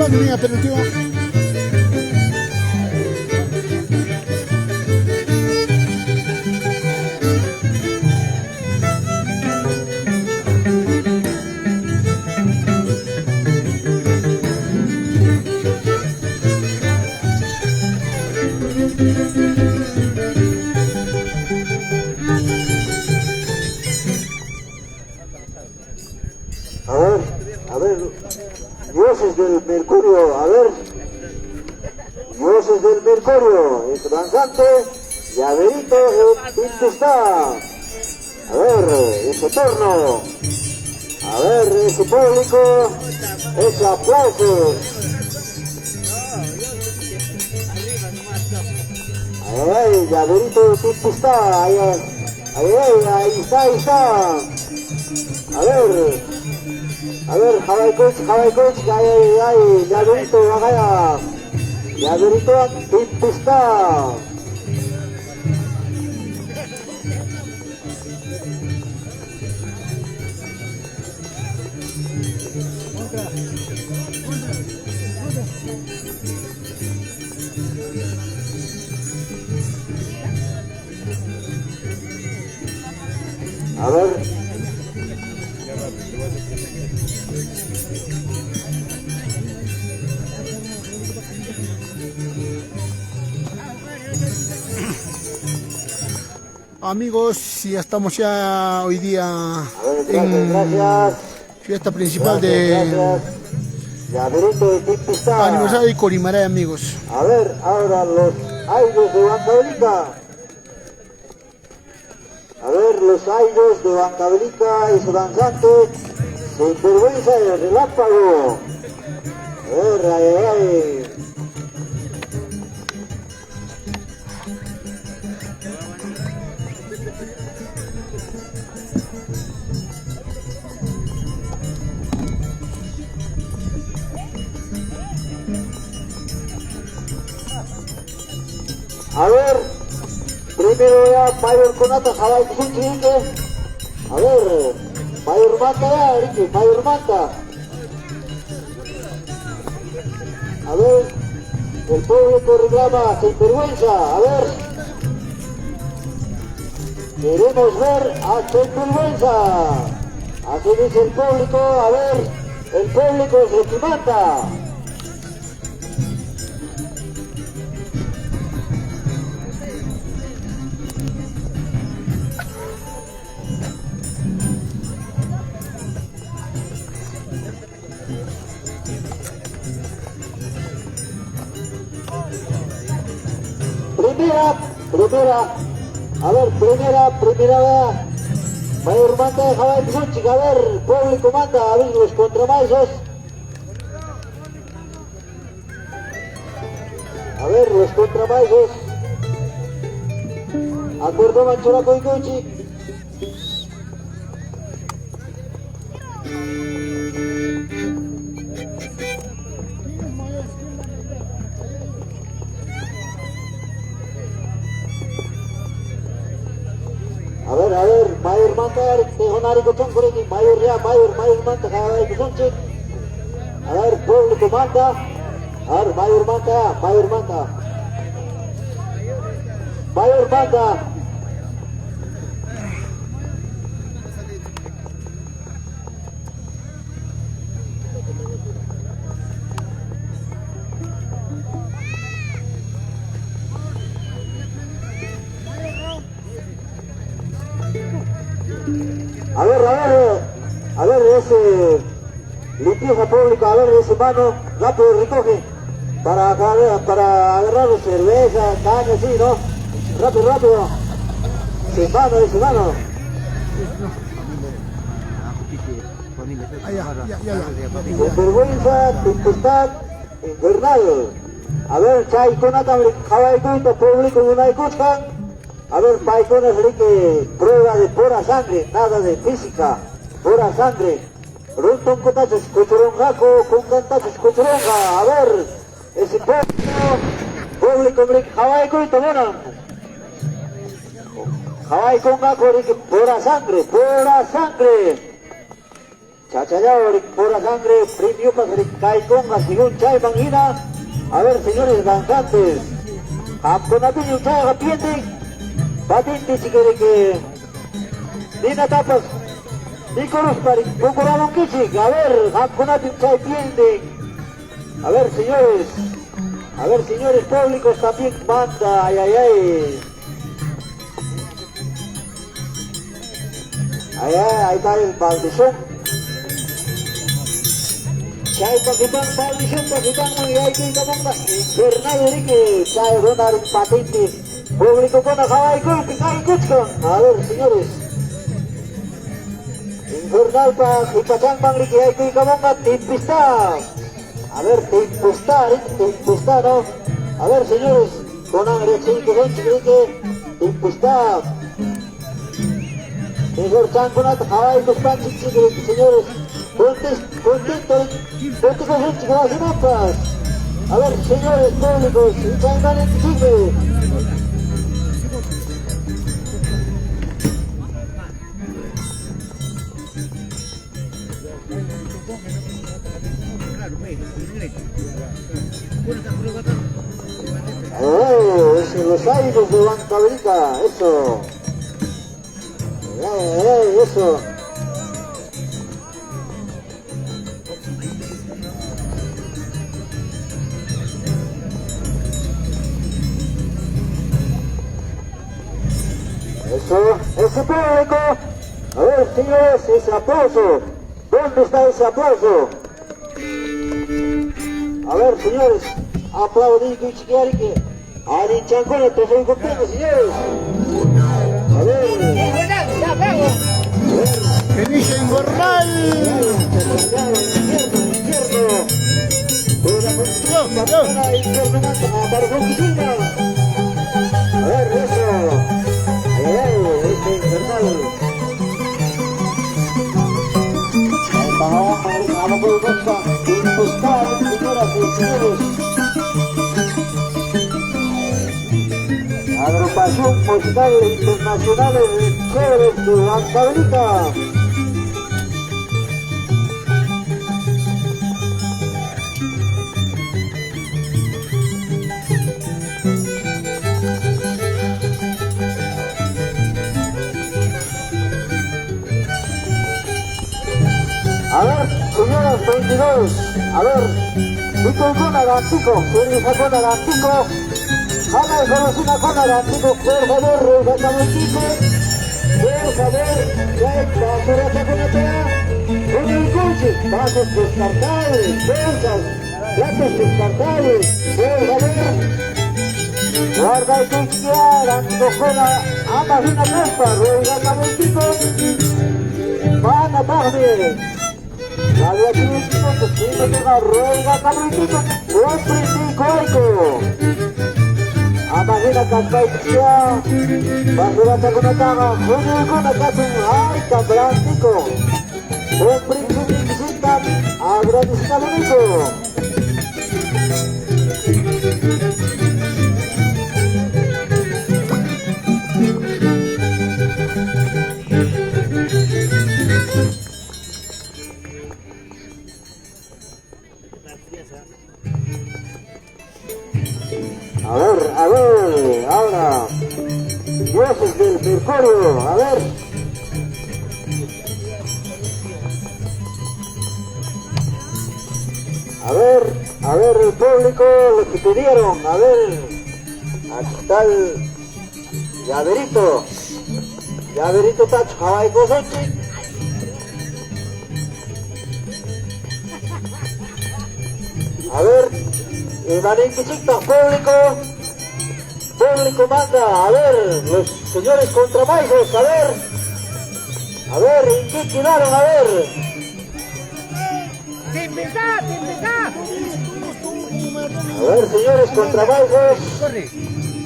Tony, mira, pero tío. A ver, dioses del Mercurio, a ver, dioses del Mercurio, el danzante, Llaverito, el está. A ver, ese torno, a ver, ese público, ese aplauso. Ay, Llaverito, está, ahí está. A ver, Jawai Coach, ay, Llaverito, vaya, Llaverito, está. A ver. Amigos, ya estamos ya hoy día Gracias. Fiesta principal de aniversario de Corimaray, amigos. A ver, ahora los aires de Huancavelica. A ver, los aires de Huancavelica y su danzante, sin vergüenza del relámpago. A ver, ay. A ver, primero ya Mayor Conata, Jawai Kusunchi, a ver, Mayor Manta ya, Ricky, Mayor Manta. A ver, el público reclama sin vergüenza, a ver. Queremos ver a sin vergüenza. Así dice el público, a ver, el público es el que manda. Primera, a ver, primera, Mayor Manta de Jawai Kusunchi, a ver, público manda, a ver, los contramaisos. A ver, los contramaisos. Acuerdo Manchuraco y Kuchi. A ver, Mayor Manta, Tejonari Cochoncoriki, Mayor Manta, Jawai Kusunchi. A ver, público manda. A ver, Mayor Manta. Mayor Manta. A ver, ese limpieza pública, a ver, ese mano, rápido recoge, para agarrar cerveza, caña, así, ¿no? Rápido, ese mano. Sin vergüenza, tempestad, invernal. A ver, Chay Conata, Jawai Kusunchi, público de una Kuchkan. A ver, Paicones, que prueba de pura sangre, nada de física, pura sangre. Runton Cotachos, Cuchurongaco, con Cantachos, Cuchuronga. A ver, ese público, Jawai Kusunchi, bueno. Jawai Congaco, pura sangre. Chachayao, pura sangre, Primiupas, Kaikonga, según Chay Mangina. A ver, señores danzantes, Campeonato Chay Rapiente, Patente, si quiere que Dina Tapas, Nicolos Pari, Procuramos Kichik, a ver, Campeonato Chay Piente. A ver, señores públicos también manda, ay, ay, ay. Ahí está el Valdezón. Chay Pakitán, Valdezón, Pakitán, y ahí que manda. Bernardo Enrique, Chay Ronar, Patente. Público con Ajabay, Kulki, Kuchkan. A ver, señores. Infernal pa, Hipachán, Bangri, que hay que manda, Tipista. A ver, Tipista, ¿no? A ver, señores, con Angre, Chique, Tipista. Mejor Chanconat, Hawaii, Cospan, señores, contento, gracias. A ver, señores públicos, Changan en Chile. Es los aires de Huancavelica, eso. Eso. Ese público. A ver, señores, ese aplauso. ¿Dónde está ese aplauso? A ver, señores, aplaudí que chiquiari que Ari Chancona, estoy contento, señores. A ver. ¿Qué dice Infernal? A ver, eso. Este Infernal. Vamos por costa. Impostar, señoras y señores. Agrupación Musical Internacional de Chéveres de Huancavelica. A ver, señoras 22, a ver, Víctor Conagatico, Sergio Conagatico, Ana de Conocina Conagatico, por favor, Regatamente, por favor, ya basura Conatea, con el coche, vasos descartables, bolsas, platos descartables, por favor, guarda el que quieran, Cojona, Amazina Costa, Regatamente, van a darme. La de aquí es que tiene que dar ruega cabrito, un principio. Amagina Caspaitia, basura Taconatama, Junio con Acaso, ay, Cabrántico. Un principio, agradecido único. A ver, ahora, dioses del Mercurio, a ver. A ver el público, lo que pidieron, a ver, aquí está el llaverito Tacho, Hawaii Cosochi. A ver, el Marinquichita, público manda, a ver, los señores contramaizos, a ver, ¿en qué quedaron? A ver. A ver, señores contramaizos.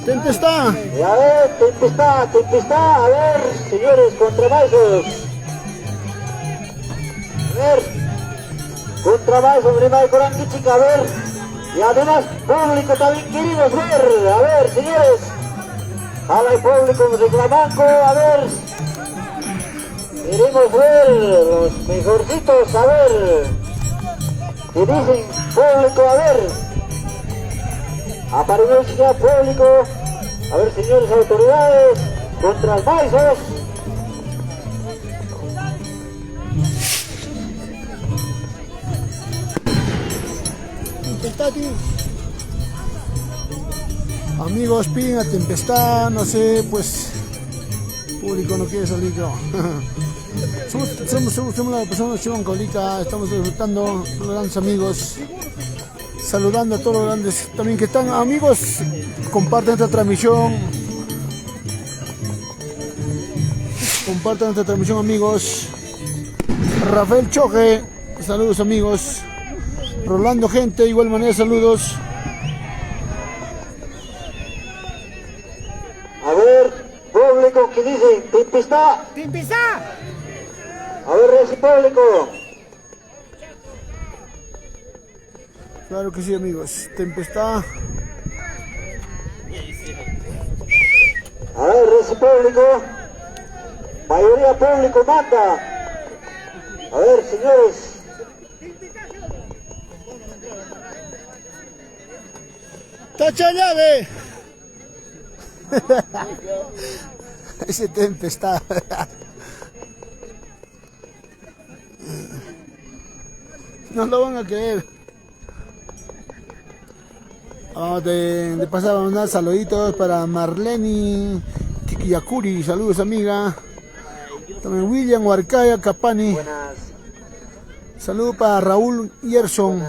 Tempestad. A ver, Tempestad, a ver, señores contramaizos. A ver, contramaizos, Rimay Coranquichica, a ver. Y además, público también queridos ver, a ver, señores. Jala el público reclamando, a ver. Queremos Vamos a ver, los mejorcitos, a ver. ¿Qué dicen, público? A ver. Aparece ya público. A ver, señores autoridades, contra el Maizos. Amigos, piden a Tempestad, no sé, pues público no quiere salir, creo. Somos la persona ahorita, estamos disfrutando los grandes amigos, saludando a todos los grandes también que están. Amigos, compartan esta transmisión, amigos. Rafael Choje, saludos amigos. Rolando Gente, igual manera, saludos. A ver, público, ¿qué dicen? Tempestad. A ver, ese público. Claro que sí, amigos. Tempestad. A ver, ese público. Mayoría público manda. A ver, señores. ¡Tacha llave! Ese Tempestad. No lo van a creer. De pasar unos saluditos para Marlene Tikiyakuri. Saludos, amiga. También William Huarcaya Capani. Buenas. Saludos para Raúl Yerson.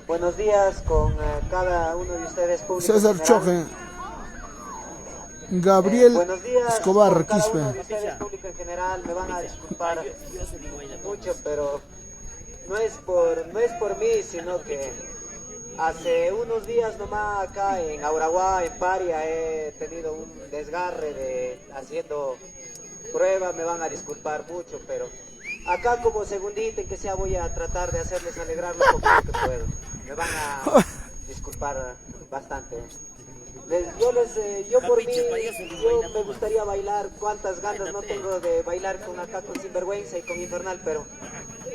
Buenos días con cada uno de ustedes, público César general. Choje. Gabriel Buenos días Escobar con cada Quispe. uno de ustedes, público en general. Me van a disculpar mucho, pero no es por mí, sino que hace unos días nomás acá en Auraguá, en Paria, he tenido un desgarre de haciendo pruebas. Me van a disculpar mucho, pero acá como segundita que sea voy a tratar de hacerles alegrar lo poco que puedo. Me van a disculpar bastante. Yo por mí, yo me gustaría bailar, cuántas ganas no tengo de bailar con acá con Sinvergüenza y con Infernal, pero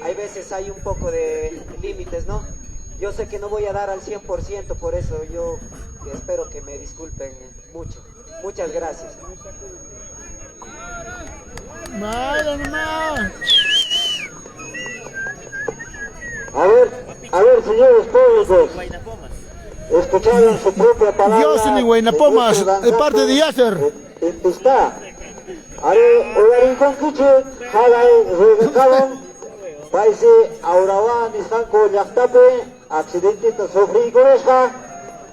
hay veces hay un poco de límites, ¿no? Yo sé que no voy a dar al 100%, por eso yo espero que me disculpen mucho. Muchas gracias. Malo nomás. A ver, señores públicos. Escucharon su propia palabra. Jocelyn Guaynapomas, de parte de Yasser. Está. Are Olarin Kiche, Halay Rebecaban, Paise Aurawan, Istanco Yaktape, accidente de sufrir Goresca,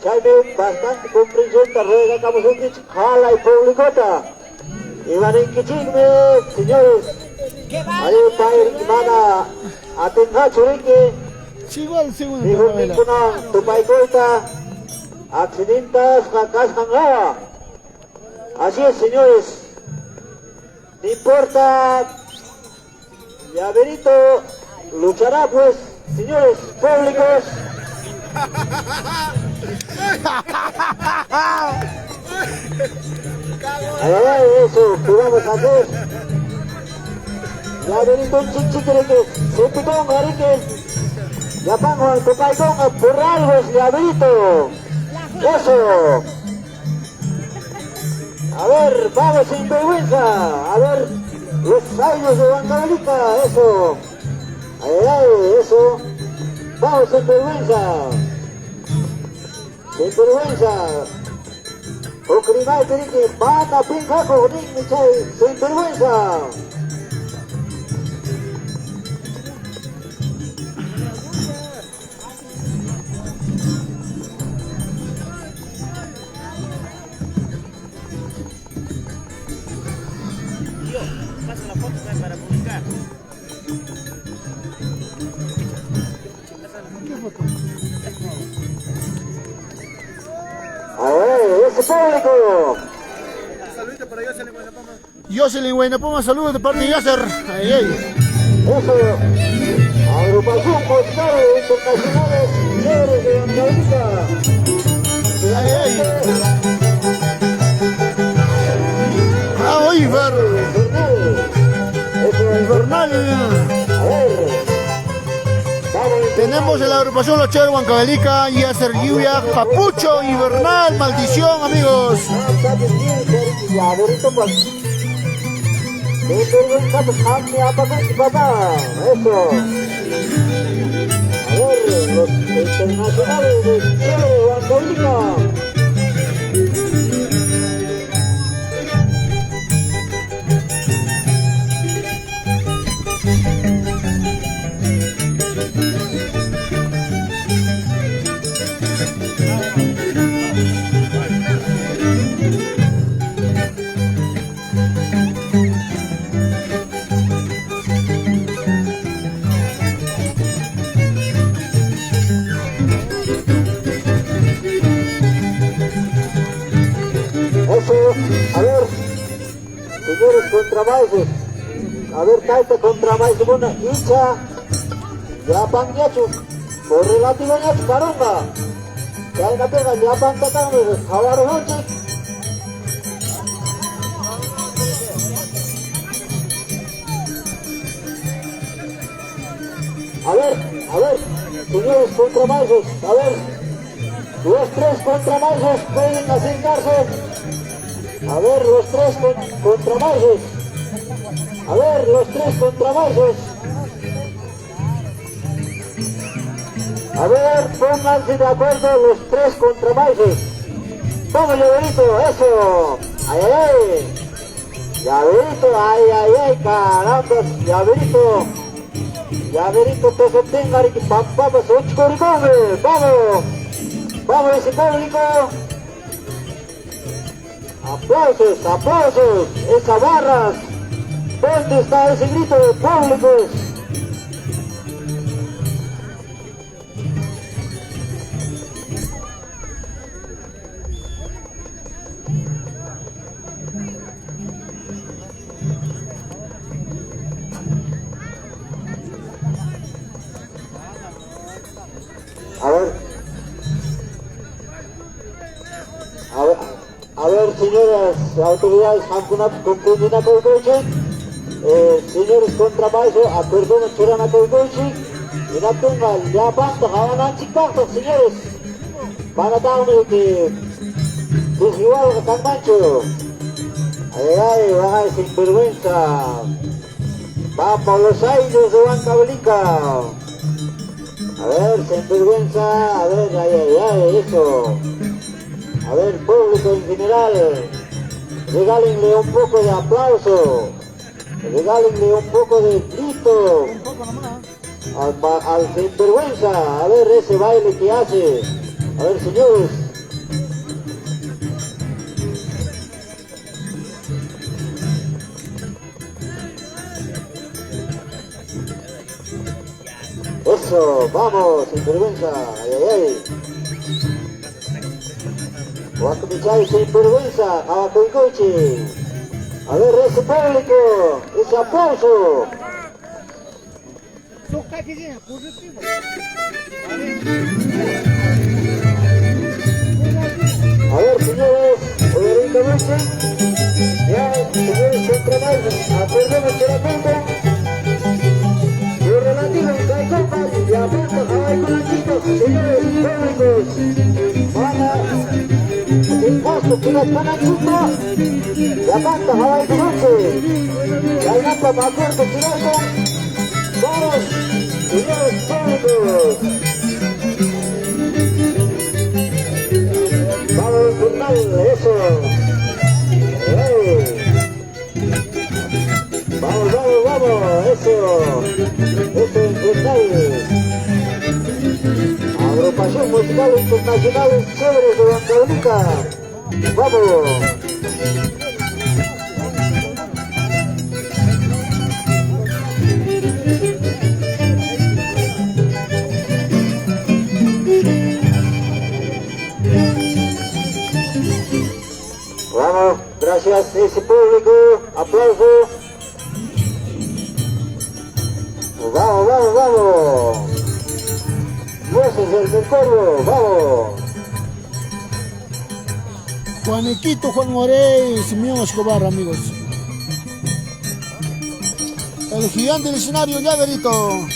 Chaime, bastante comprensión, Ruega Camusukich, Halay Publicota. Ivanin Kichigme, señores. Are Pair Kimana, Atenga Churique. Igual, según Dijo Mikuna, Tupaicolta, accidentas, Jacas Hangawa. Así es, señores. No importa, Llaverito luchará, pues, señores públicos. Ay, eso, ¿qué vamos a hacer? Llaverito, un chichiquereque, se pitón, garique. Ya vamos al Copaicón, por algo es Llaverito. Eso. A ver, vamos sin vergüenza. A ver, los años de Huancavelica, eso. Ay, eso. Vamos sin vergüenza. Sin vergüenza. Ocrimay, que pata, pinjaco, sin vergüenza. Pasa la foto para publicar. A ver, ese público. Saludito para Jocelyn Guaynapomas. Jocelyn Guaynapomas, saludos de parte de Yasser. Ay, ay. Eso. Agrupación Postal Internacionales Libres de Huancavelica. Ay, ay. Ah, Ibar. Invernal. A ver. Tenemos en la agrupación Los Chéveres Huancavelica, Yasser Lluvia, Papucho Invernal, maldición, amigos. Ya, bonito pues. Papá. Eso. A ver, los internacionales de Chile, Huancavelica. A ver, señores contramaises, a ver, taita contramaises, una hincha, ya pan yachu, por relativo yachu, caramba, ya en la pega, ya pan tatán, jabaro noche. A ver, señores contramaises, a ver, los tres contramaises pueden acercarse. A ver, los tres contramaises. A ver, los tres contramaises. A ver, pónganse de acuerdo los tres contramaises. Vamos, llaverito, eso. Ay, ay, ay. Llaverito, ay, ay, ay, caramba, llaverito. Llaverito, te sostenga, y papá, pues, vamos. Vamos, ese público. Aplausos, aplausos, esas barras. ¿Dónde está ese grito de públicos? A ver, señoras autoridades, señores contramaiso, acuerdo churana colgochi, y la tenga ya basta, jalan chicos, señores, van a darme que desigual a tan mancho. Ay, ay, sin vergüenza. Vamos los aires de Huancavelica. A ver, sin vergüenza, a ver, ay, eso. A ver, público en general, regálenle un poco de aplauso, regálenle un poco de grito al sinvergüenza. A ver ese baile que hace. A ver, señores. Eso, vamos, sinvergüenza. Ay, ay, ay. Guacamichay, sinvergüenza, Abacoicoche. A ver, ese público, ese aplauso. A ver, señores, obedientemente, ya, señores contramaises, acordemos que la cuenta, lo relativo en Caicopas, y aparte, ay, con chicos, señores públicos, van a el gasto que la están chupa, la panta, ay, con noche, la gata, para acuerdo, chileno, vamos, señores públicos. Vamos, Bernal, eso. Vamos, eso. Eso es Bernal. Agrupación musical internacional Chéveres de Huancavelica. Vamos. Vamos, gracias a ese público, aplauso. Vamos. Voces del Mercurio, vamos. Juanequito, Juan Morey, Simeón Escobar, amigos. El gigante del escenario, Llaverito.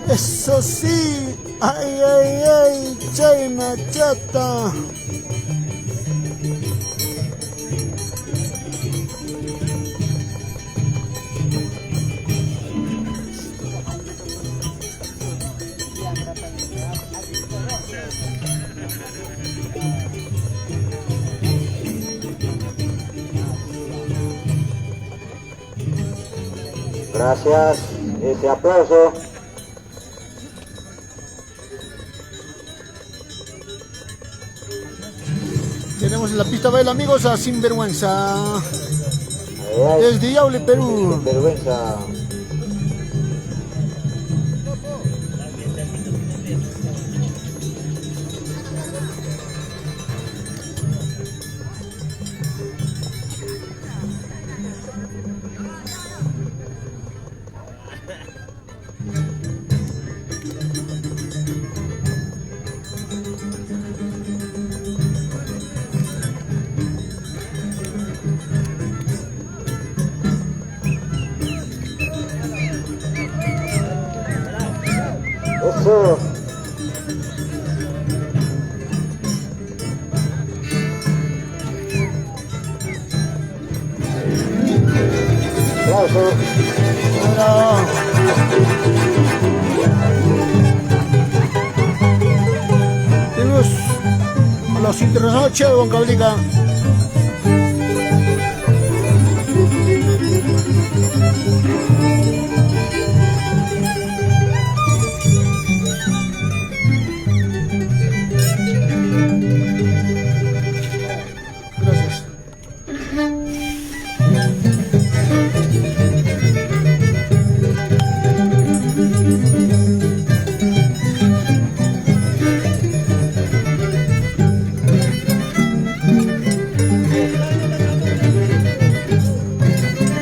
Eso sí, ay, ay, ay, Chayna Chata. Gracias, ese aplauso. Tenemos en la pista baila, amigos, a Sinvergüenza. Ay, ay, Desde Yaule, Perú. vergüenza. Eso. Aplauso. Ahora, tenemos a los internacionales Che de Huancavelica. Gracias.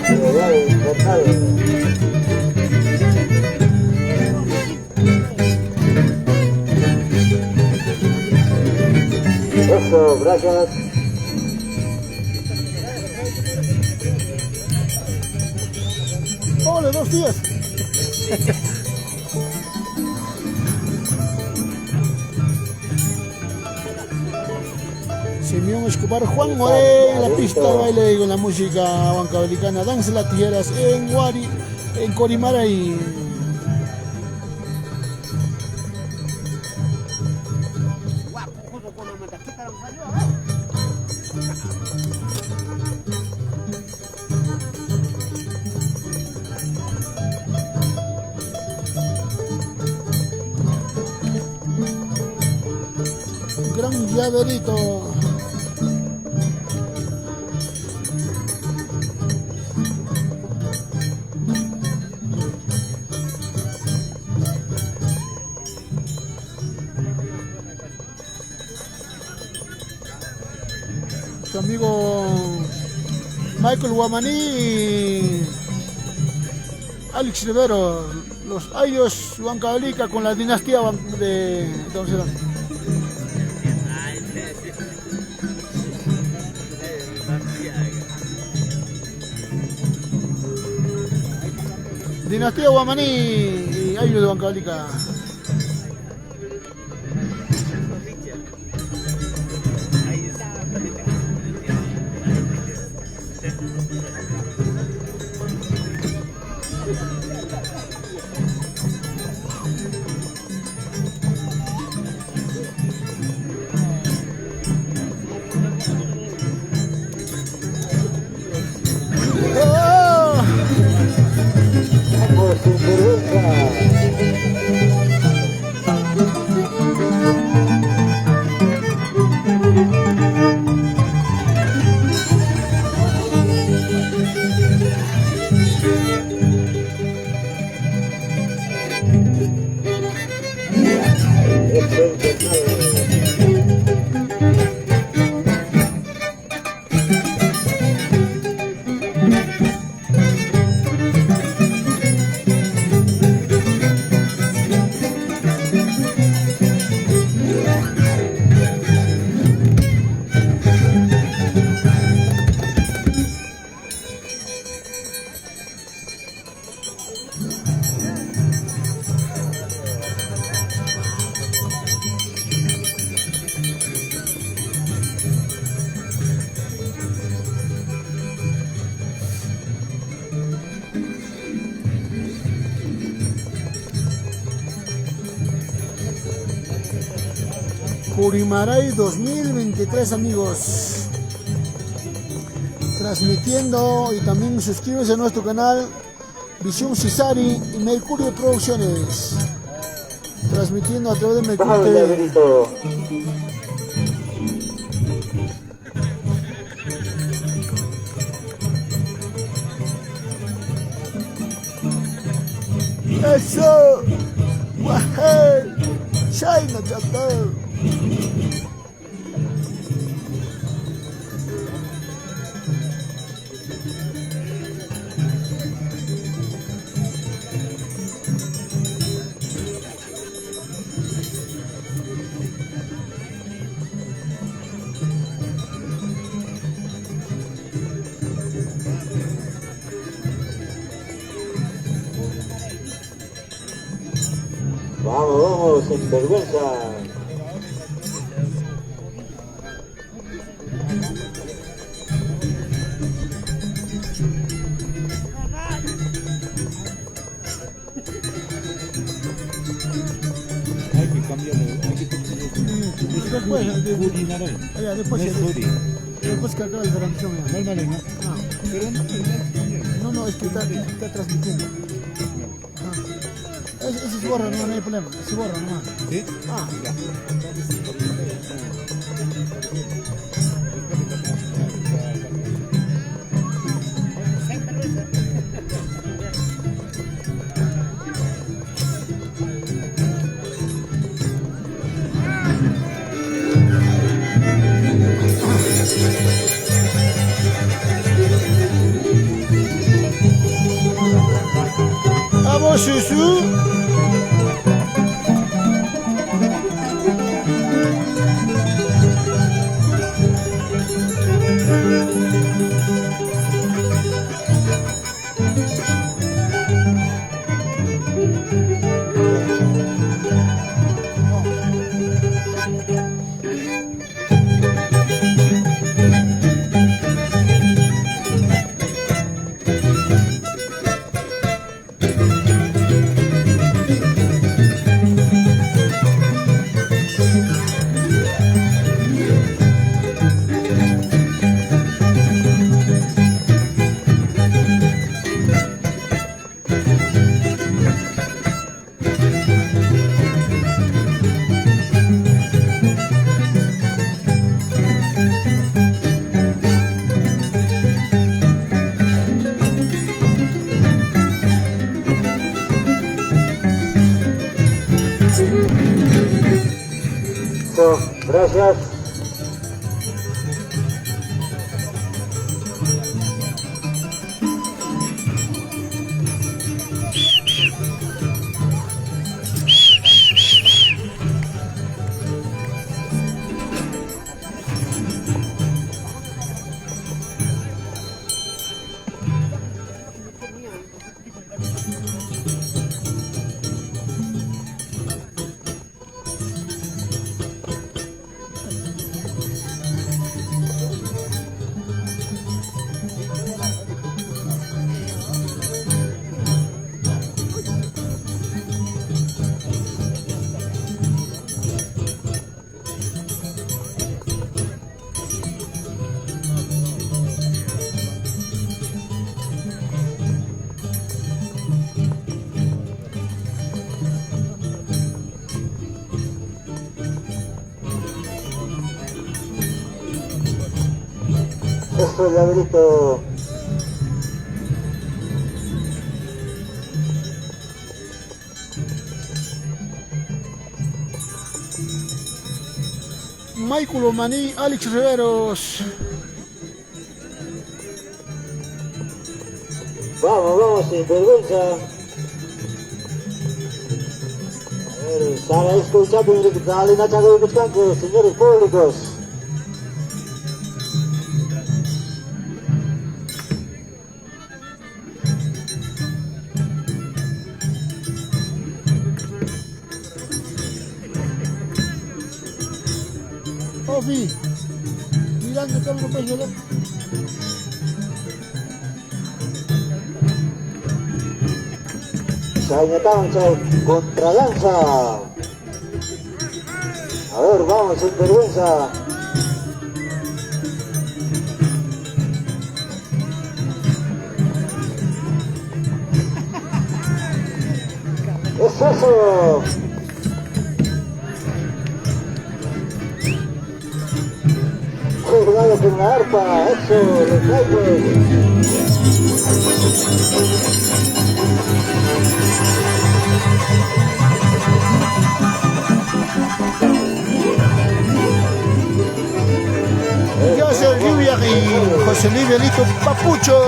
Ay, ay, Bernal. Eso, gracias. Ole, 2 días. Simeón Escobar, Juan Moré, la pista de baile con la música huancavelicana, danza las tijeras en Huari, en Corimaray. Gran Llaverito. Tu amigo Michael Guamaní y Alex Rivero, los Ayos Huancavelica con la dinastía de Don Sedán. Dinastía Guamaní y Ayos de Huancavelica. Vamos, sin vergüenza. Purimaray 2023, amigos. Transmitiendo, y también suscríbanse a nuestro canal Visión Cisari y Mercurio Producciones. Transmitiendo a través de Mercurio TV. Eso, Wahel, China Chapter. Vamos, vamos, sin vergüenza. Hay que cambiarlo, hay que cambiarlo. Después que acabe la transmisión. Pero No, es que está transmitiendo. Ese se borra, no hay problema. Se borra nomás. ¿sí? Ya. Vamos, Susu. Gracias. Esto es llaverito. Michael Omaní, Alex Riveros. Vamos, vamos, sin vergüenza. A ver, están escuchando, dale una chaga de descanso, señores públicos. Ofi, mirando todo lo que puede. Chinatown, Contralanza. A ver, vamos, sin vergüenza. ¡Es eso! Cuidado con la arpa, eso, los naipes. José Lluvia y José Luis Belito Papucho.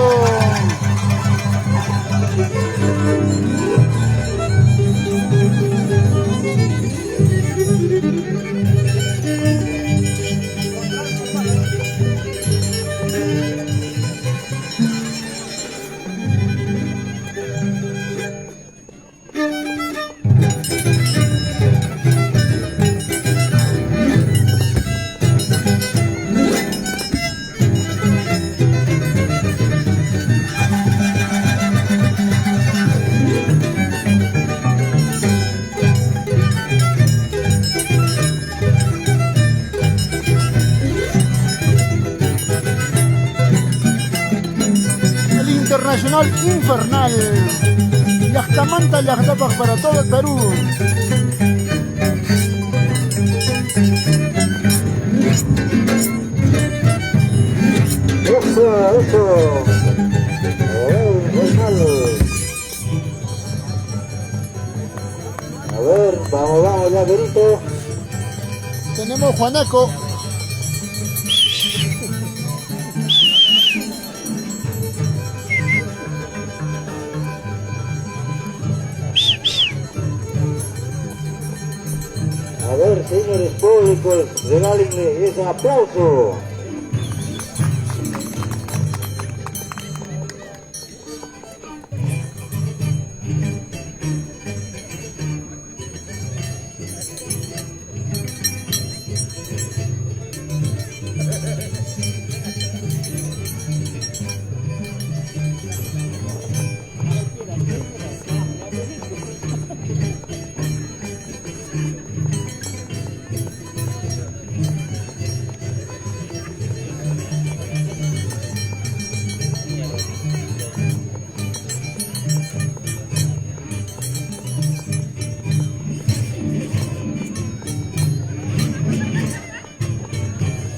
Internacional Infernal, Yachtamanta Yachtapac para todo el Perú. Eso. A ver, vamos, ya, Berito. Tenemos Juanaco. A ver, señores públicos, regálenle ese aplauso.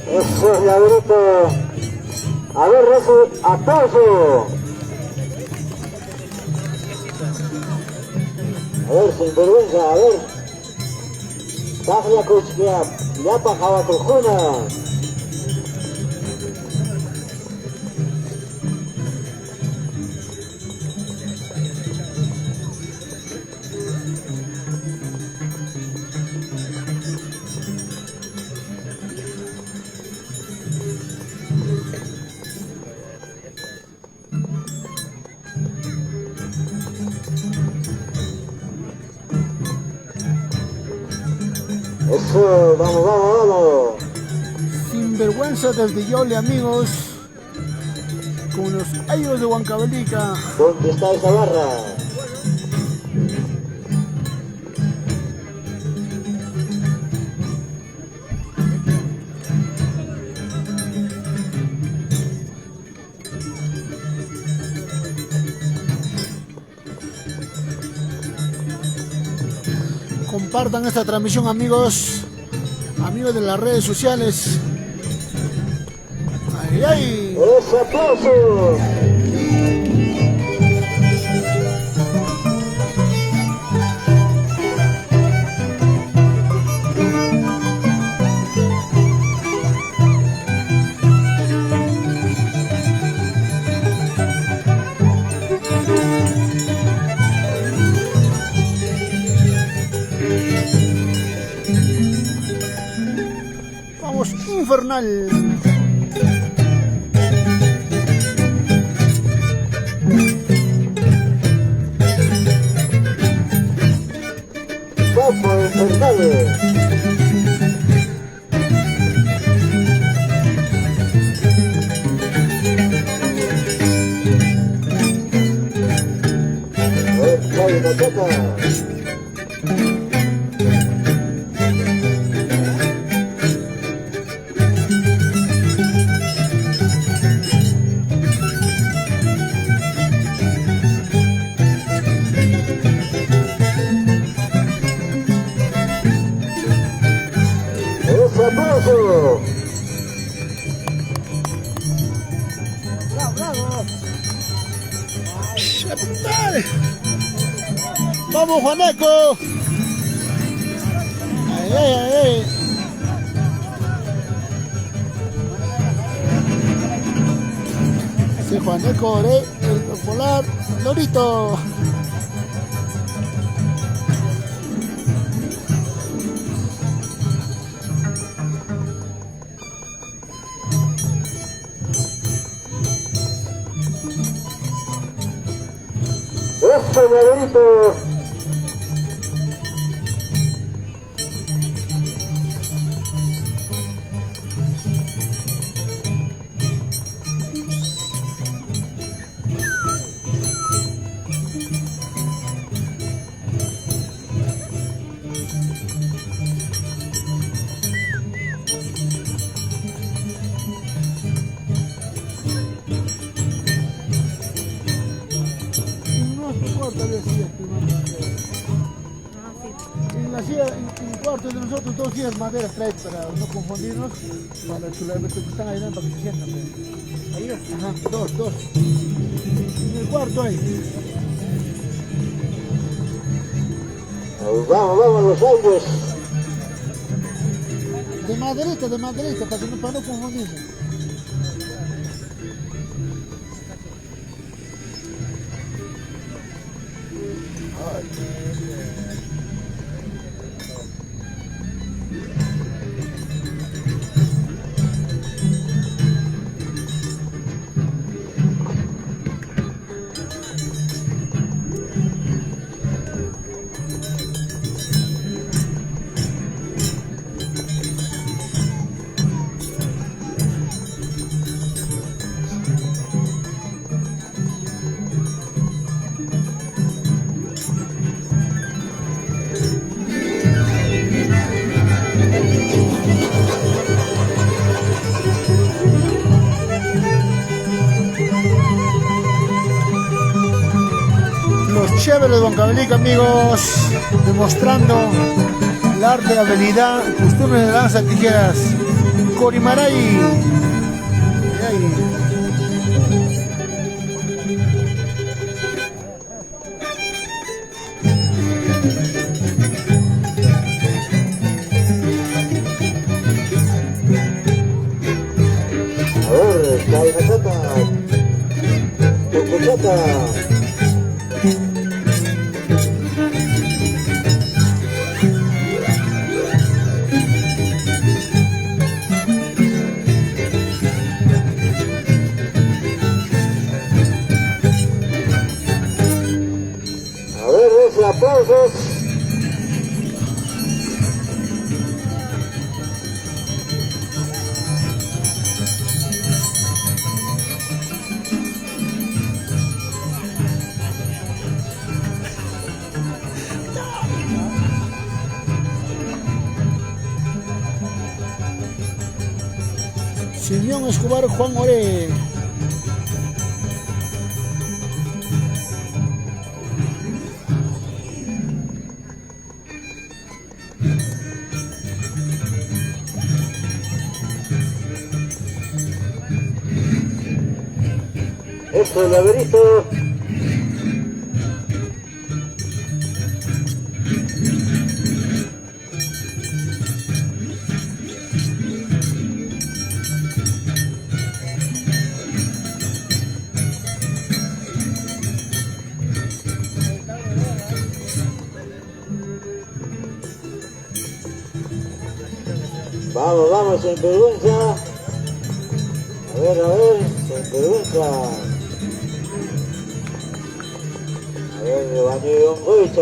Eso, ya, Berito. A ver, ese aplauso. A ver, sin vergüenza, a ver. Tajla Kuchkia, Yapa Jabacojuna. Eso, vamos. Sin vergüenza desde Yole, amigos. Con los ayos de Huancavelica. ¿Dónde está esa barra? Compartan esta transmisión, amigos de las redes sociales. ¡Ay! ¡Ese aplauso! Vamos, Infernal. Capo Infernal. A ver, Chay Machaca. ese aplauso. ¡Vamos, Juaneco! ¡Ay, ay, ay! Ese Juaneco, el polar, Lorito. Eso, Lorito. En el cuarto de nosotros 2 sillas maderas trae para no confundirnos para los que están ahí para que se sientan. Ahí, ajá, 2. En el cuarto hay. Vamos los aires. De maderita, para no confundirse. Chévere, Don Cabelica, amigos, demostrando el arte, la habilidad, costumbres de danza, tijeras, Corimaray. A ver, Cainachata. Aplausos. Simeón Escobar, Juan Ore. Esto es laberinto. Vamos, sin vergüenza. A ver, sin vergüenza. A ver, Baño y Ongoicha.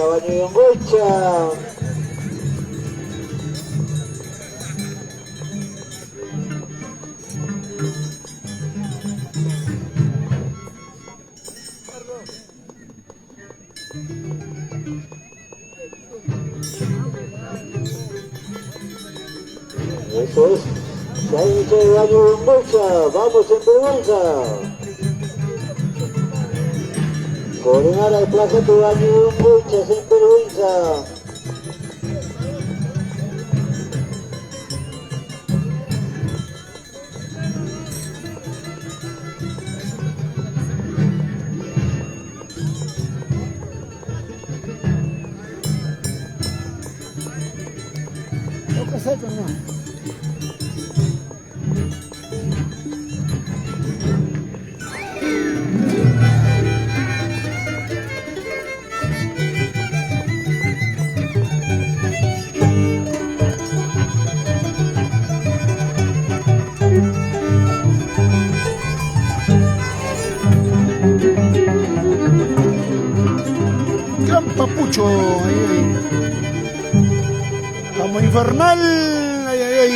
Eso es. Sáense de Baño y Ongoicha. Vamos sin vergüenza. Coordinar el plazo de Baño y Ongoicha sin vergüenza. Gran papucho, ay, ay. Como infernal, ay, ay, ay.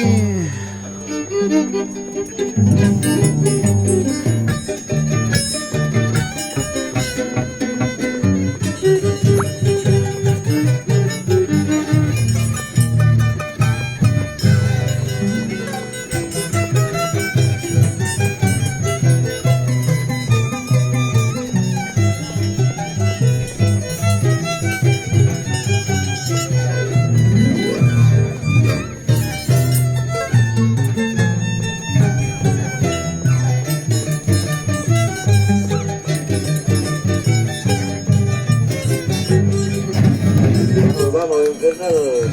Vamos, internados.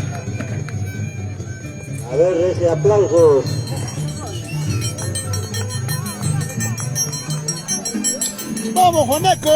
A ver, ese aplausos. ¡Vamos, Juaneco!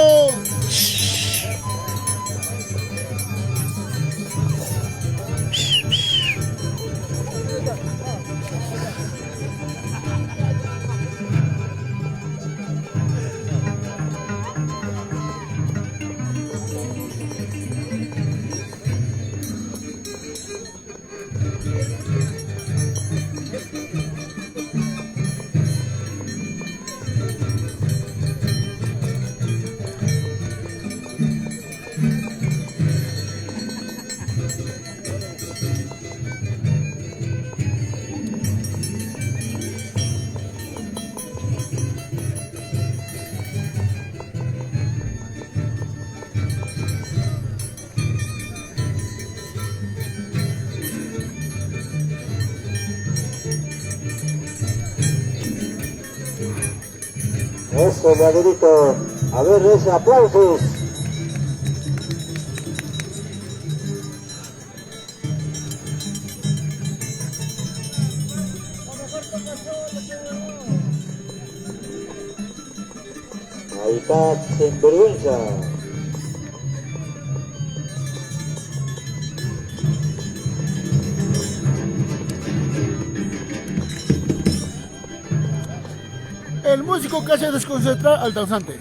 Eso, Gaderito. A ver, ese aplausos. Ahí está, sin vergüenza. El músico que hace desconcentrar al danzante.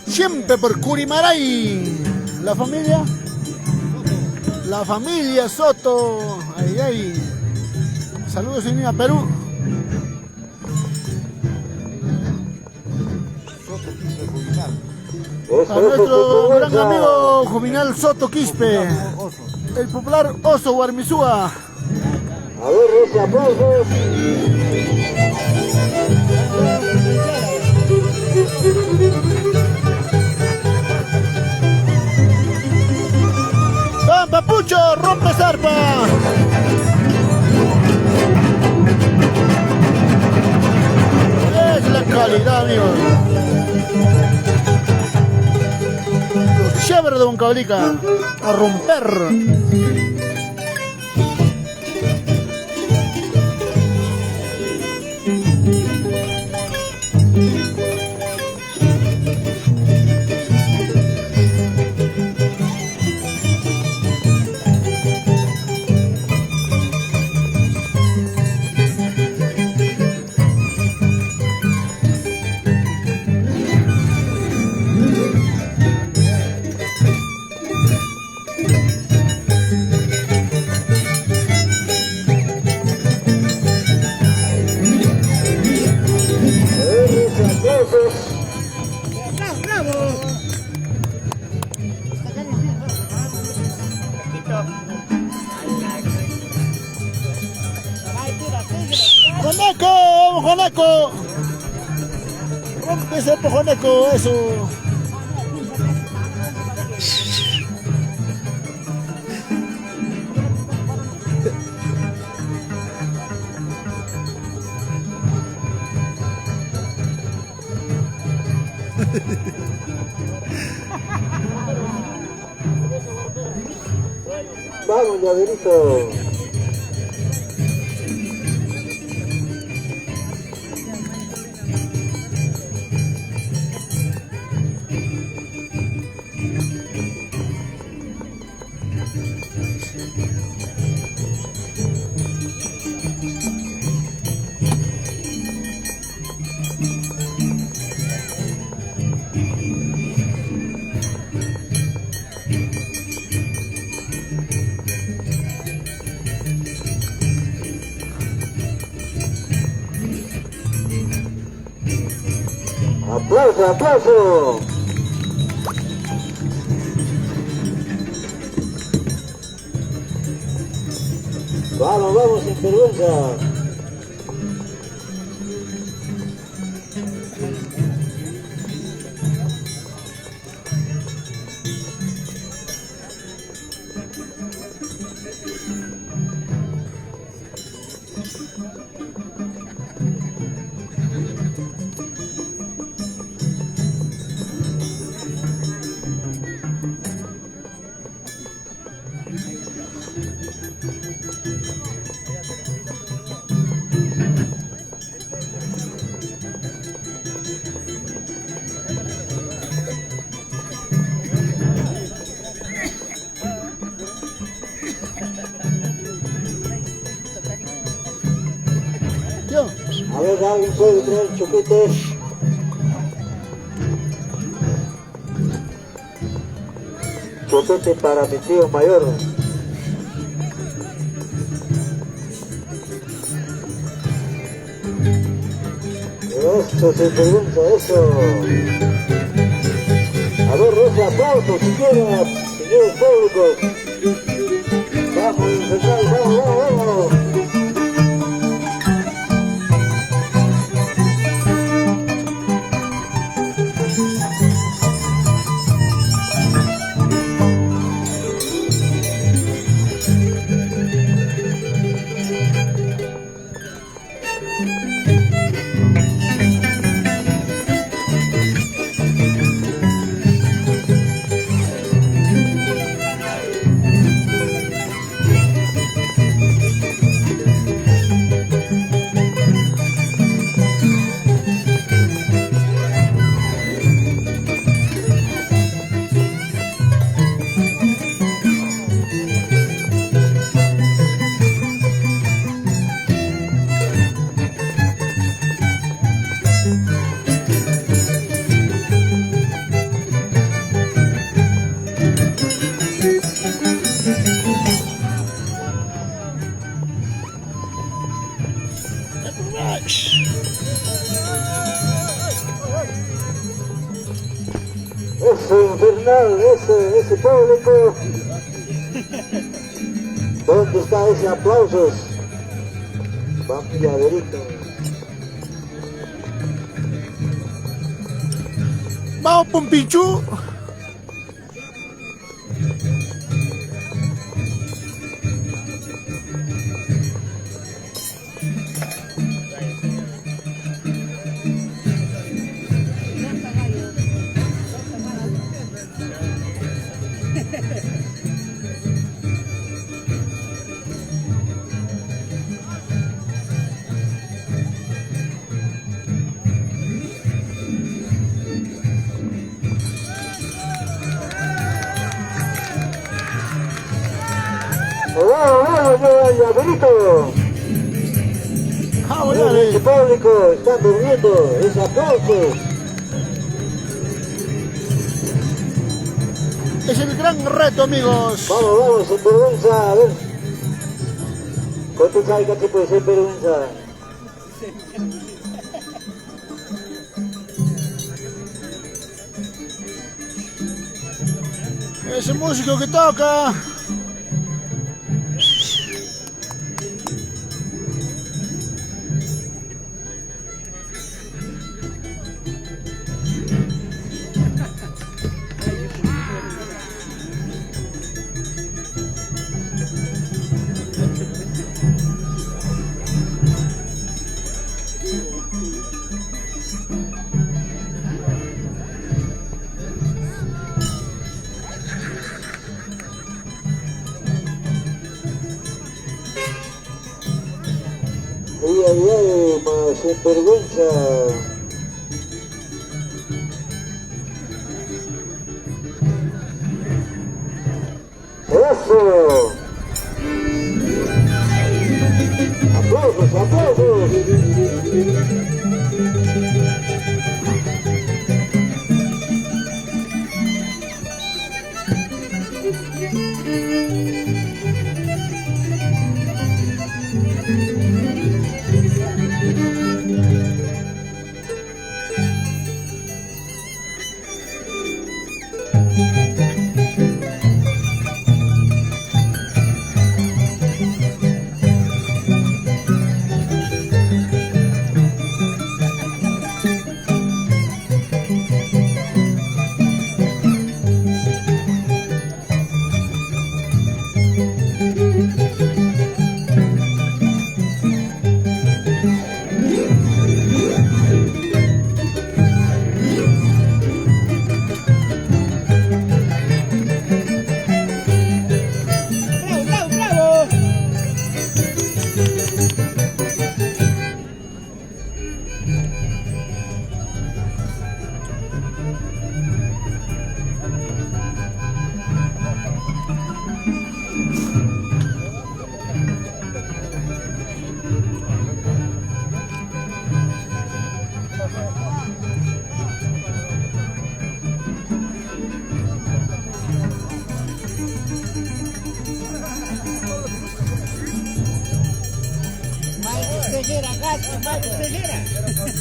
Siempre por Curimaray. La familia Soto. Ay, ay. Saludos en Lima, Perú. A nuestro gran amigo Juvenal Soto Quispe, el popular Oso Guarmizúa. A ver, ese aplausos. ¡Van, papucho! ¡Rompe zarpa! Es la calidad, amigos. Chévere de Huancavelica, a romper. ¡Joneco! ¡Vamos, Joneco! ¡Rompe ese Joneco! ¡Eso! Vamos, llaverito. Aplauso, aplauso. Vamos, vamos, sin vergüenza. Yo. A ver, alguien puede traer chupetes. Chupete para mi tío mayor. Eso, sin vergüenza, eso. A ver, ese aplauso siquiera, señores públicos. Vamos, infernal, vamos, vamos, vamos. Eso, infernal, ese público. ¿Dónde está ese aplausos? Vamos, llaverito. Vamos, Pompichu. Vamos, llaverito. Vamos, Ese público está durmiendo, es aplausos. Es el gran reto, amigos. Vamos, vamos, sin vergüenza, a ver. ¿Cuánto sabes que puede ser vergüenza? Ese músico que toca. Ay, más sinvergüenza. ¡Eso! ¡Aplausos, aplausos!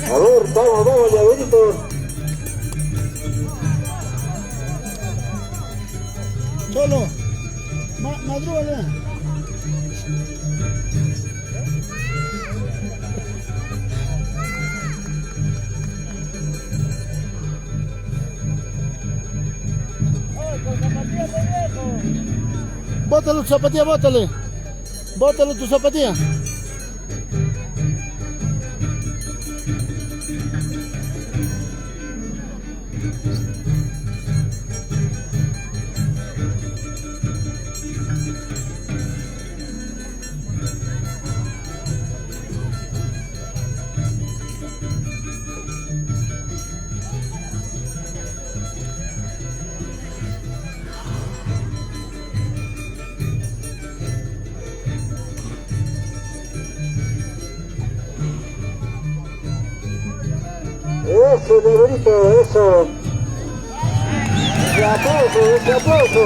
A ver, vamos, llaverito. Cholo, madrúgale. Bótale tu zapatilla, bótale. Bótale tu zapatilla. Eso, llaverito, eso. Ese aplauso, ese aplauso.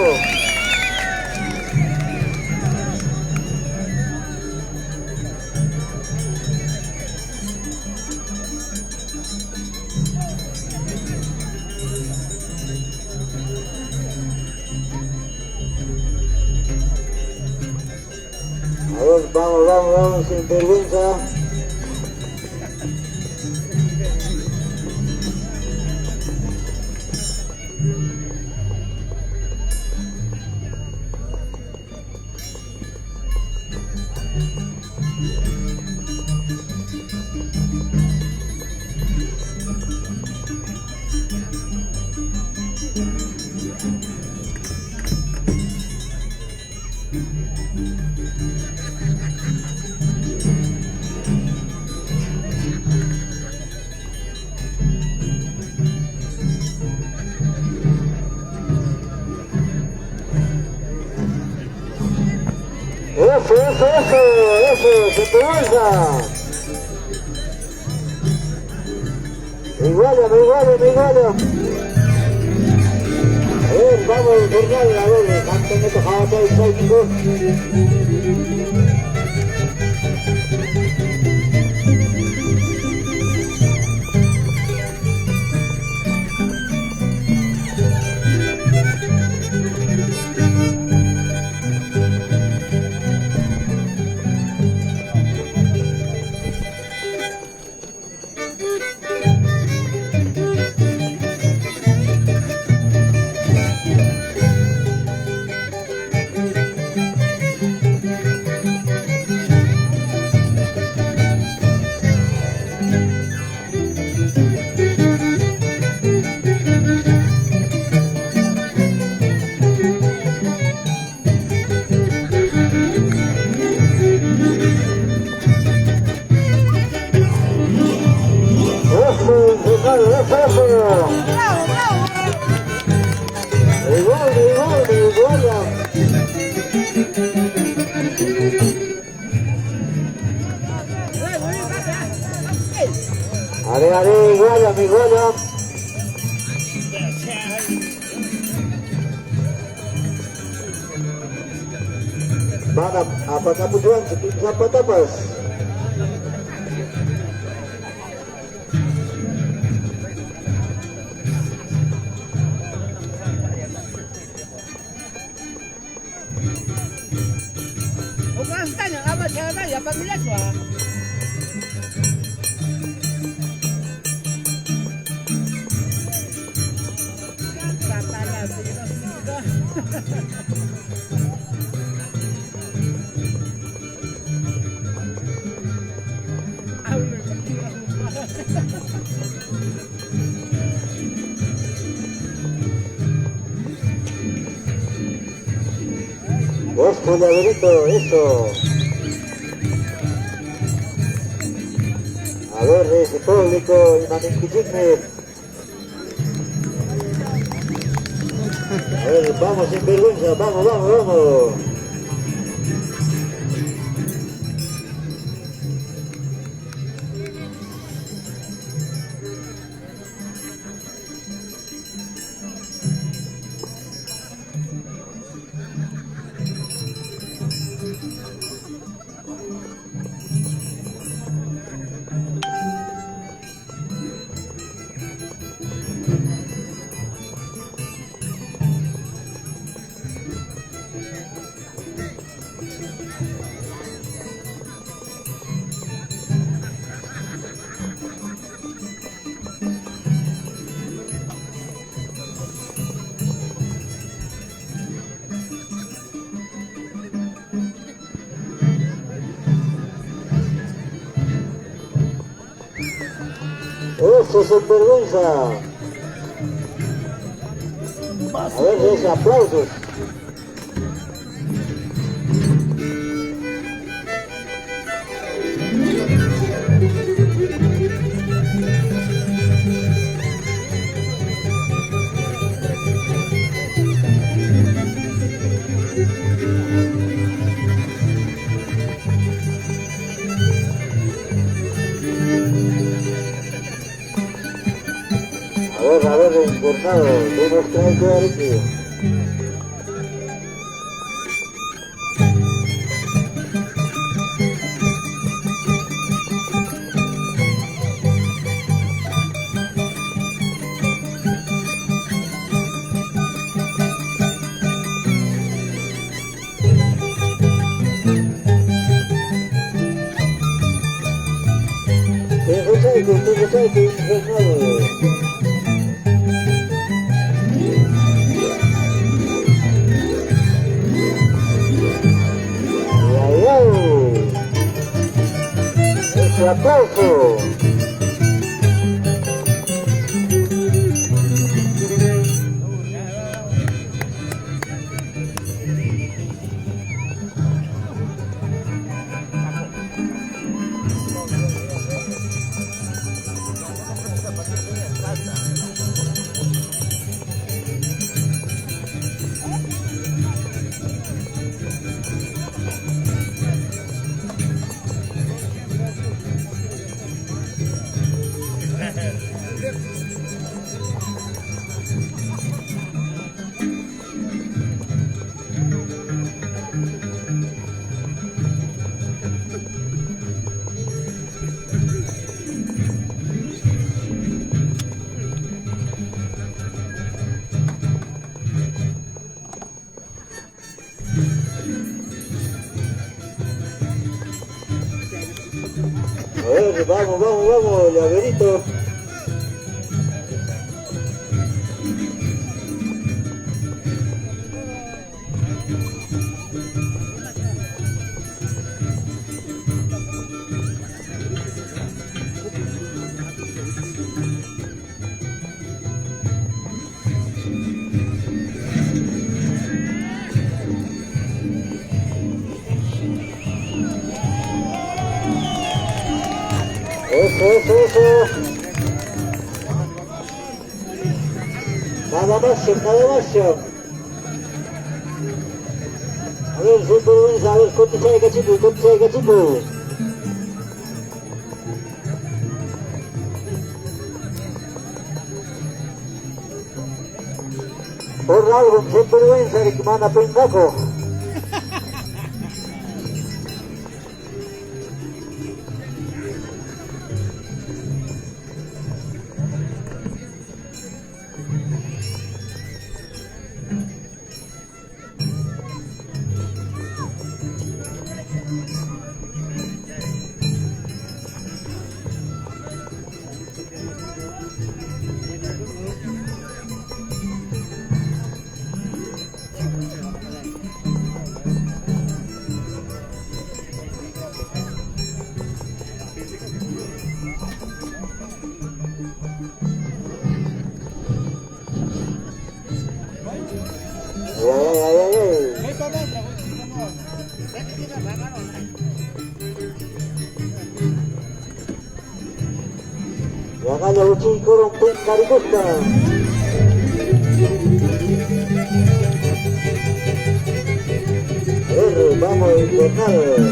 A ver, vamos, sin vergüenza. Eso, se te bolsa. Me iguala. A ver, vamos, Bernal, a ver, manténme tocado todo el técnico. Are, igual. Mana apakah tujuan siapa tapas? Bukan tanya apa cara ya pamilya ko. Esto, llaverito, eso. A ver, ese público, Imaninquichigme. A ver, vamos sin vergüenza, vamos. Eso es vergüenza. A ver, ese aplausos. A ver, encornado, tenemos que quedar aquí. Tengo chaico, encornado. ¡Ese aplauso! A ver, vamos, llaverito. Eso. Nada más. A ver, sin vergüenza, a ver, ¿cuánto se cachito? por algo sin vergüenza de que manda pendaco. Ya gana Uchi Corón Caricosta. Vamos a internar.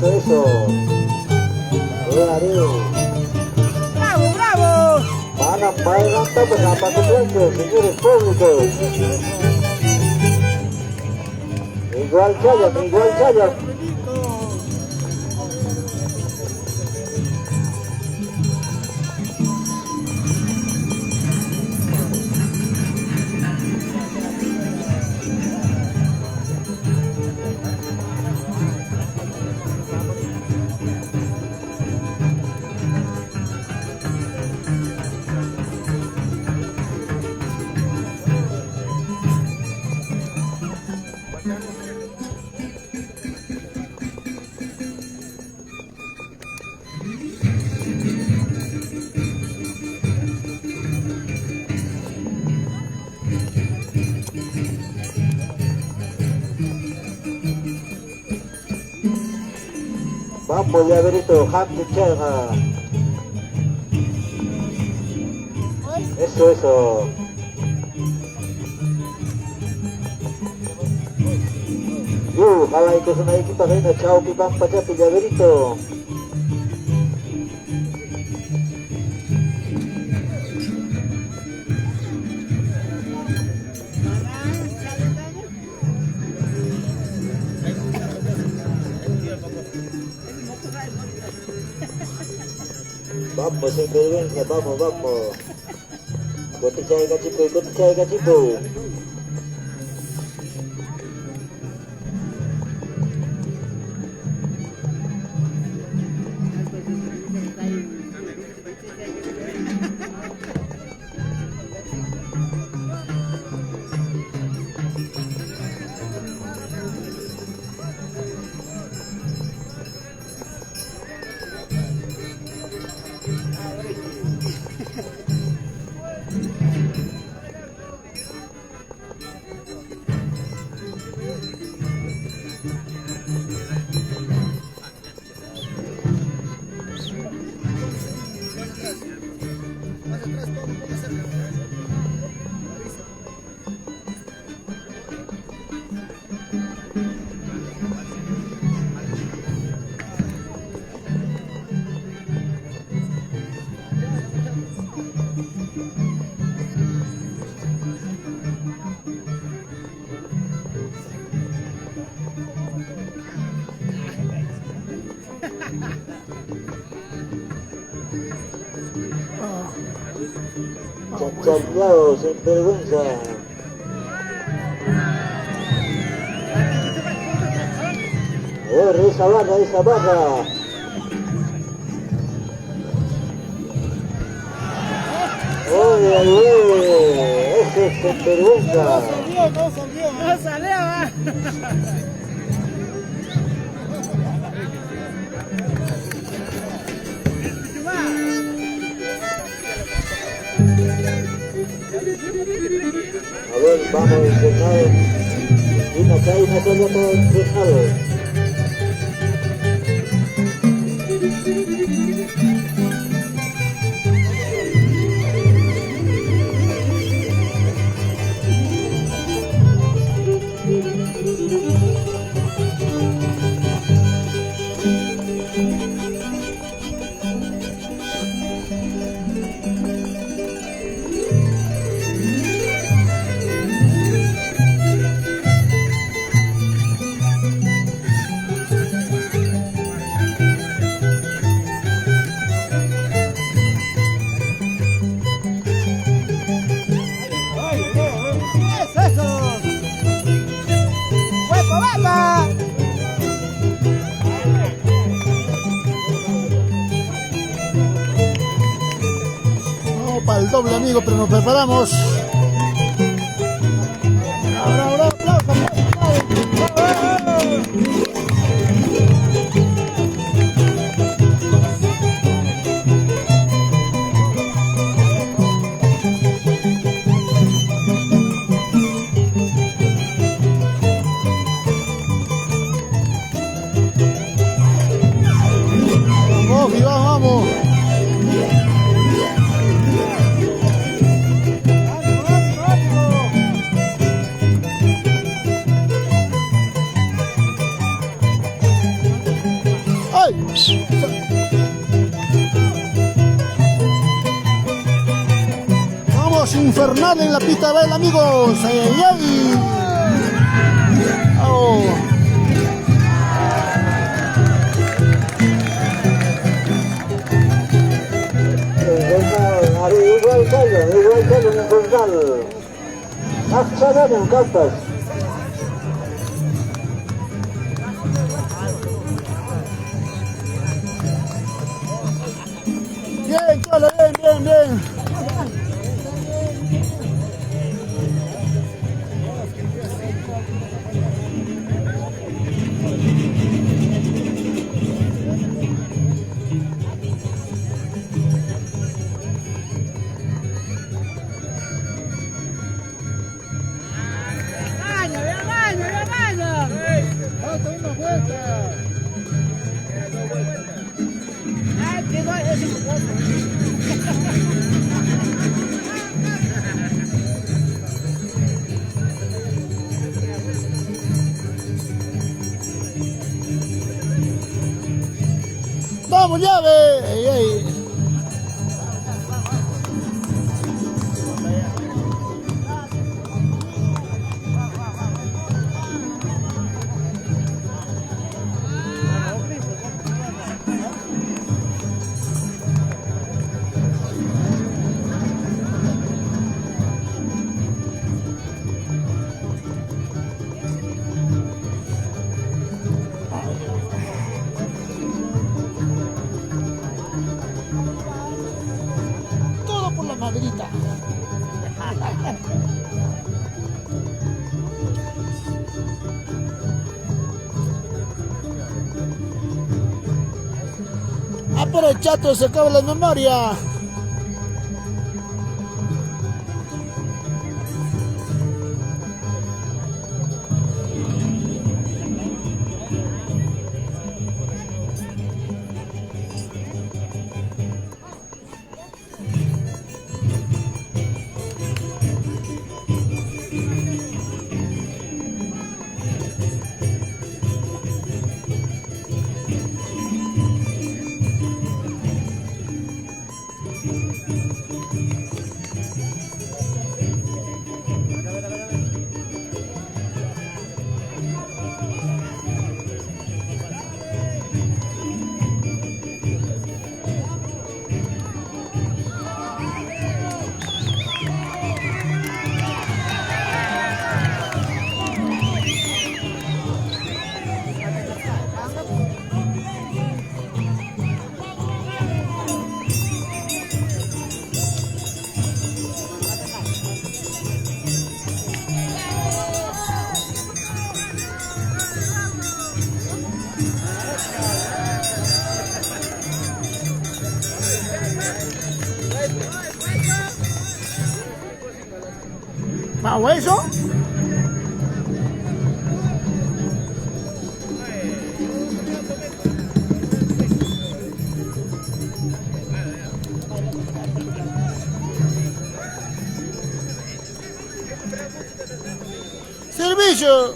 Eso. ¡Bravo, bravo! Van a adelante, pues a patrocinar, señores públicos. Igual Chaya. Vamos ya ver esto, Hamdi Chelga. Eso. Ojalá y que es una equipa reina, chao, pipam, pachapi, llaverito. Vamos, sin vergüenza, vamos. Gote chai gachipo. Chachaleado, sin vergüenza. Esa barra. ese es el Perunga. No salió, va. A ver, vamos, internado. Una caída solo por internado. Para el doble, amigo, pero nos preparamos. Ahora, aplausos. Vamos, Iván, vamos. Vamos, infernal en la pista de él, amigos. ¡Ay, ay, ay! Oh. Igual callo en el Gonzalo. Hasta en Campas. Bien, Cholo, bien. Vamos, llave. Ey, ey. Todo por la maderita. Ah, pero el chato se acaba la memoria. agua eso? Servicio.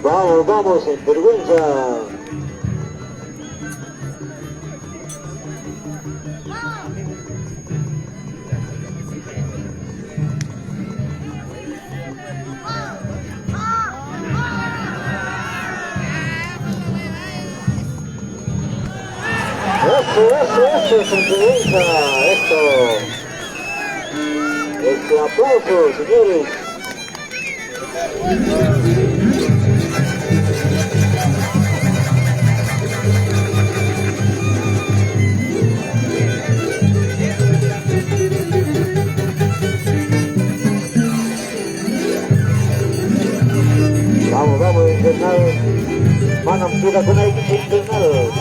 Vamos, vamos, en vergüenza. Eso, sin vergüenza, esto. Este aplauso, señores. Vamos, vamos, internados. Manam kita kena ikut internados.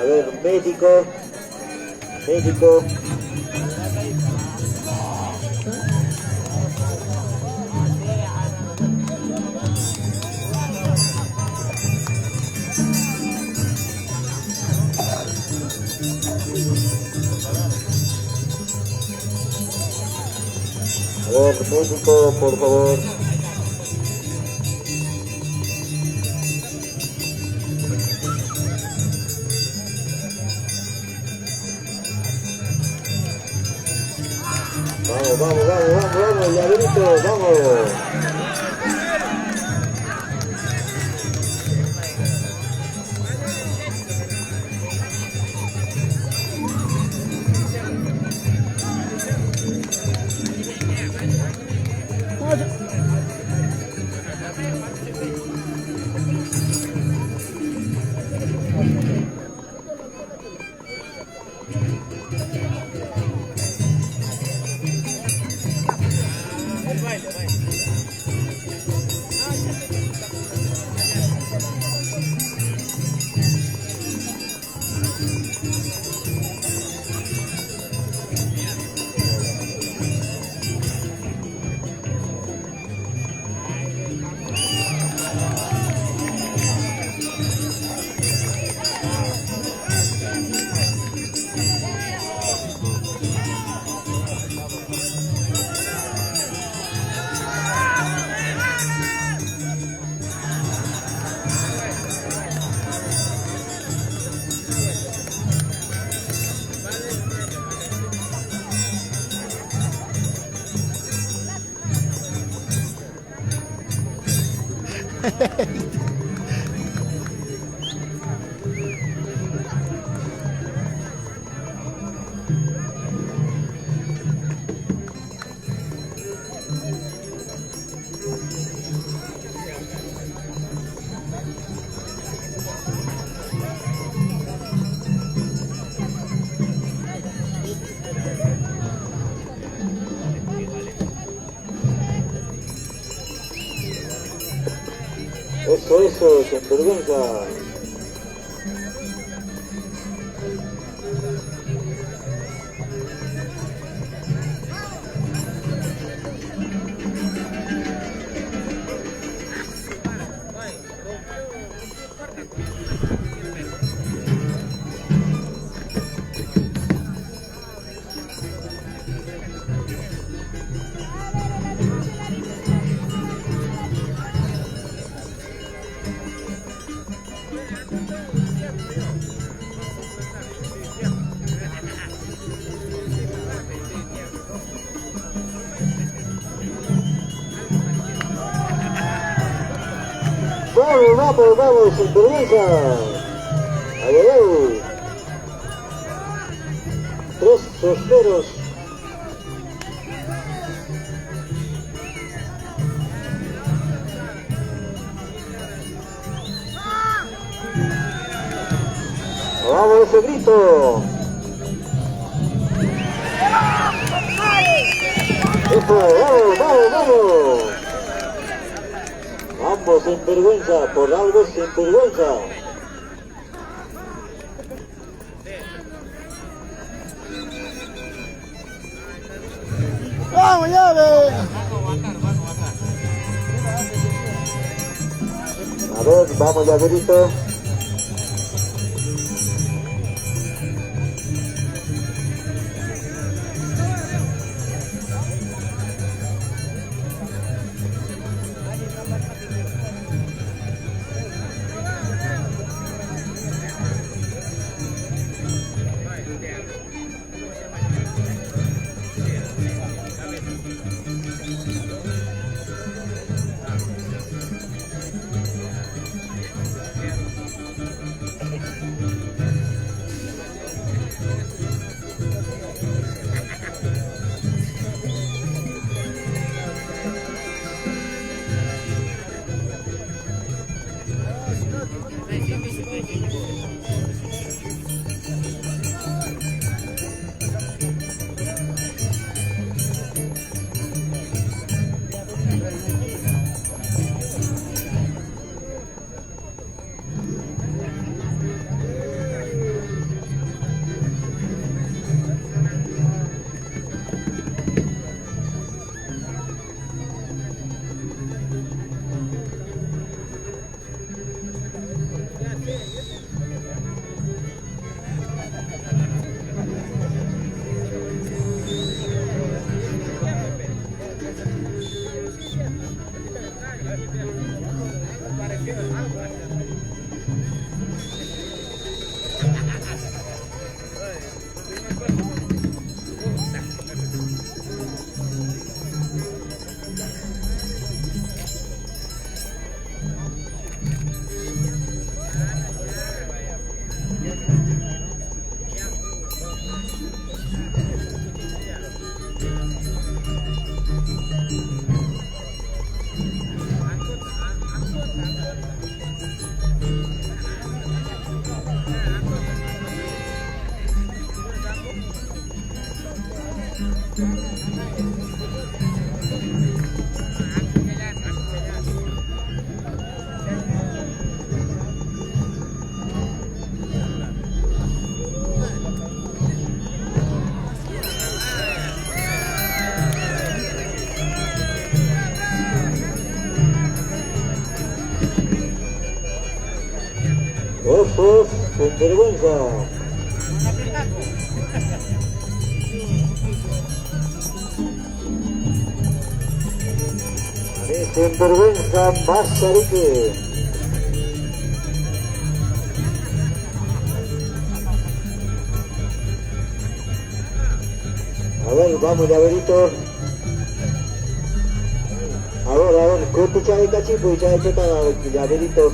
A ver, médico. A ver, médico, por favor. Vamos, llaverito, vamos. Eso, sin vergüenza. Vamos, sin vergüenza. A ver, 3 sosperos. Vamos ese grito. Eso, vamos. Ambos sin vergüenza, por algo sin vergüenza. ¡Vamos, llave! A ver, vamos, llaverito. Osos, sin vergüenza. Sin vergüenza, Mazarique. A ver, vamos, llaverito. A ver, corto chay cachipo y chay chota llaverito.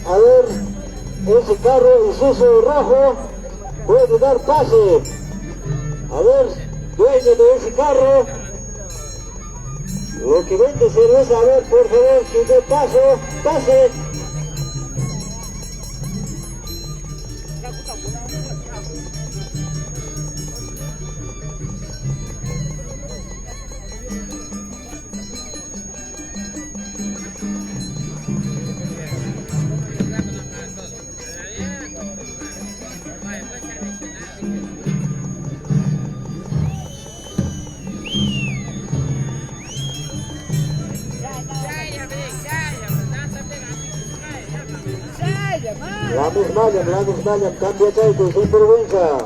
A ver, ese carro Isuzu rojo puede dar pase. A ver, dueño de ese carro, lo que vende cerveza, a ver, por favor, que dé paso, pase. Lamus Mayam, cambia Chaito, sin vergüenza.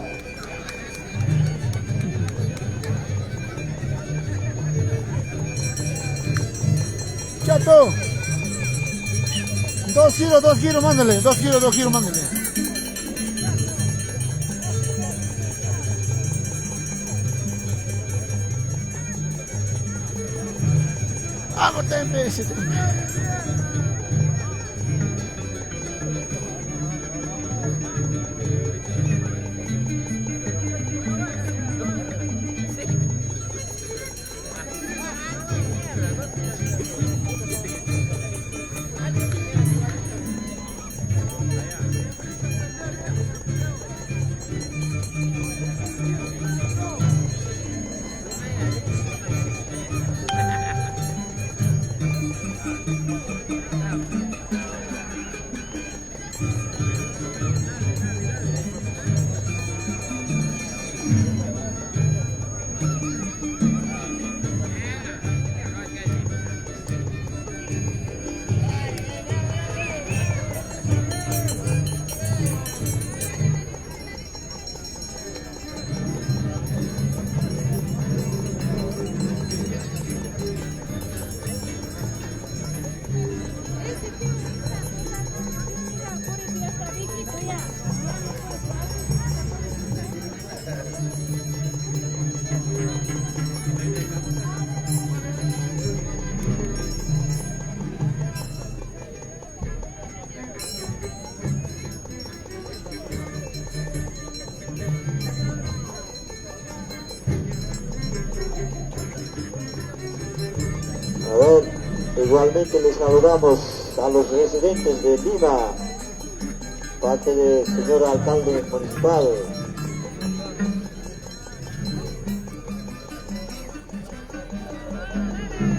Chato. 2 kilos, mándale. 2 kilos, mándale. Vamos, tempe. Igualmente les saludamos a los residentes de Lima, parte del señor alcalde municipal.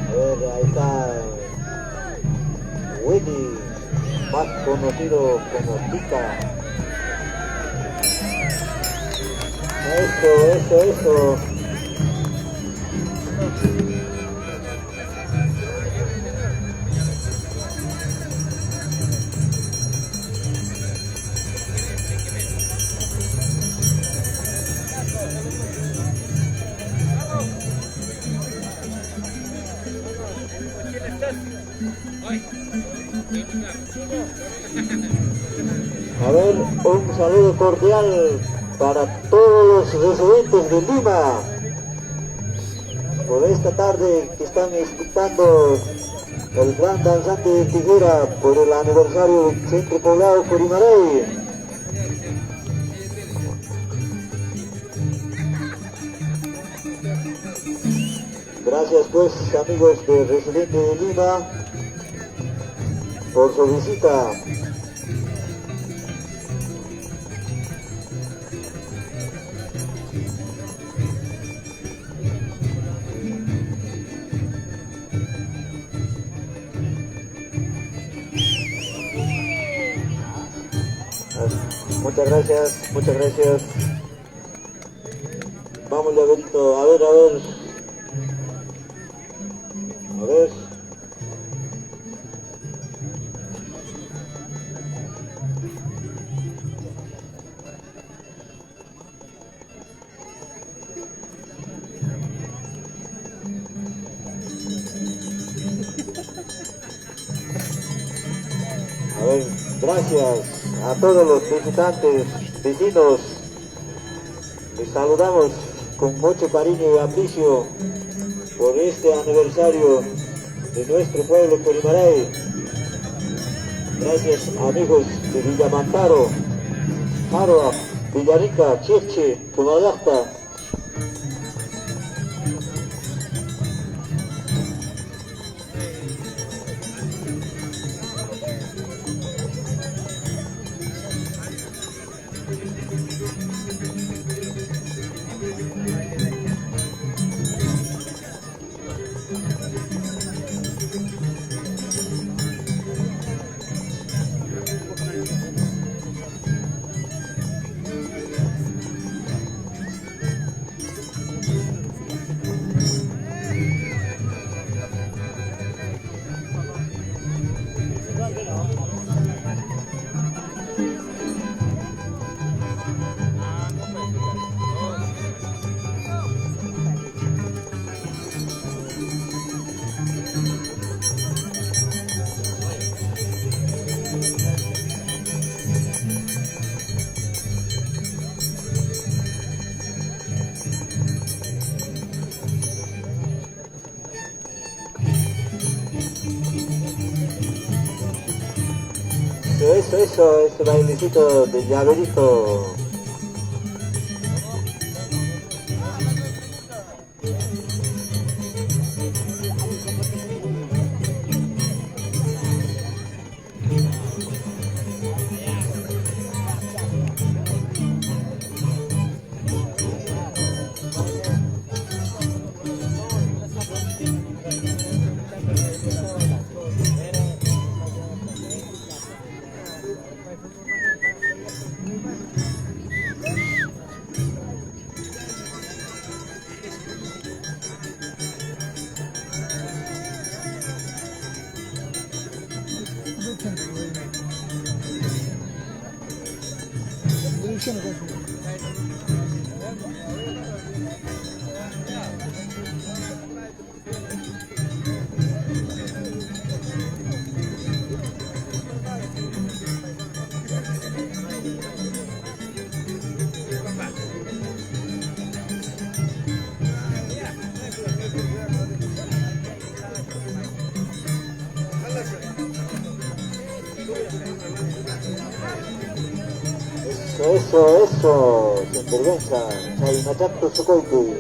A ver, ahí está Willy, más conocido como Tica. Eso. A ver, un saludo cordial para todos los residentes de Lima por esta tarde que están escuchando el gran danzante de Tiguera por el aniversario del Centro Poblado Curimarey. Gracias pues amigos de Residente de Lima por su visita. Muchas gracias, muchas gracias. Vamos, Llaverito, a ver. A ver. A ver, gracias a todos los visitantes, vecinos. Les saludamos con mucho cariño y aprecio por este aniversario de nuestro pueblo Polimaray. Gracias amigos de Villamantaro, Jarua, Villarica, Chirche, Tumalacta. Eso, ese bailecito de llaverito. Eso, sin vergüenza, hay machato Sokoiku.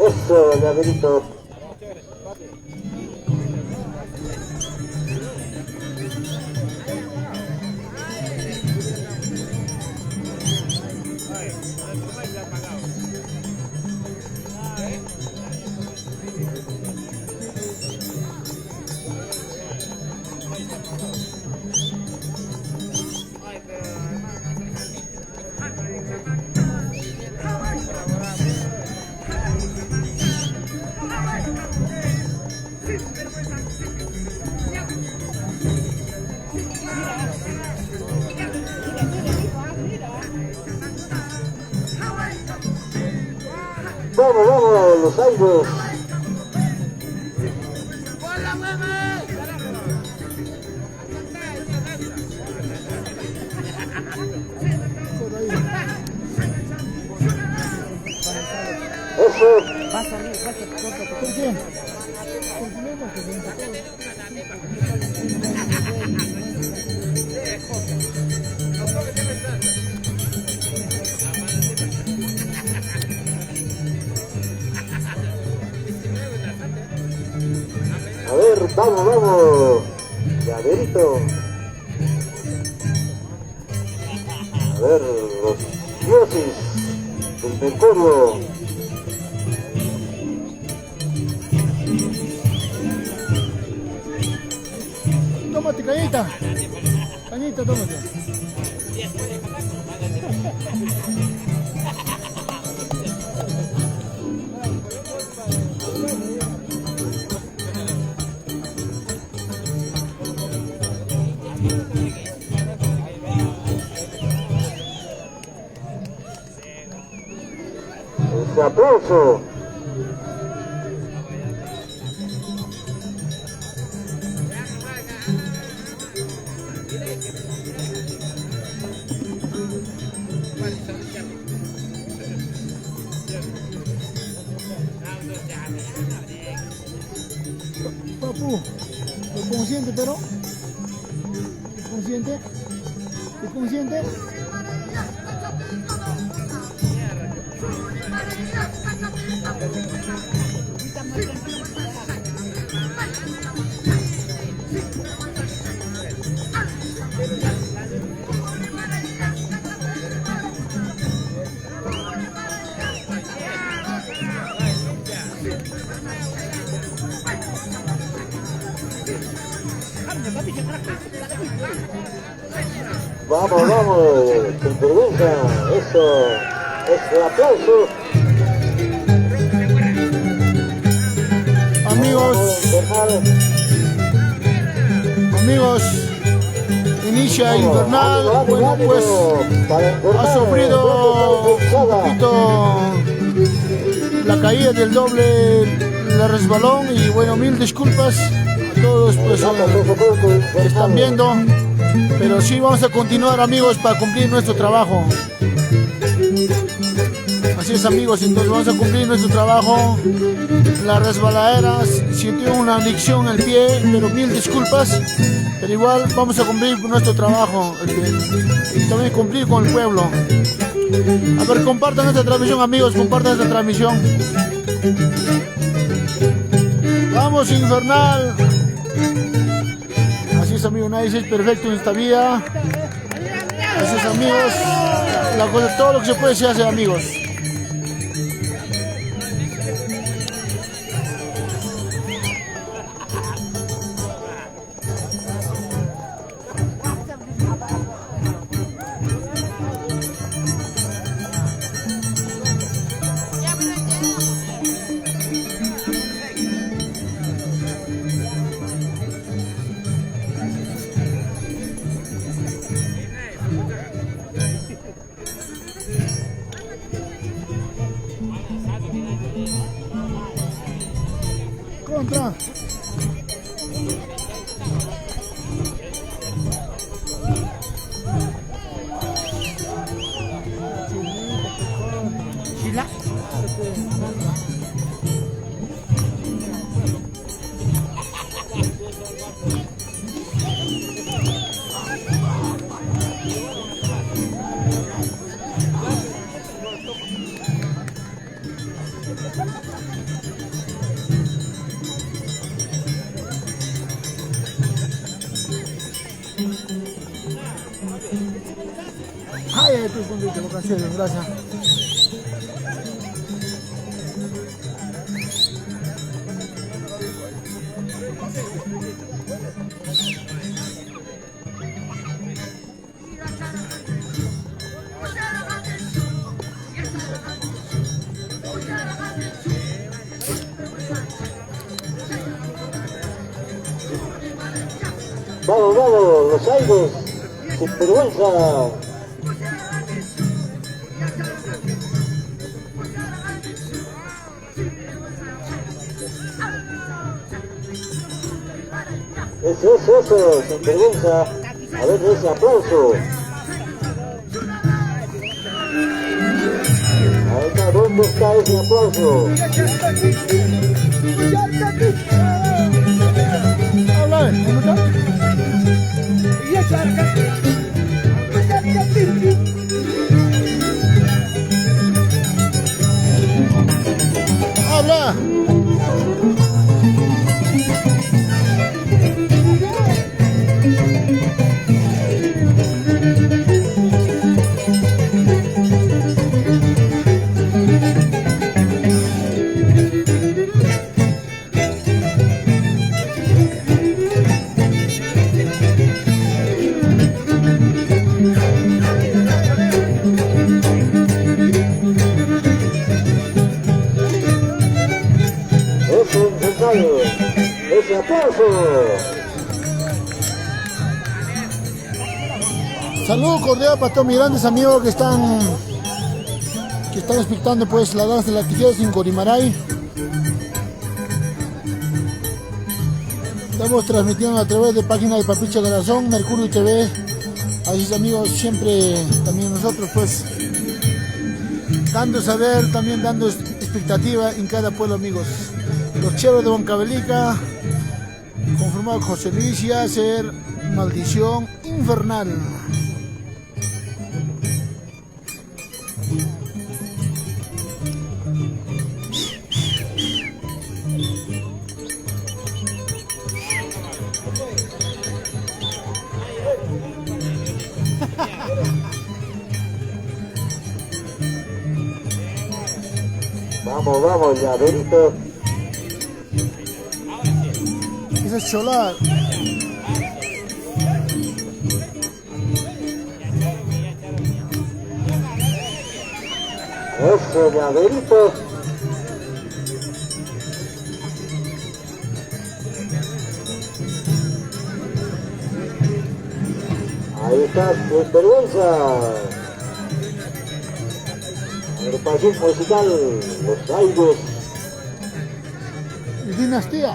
Eso, llaverito. los aires. Eso. ¿Por qué? Porque no hemos presentado. A ver, vamos, vamos. Llaverito. A ver, los dioses del Mercurio. Tómate, cañita. Cañita, tómate. Ese aplauso. Papu, ¿estás consciente, pero? ¿Estás consciente? ¿Estás consciente? Vamos, vamos, sin vergüenza. Eso, ese aplauso. Amigos, inicia Infernal. Bueno, pues ha sufrido un poquito la caída del doble, la resbalón, y bueno, mil disculpas a todos pues, que están viendo, pero sí vamos a continuar, amigos, para cumplir nuestro trabajo. Así es, amigos, entonces vamos a cumplir nuestro trabajo. La resbaladera sintió una adicción al pie, pero mil disculpas, pero igual vamos a cumplir nuestro trabajo y también cumplir con el pueblo. A ver, compartan esta transmisión, amigos, compartan esta transmisión. Vamos, Infernal. Así es, amigos, nadie es perfecto en esta vida. Así es, amigos, la cosa, todo lo que se puede se hace, amigos. Contra. Chila. Ay, tú con tu vocación, gracias. Vamos, vamos, los aires, sin vergüenza. Eso, sin vergüenza. A ver ese aplauso. Ahí está, ¿dónde está ese aplauso? Habla, ¿cómo está? Habla. Ese aplauso. Saludos cordial para todos mis grandes amigos que están expectando pues la danza de las tijeras en Corimaray. Estamos transmitiendo a través de página de Papicha Corazón, Mercurio TV. Así amigos, siempre también nosotros pues dando saber, también dando expectativa en cada pueblo amigos. Los Cheros de Huancavelica, conformado José Luis Yacer, Maldición Infernal. Vamos, llaverito. Esa es Cholá. Eso, llaverito. Ahí está, sin vergüenza. Agrupación musical, Los Aires. Dinastía.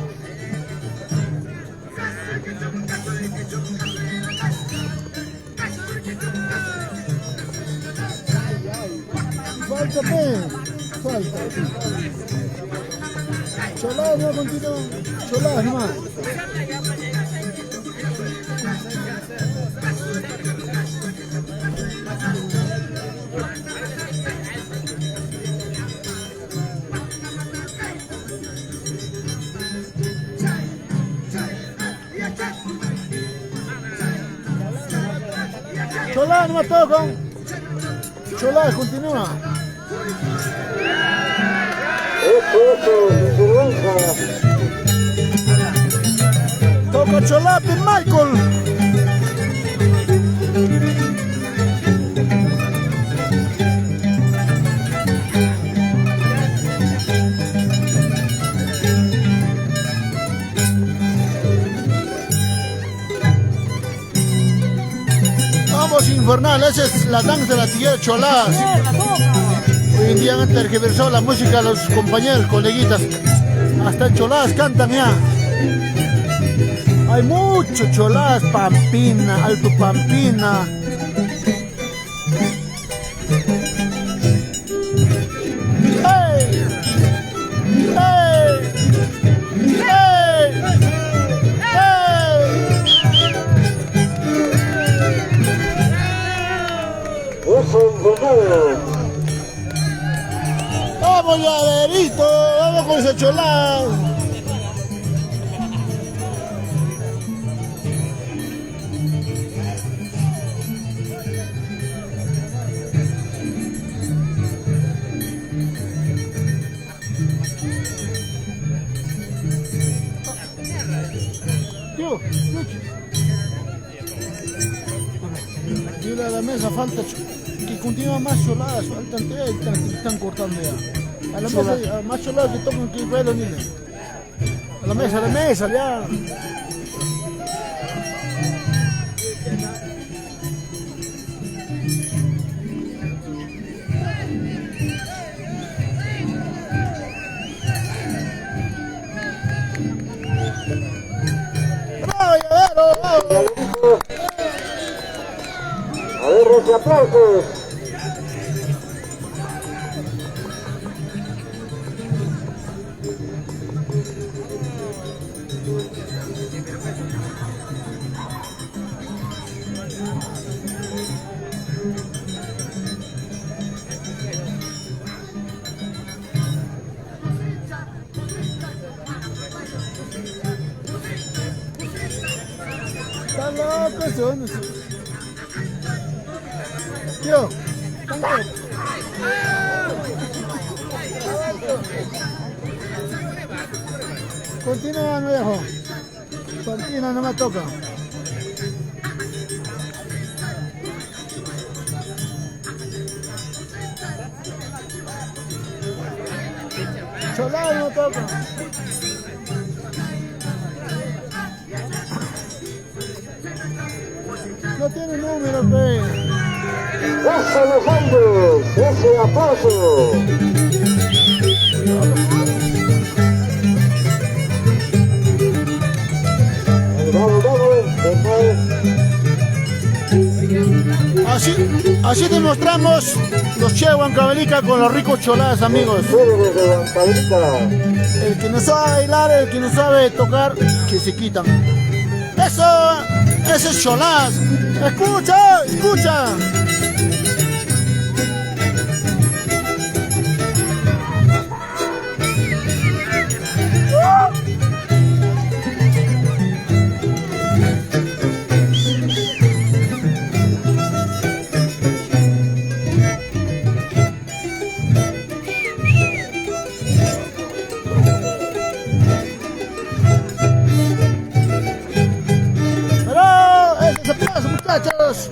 Falta, falta. Cholá, no continúa. Cholá, nomás. Cholá, nomás toca. Cholá, continúa. Eso, sin vergüenza. Toca Cholá, Pin Michael. Vamos infernal, esa es la danza de la tijera Cholá. Hoy en día han tergiversado la música de los compañeros, coleguitas. Hasta en Cholás cantan ya. Hay muchos Cholás, Pampina, Alto Pampina. ¡Hey! ¡Hey! ¡Hey! Eso, infernal. ¡Vamos, llaverito! ¡Vamos con ese Cholá! Tío, dile a la mesa, falta que continúa más choladas, faltan tres, están cortando ya. A la mesa, más choladas que tocan que puedo, dile. A la mesa, ya. ¡Bravo, Llavero! ¡Bravo! A ver, ese aplausos. Está loco eso, no sé. Tío, continúa, no viejo. Continúa, no me toca. Solar no toca. No tiene número, pe. ¡Eso los Andes! ¡Ese aplauso! Vamos, Así demostramos los Che Huancavelica con los ricos choladas, amigos. desde Huancavelica. El que no sabe bailar, el que no sabe tocar, que se quitan. ¡Eso! ¡Ese es choladas! ¡Escucha! ¡Escucha! Muchachos,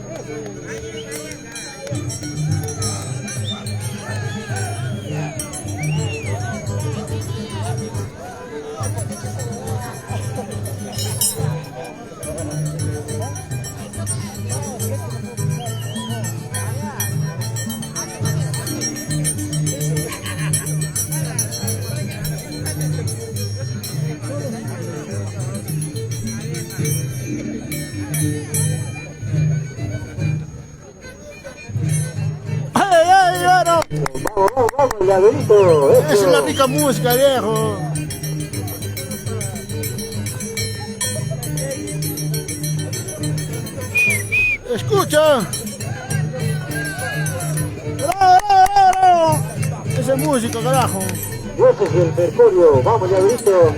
Vamos, Llaverito. esa es la rica música, viejo. Escucha. ¡Bravo, bravo, bravo! Esa es música, carajo. Ese es el Mercurio. Vamos, Llaverito.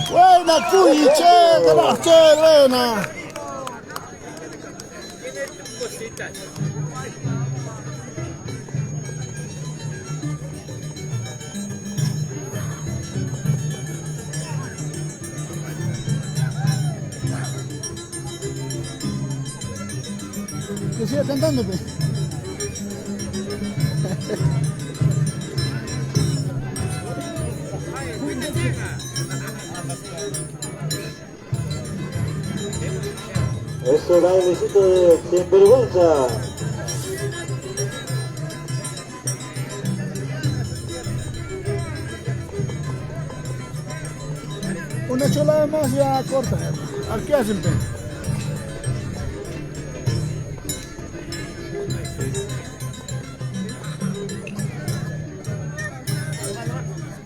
Buena, Cuyi, che, buena. Que siga cantando, pues. Eso da el besito de sinvergüenza. Una cholada más ya corta. ¿Qué hacen, pe?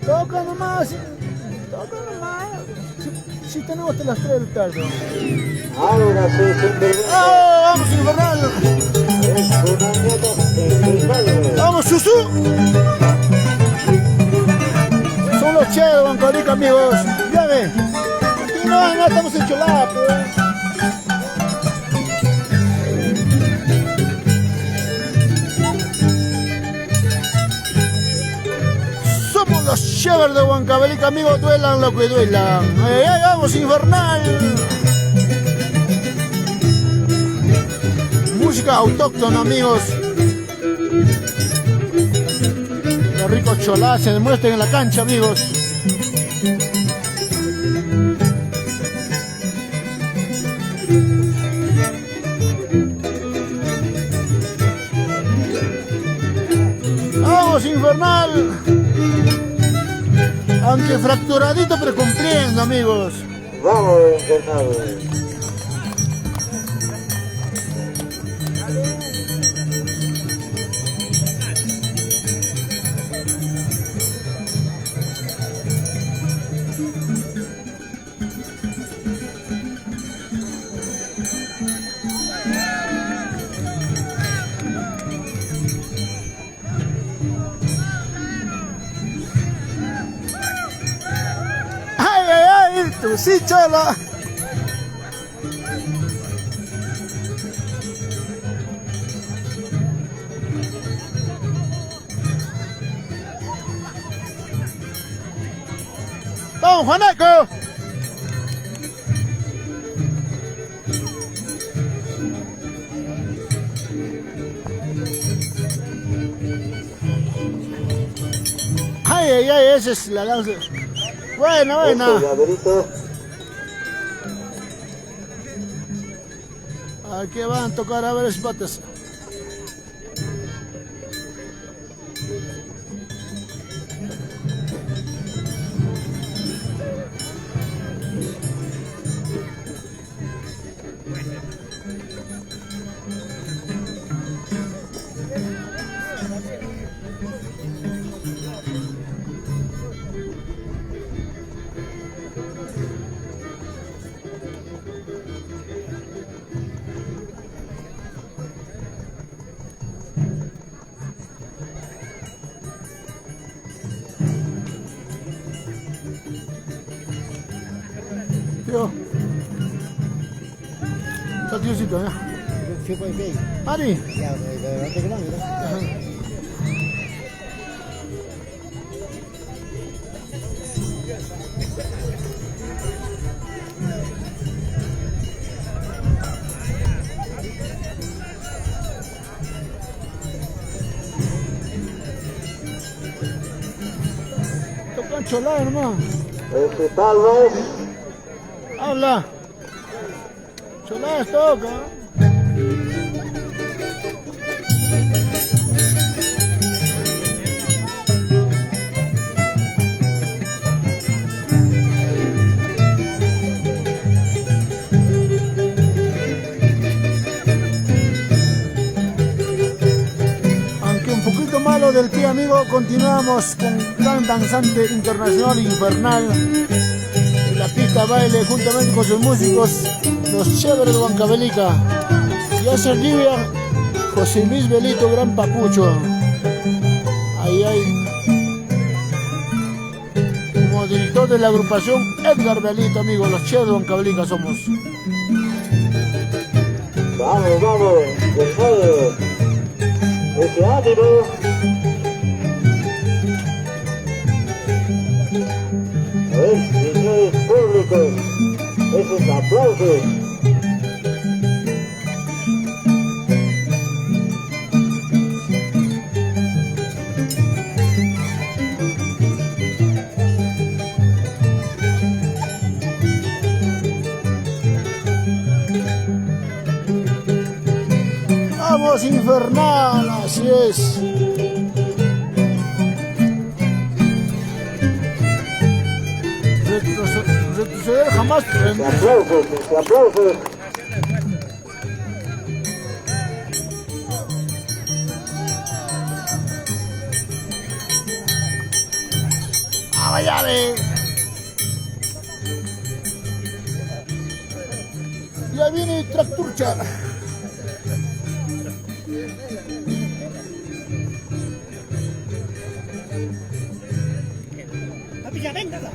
Toca nomás. Toca nomás. Si tenemos hasta las 3 de la tarde. Ahora sí, sinvergüenza. ¡Oh, vamos, Infernal! Es una nota infernal. ¡Vamos, Susu! Son los Che de Huancavelica, amigos. Ya ven. Aquí no estamos en cholada, pues. Somos los Chevers de Huancavelica, amigos. Duelan lo que duelan. ¡Ahí vamos, Infernal! Música autóctona, amigos. Los ricos choladas se demuestran en la cancha, amigos. Vamos, Infernal. Aunque fracturadito, pero cumpliendo, amigos. Vamos, Infernal. ¡Ay, ay, ay! ¡Tú sí, chola! ¡Vamos, Juaneco! ¡Ay, ay, ay! Esa es la lanza. Buena, buena. Llaverito. Aquí van a tocar a ver espates. Tío. Está tíocito, ¿eh? ¿Qué fue que? Ari. Ya, de que van, Ajá. Tocan cholada, hermano. Tal vez. Habla. Choladas toca. Aunque un poquito malo del pie, amigo, continuamos con gran danzante internacional Infernal. La pista baile juntamente con sus músicos, los chéveres de Huancavelica. Y hace Libia, José Luis Belito, gran papucho. Ahí hay. Como director de la agrupación, Edgar Belito, amigos, los chéveres de Huancavelica somos. Vamos, vamos, Infernal. Ese ánimo. A ver, señores públicos, esos aplausos. Vamos, Infernal, así es. Retroceder jamás. Ese aplausos, ese aplausos. ¡A Vallave! Ya viene Tracturcha. Papi, ya véngala.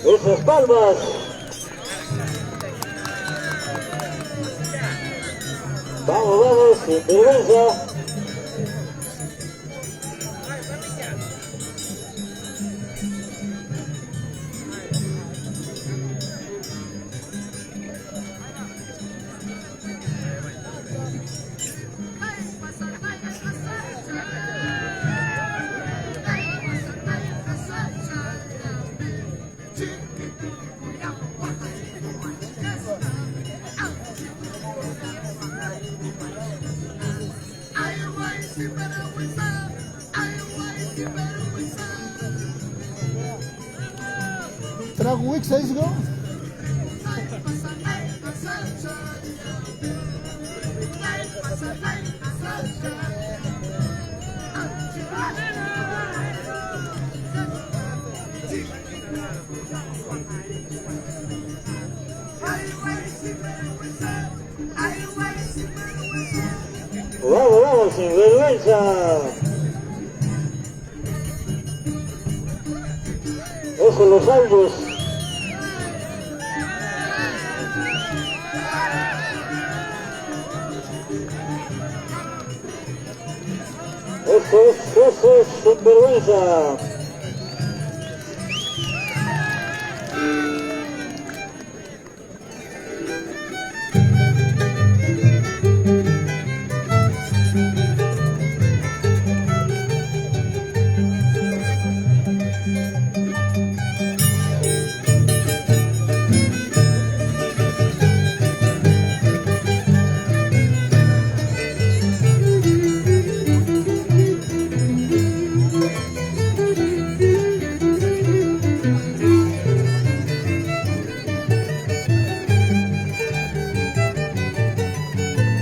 Esas palmas. Vamos, vamos, sin vergüenza. Trago Wix, ¿sabes go? Vamos, vamos, sin vergüenza. Eso, los audios. Eso es sin vergüenza.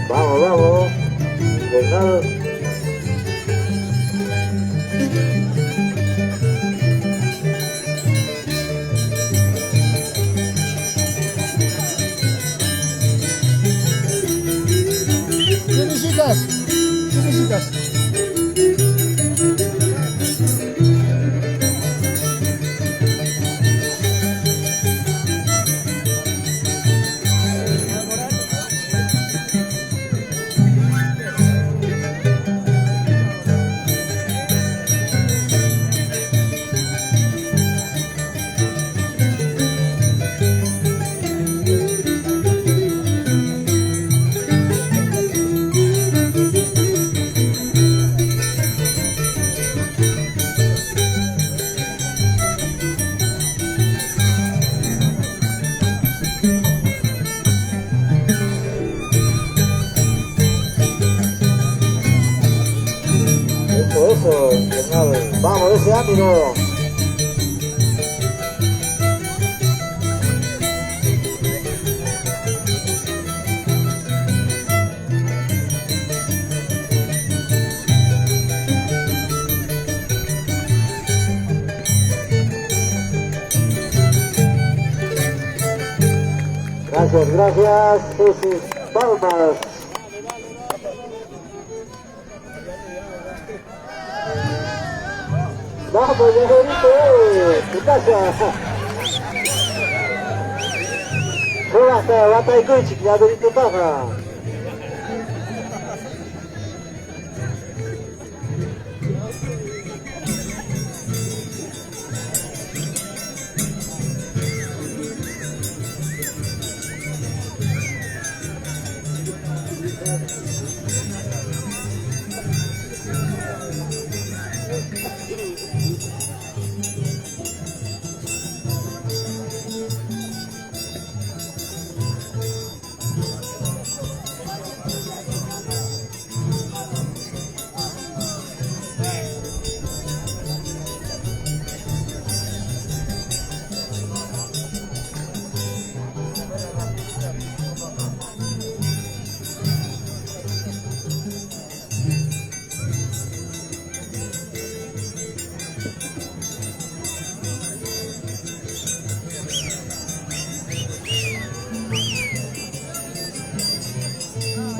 Vamos, vamos. Bernardo. ¿Qué necesitas? ¿Qué necesitas? Eso, Bernardo. Vamos, ese ánimo. Gracias, gracias. Sus palmas. Vamos, Yajerito, tu casa. Bata ikuchi, Yajerito Taja.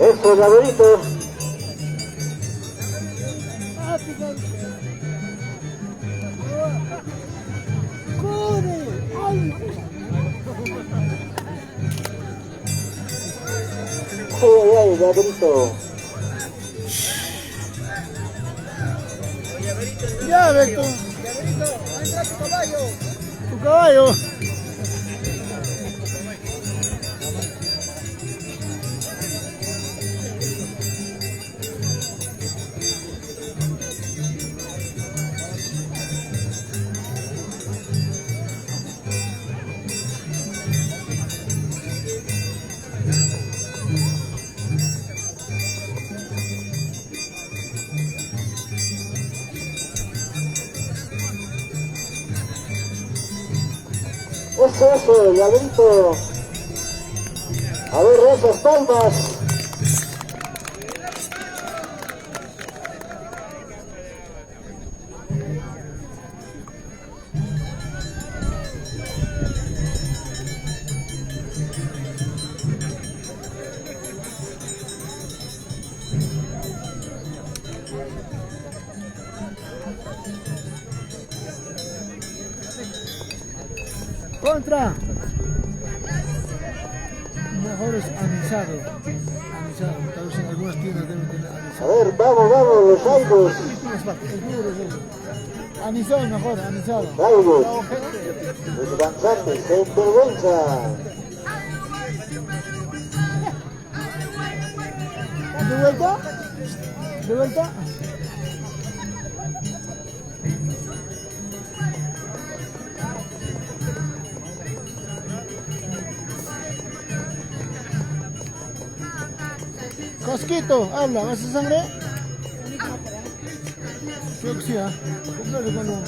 Eso, llaverito. Ay, llaverito. Ya, Beto. Tu caballo. Eso, llaverito. A ver, esas palmas. Contra. Mejor es anisado. Anisado. Tal vez en algunas tiendas deben tener A anisado. ver, vamos, los aigos. Anisado mejor, anisado. Aigos. Chao, gente. Los danzantes, sin vergüenza. ¿De vuelta? ¿De vuelta? Cosquito, habla, ¿vas a sangre? Creo que sí, ¿ah? Cómprale con uno.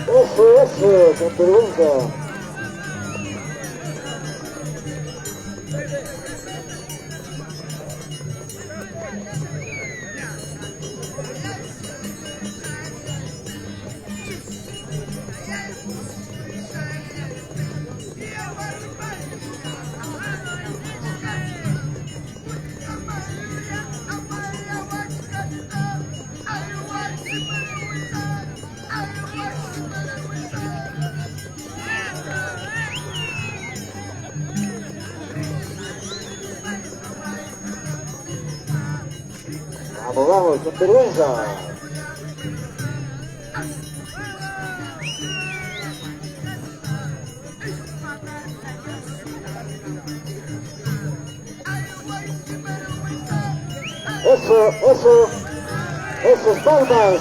Eso, sin vergüenza. Vamos, sin vergüenza. Esos palmas.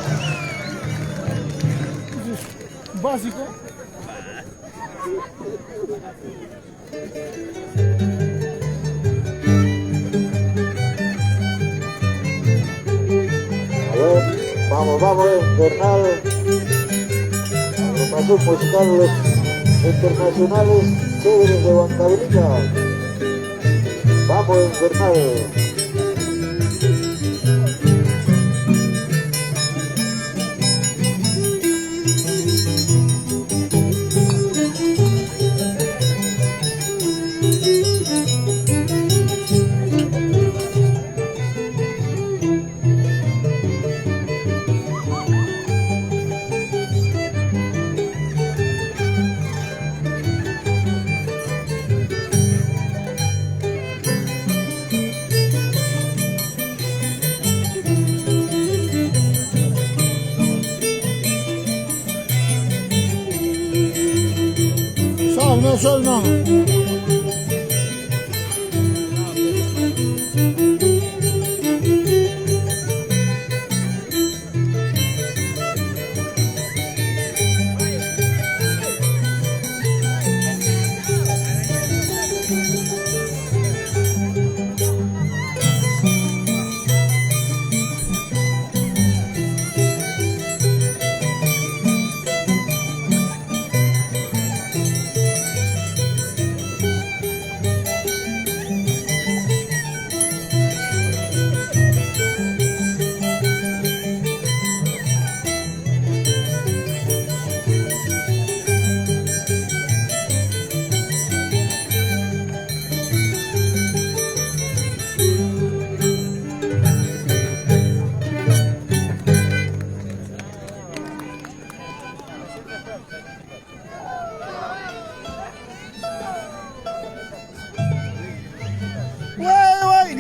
Básico. A ver, vamos, Infernal. Agrupación musical los internacionales chéveres de Huancavelica. Vamos, Infernal. Sol no.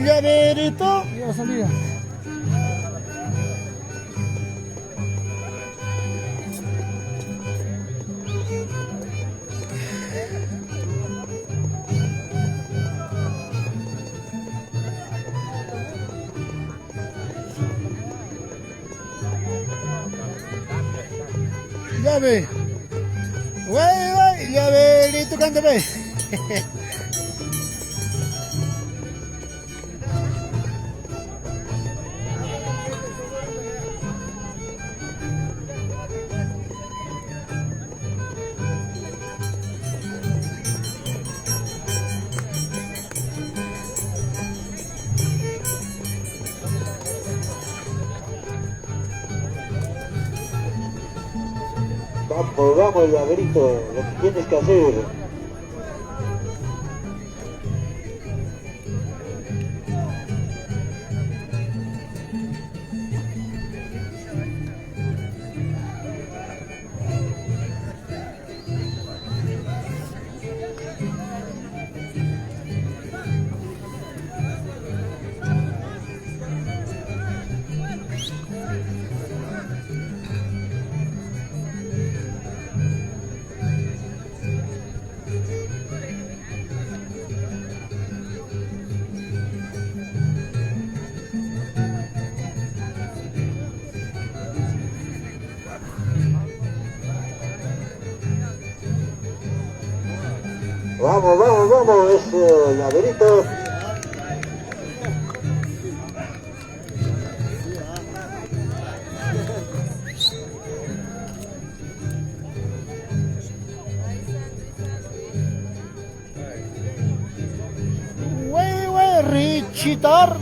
llaverito. Ya salía. Llave. Güey, llaverito, cántame. Vamos, llaverito, lo que tienes que hacer. Vamos, eso, llaverito. Güey, Richitar.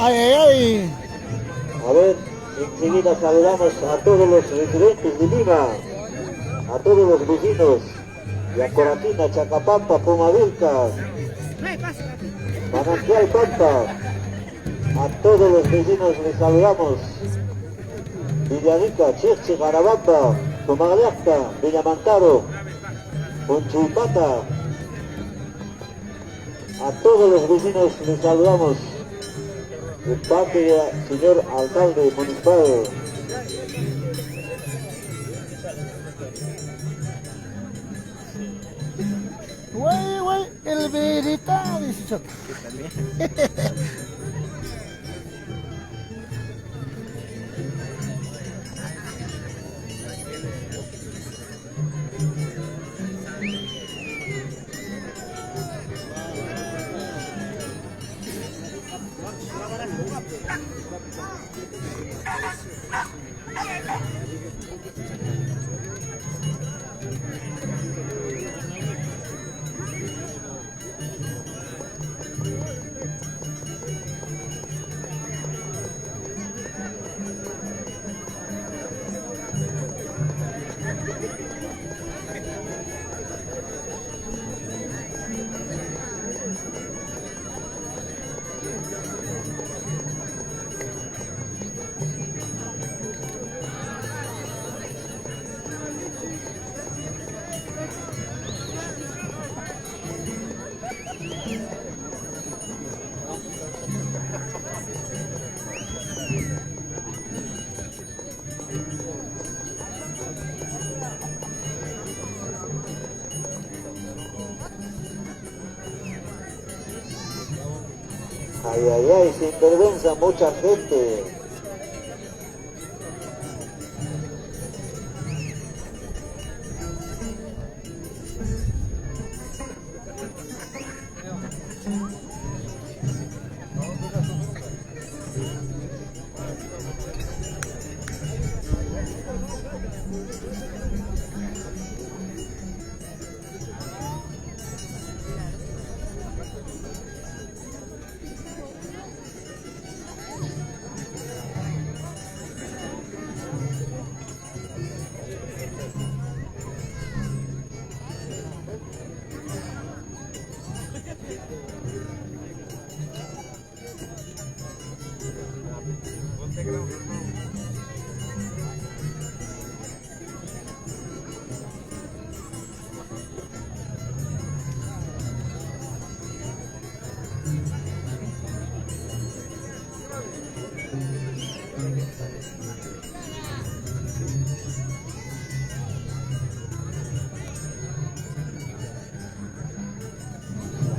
Ay. A ver, enseguida saludamos a todos los residentes de Lima, a todos los vecinos de Acoratina, Chacapampa, Pumavilca, Manantial Pampa, a todos los vecinos les saludamos. Villarica, Chirchi, Garabamba, Pumagliacta, Villamantaro, Punchuipata, a todos los vecinos les saludamos. De parte del señor alcalde municipal. Güey, el verita, dice Choco. Ay, sinvergüenza, mucha gente.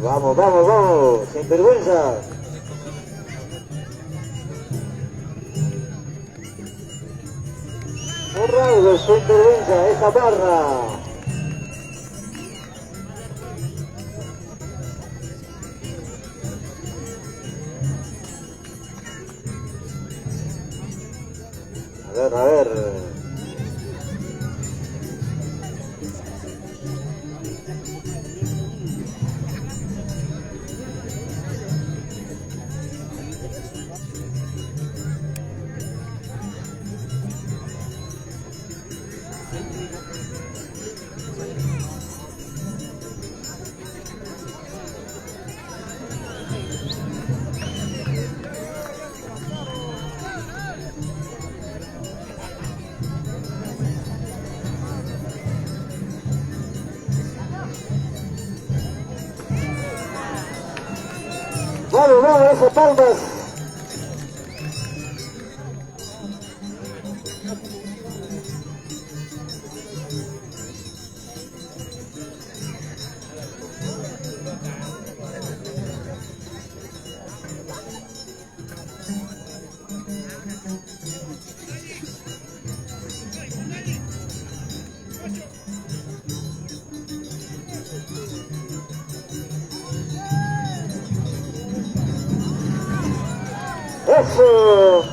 Vamos, vamos, vamos, sin vergüenza. Un raudo, sin vergüenza, esa barra. A ver. Vamos, vamos, esas palmas. Eso.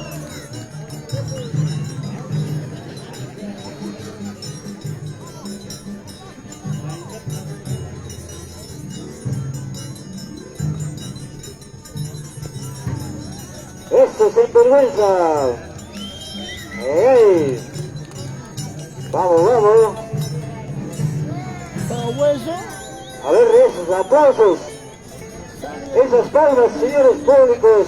Eso, sin vergüenza. ¡Ey! Vamos, vamos. Sabueso. A ver, esos aplausos. Esas palmas, señores públicos.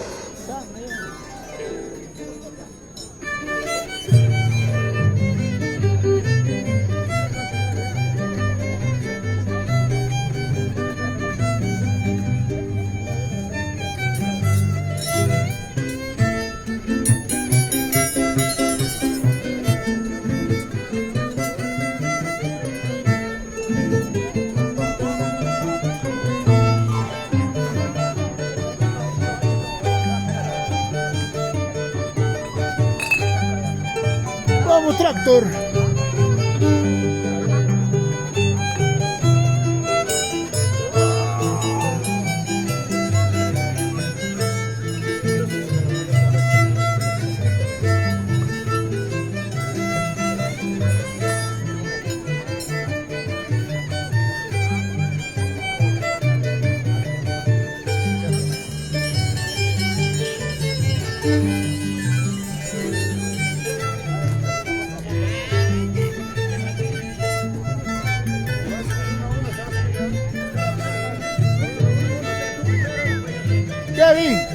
Vamos, tractor. Ya vi.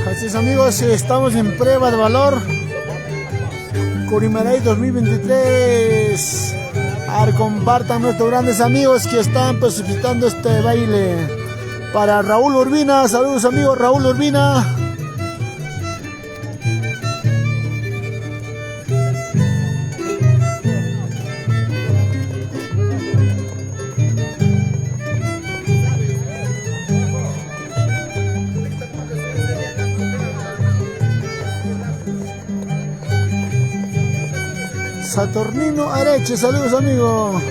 Así es, amigos, estamos en prueba de valor Curimaray 2023. A ver, compartan nuestros grandes amigos que están precipitando este baile. Para Raúl Urbina, saludos amigos, Raúl Urbina. Saturnino Areche, saludos amigos.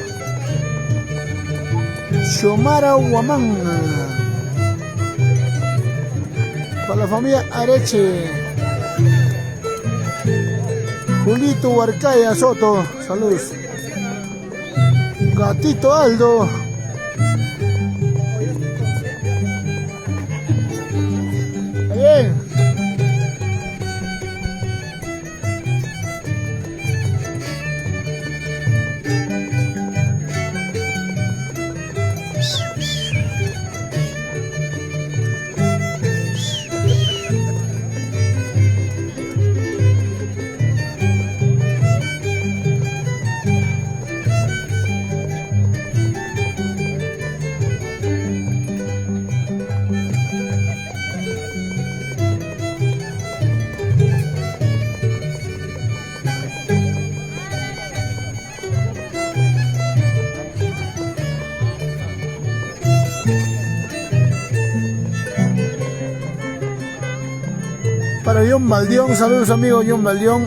Xiomara Huamán. Para la familia Areche. Julito Huarcaya Soto, saludos. Gatito Aldo. Para John Baldión, saludos amigo John Baldión.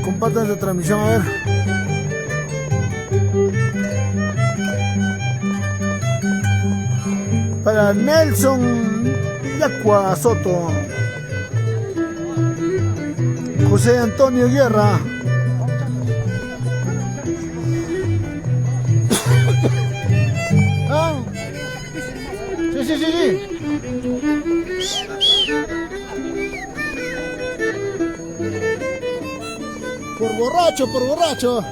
Compartan esta transmisión, a ver. Para Nelson Yacua Soto, José Antonio Guerra, ¿ah? Sí. Por borracho.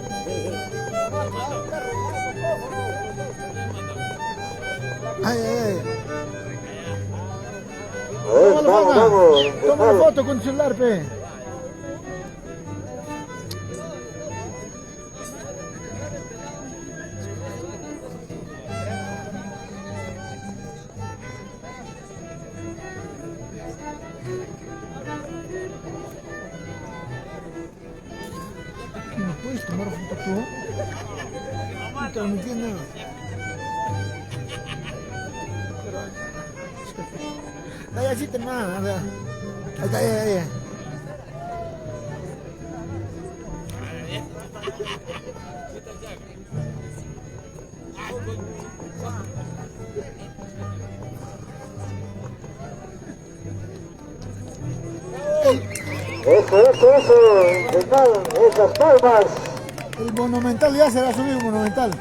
Ay. Toma la foto con el celular, pe. ¿No puedes tomar foto tú? No transmitiendo. Ay, así te manda, ahí está. Eso, esas palmas. El monumental ya se va a subir, monumental.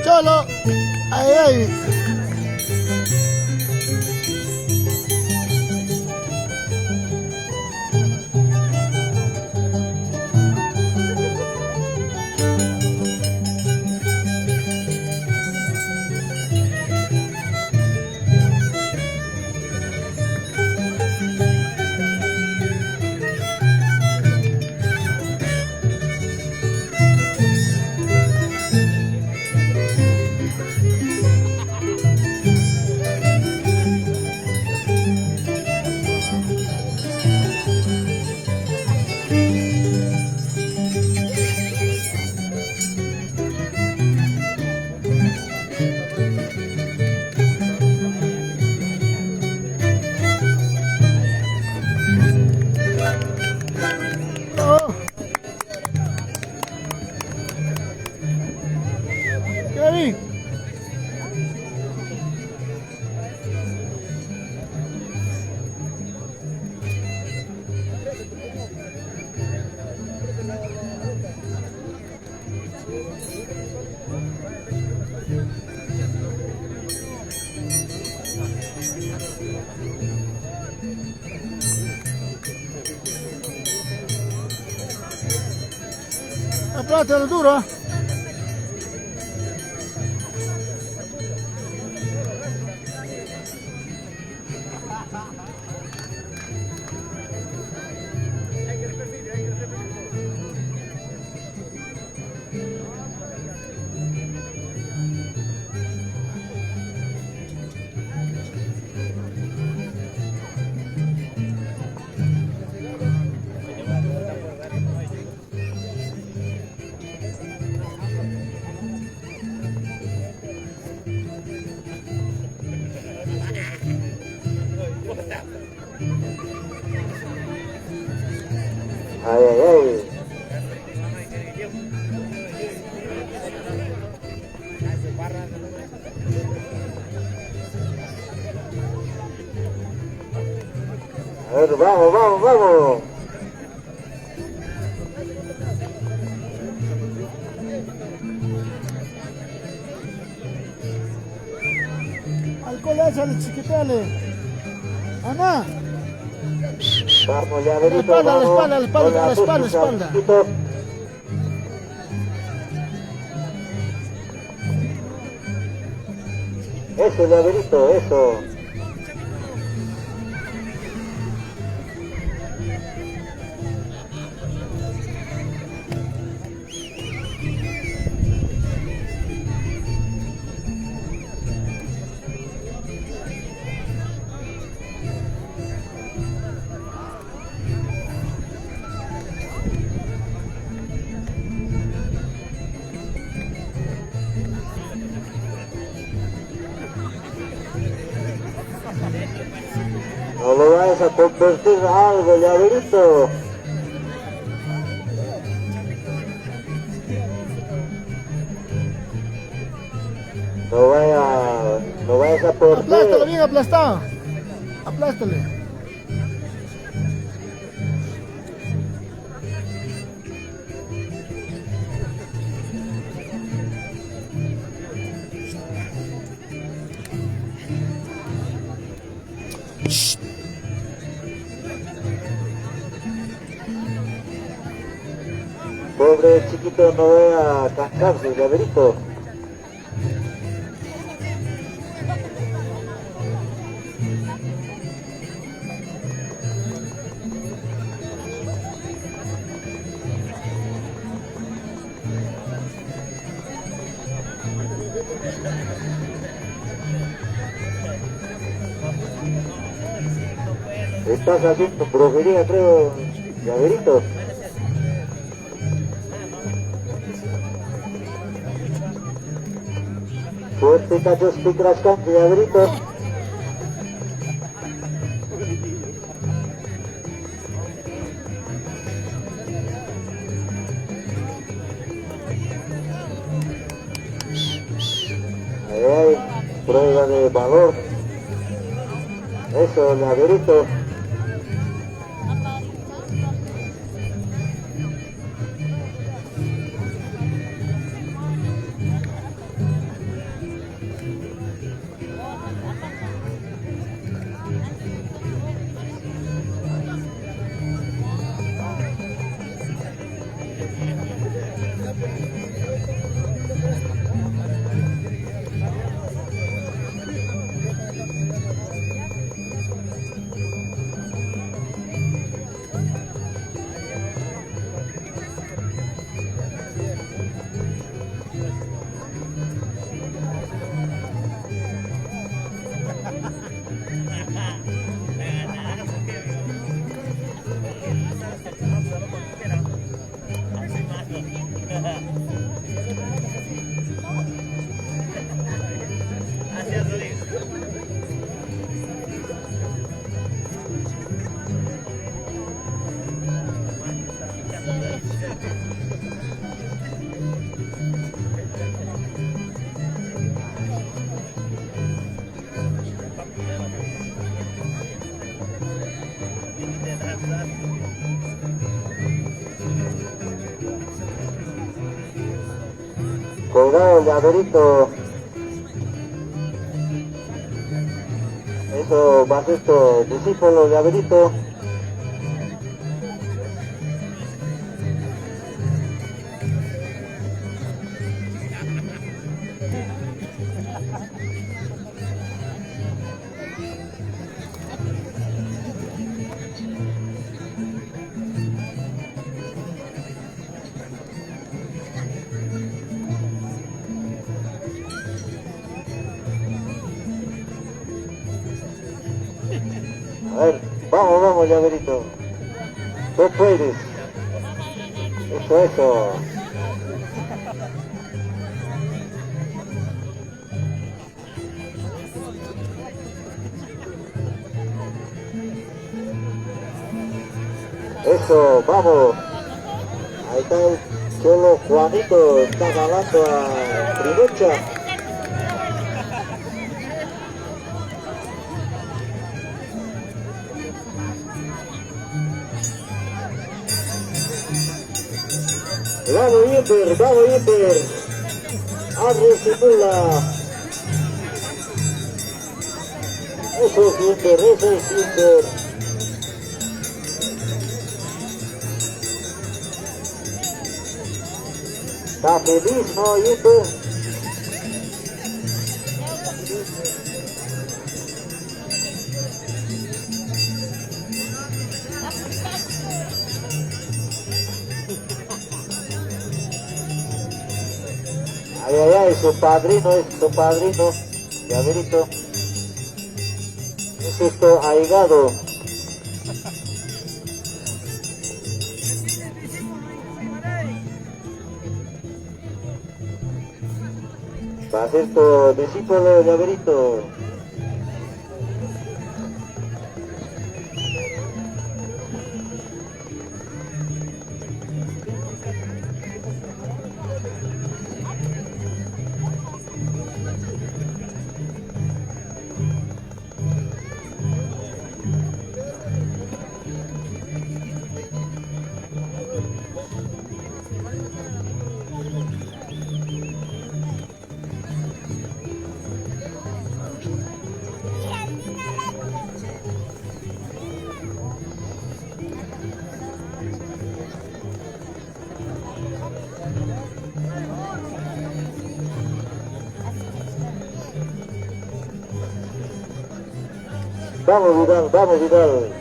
Cholo, ay. Kevin. Aplástalo duro. Ay, ay, ay. A ver, vamos, vamos, vamos. Alcohol, échale, chiquitale. Ana. Vamos, Llaverito, La espalda, vamos. la espalda, la espalda, la espalda. Chiquito. Eso, Llaverito, eso. No lo vayas a convertir en algo, Llaverito. No vayas a Aplástalo perder. bien aplastado. Aplástale. Pobre chiquito, no vaya a cansarse, Llaverito. Estás haciendo brujería, creo, Llaverito. Fuerte cachos picras con Llaverito. Ahí hay prueba de valor. Eso, Llaverito. Colgado el Llaverito. Eso va a ser tu discípulo, Llaverito. A ver, vamos, vamos, llaverito. Tú puedes. Eso. Eso, vamos. Ahí está el cholo Juanito, está jalando a Trinucha. Vamos Inter. Abre simula. Eso es Inter. Está feliz, ¿no, Inter? Ay, su padrino, llaverito. Es esto ahigado. Va a ser tu discípulo, llaverito. Vamos Vidal.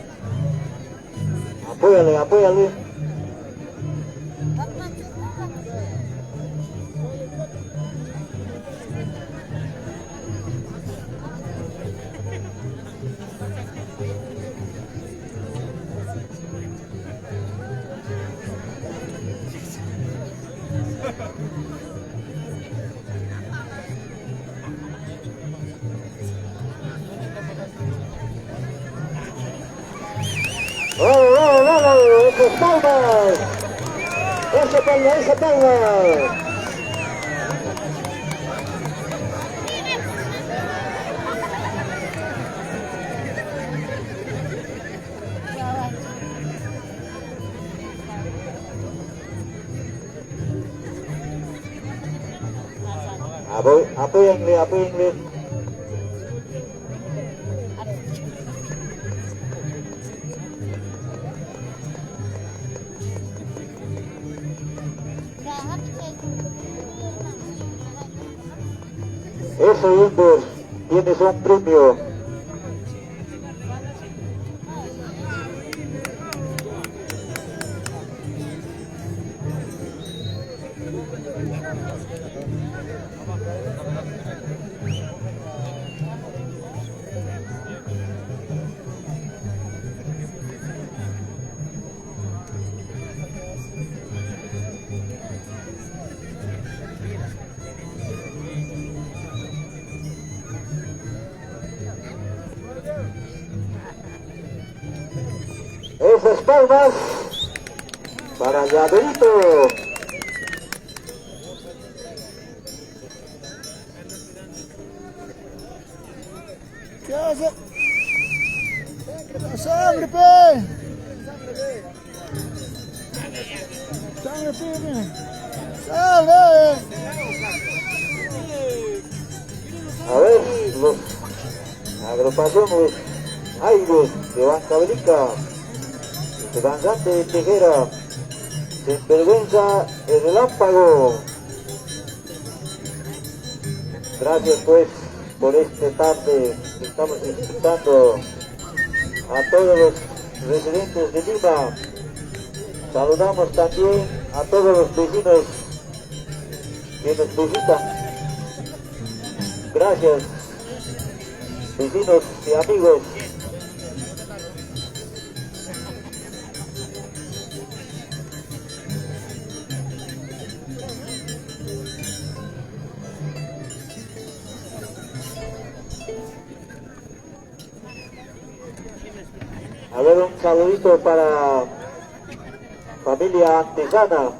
Apóyale. ¡Vamos! ¡Esas palmas! ¡Esa palma! Apóyenle. Eso, Inter, tienes un premio. Esas palmas para Llaverito. ¿Qué hace? ¡Sangre, pe! ¡Sangre! A ver, los agrupaciones Aires de Huancavelica, Danzante de Tejera, Sinvergüenza el Relámpago. Gracias pues por esta tarde que estamos disfrutando a todos los residentes de Lima. Saludamos también a todos los vecinos que nos visitan. Gracias, vecinos y amigos. A ver, un saludito para familia Antijana.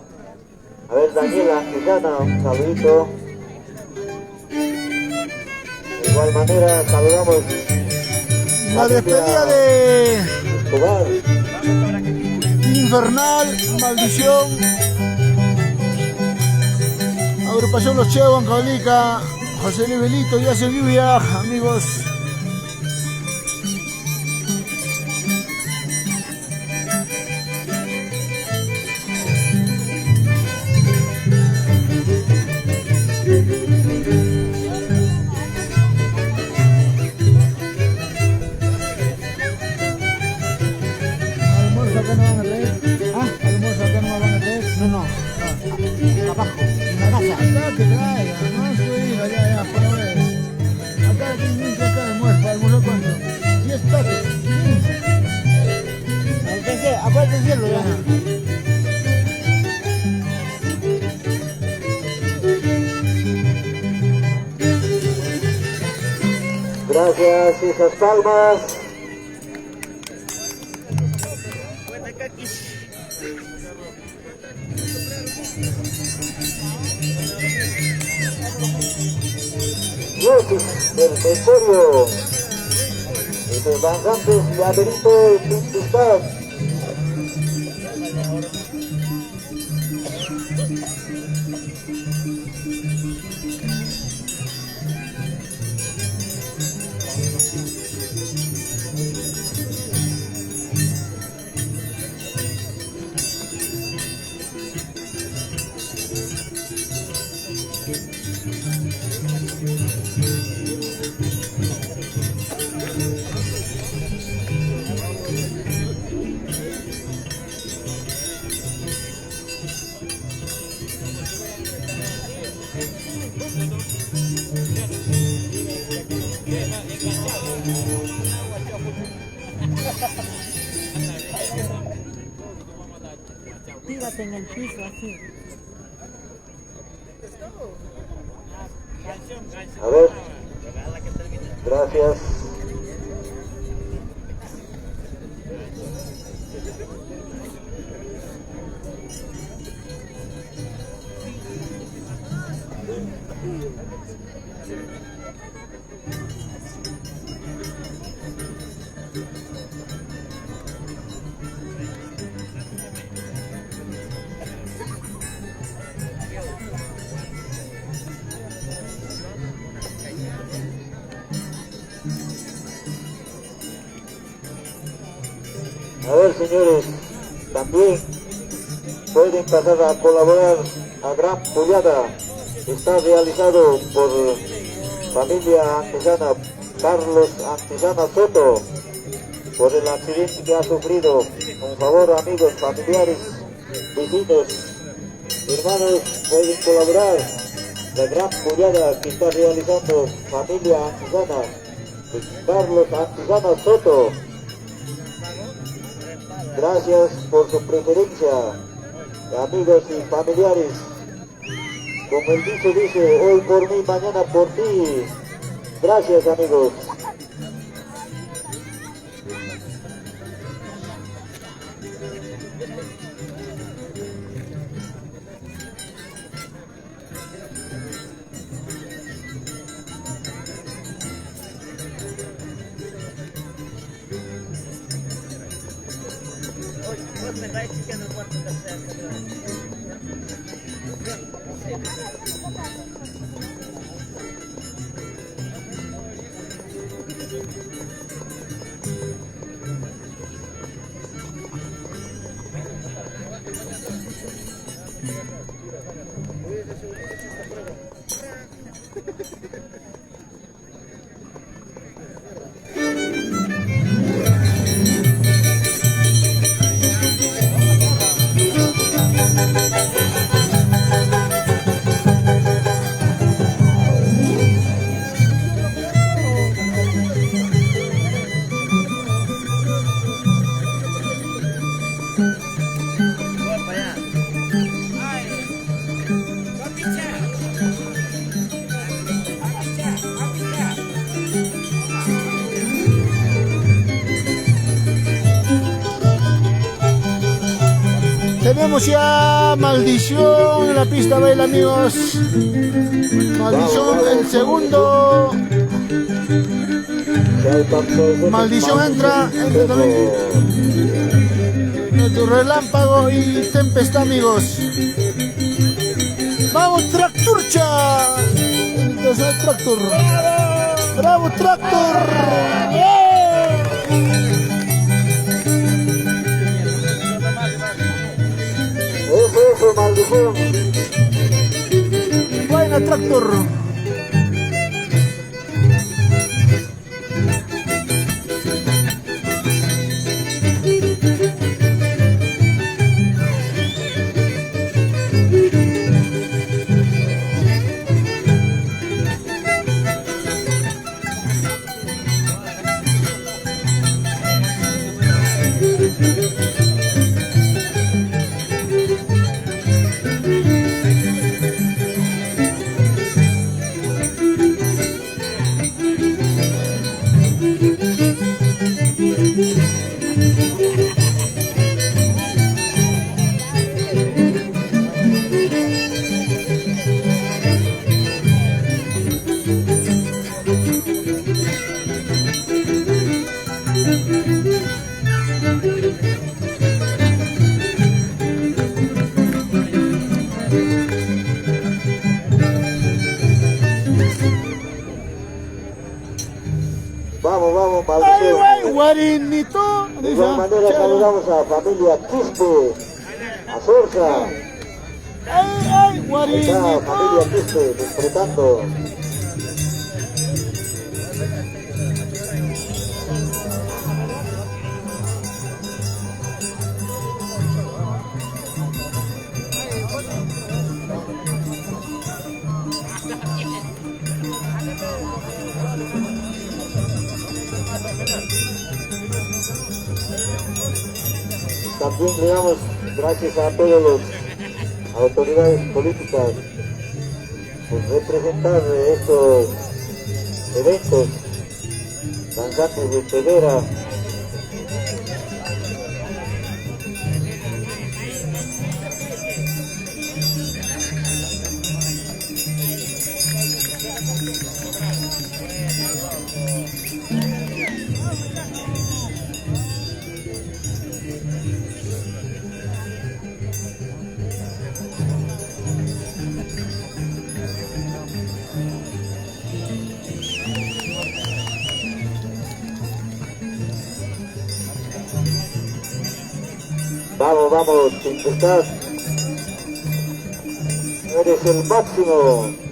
A ver, Daniela Antijana, un saludito. De igual manera, saludamos La despedida de Escobar. Infernal, Maldición, Agrupación Los Chevos, Ancalica, José Luis Belito, ya se lluvia, amigos. Almuerzo acá no van a traer. ¿Ah? Almuerzo acá no van a traer. No, no. Abajo, en la casa. Acá que traiga, no estoy allá, para ver. Acá, 15 acá, almuerzo cuánto. 10 tacos, 15. Aparte de cielo, ya. Gracias, esas palmas. Dosis del Mesorio, de Bangantes, Laberinto y Pintistad. Tírate en el piso así. A ver, gracias. A ver, señores, también pueden pasar a colaborar a Gran Pullada. Está realizado por familia Antijana, Carlos Antijana Soto, por el accidente que ha sufrido. Por favor, amigos, familiares, vecinos, hermanos, pueden colaborar. La Gran Pullada que está realizando familia Antijana, Carlos Antijana Soto. Gracias por su preferencia, amigos y familiares. Como el dicho dice, hoy por mí, mañana por ti. Gracias, amigos. Tenemos ya Maldición en la pista baila, amigos. Maldición, el segundo. Maldición entra también. Nuestro Relámpago y Tempestad, amigos. Vamos, Tracturcha. El tercer Tractor. Bravo, Tractor. Eso, Maldición. Buena, Tractor. Vamos, Ay, Maldición. güey, guarinito. De igual manera saludamos a familia Quispe, a Sorsa. Ay, Ahí está guarinito. familia Quispe disfrutando. También le damos gracias a todas las autoridades políticas por representar estos eventos danzantes de Pedera. Vamos, Tempestad. Eres el máximo.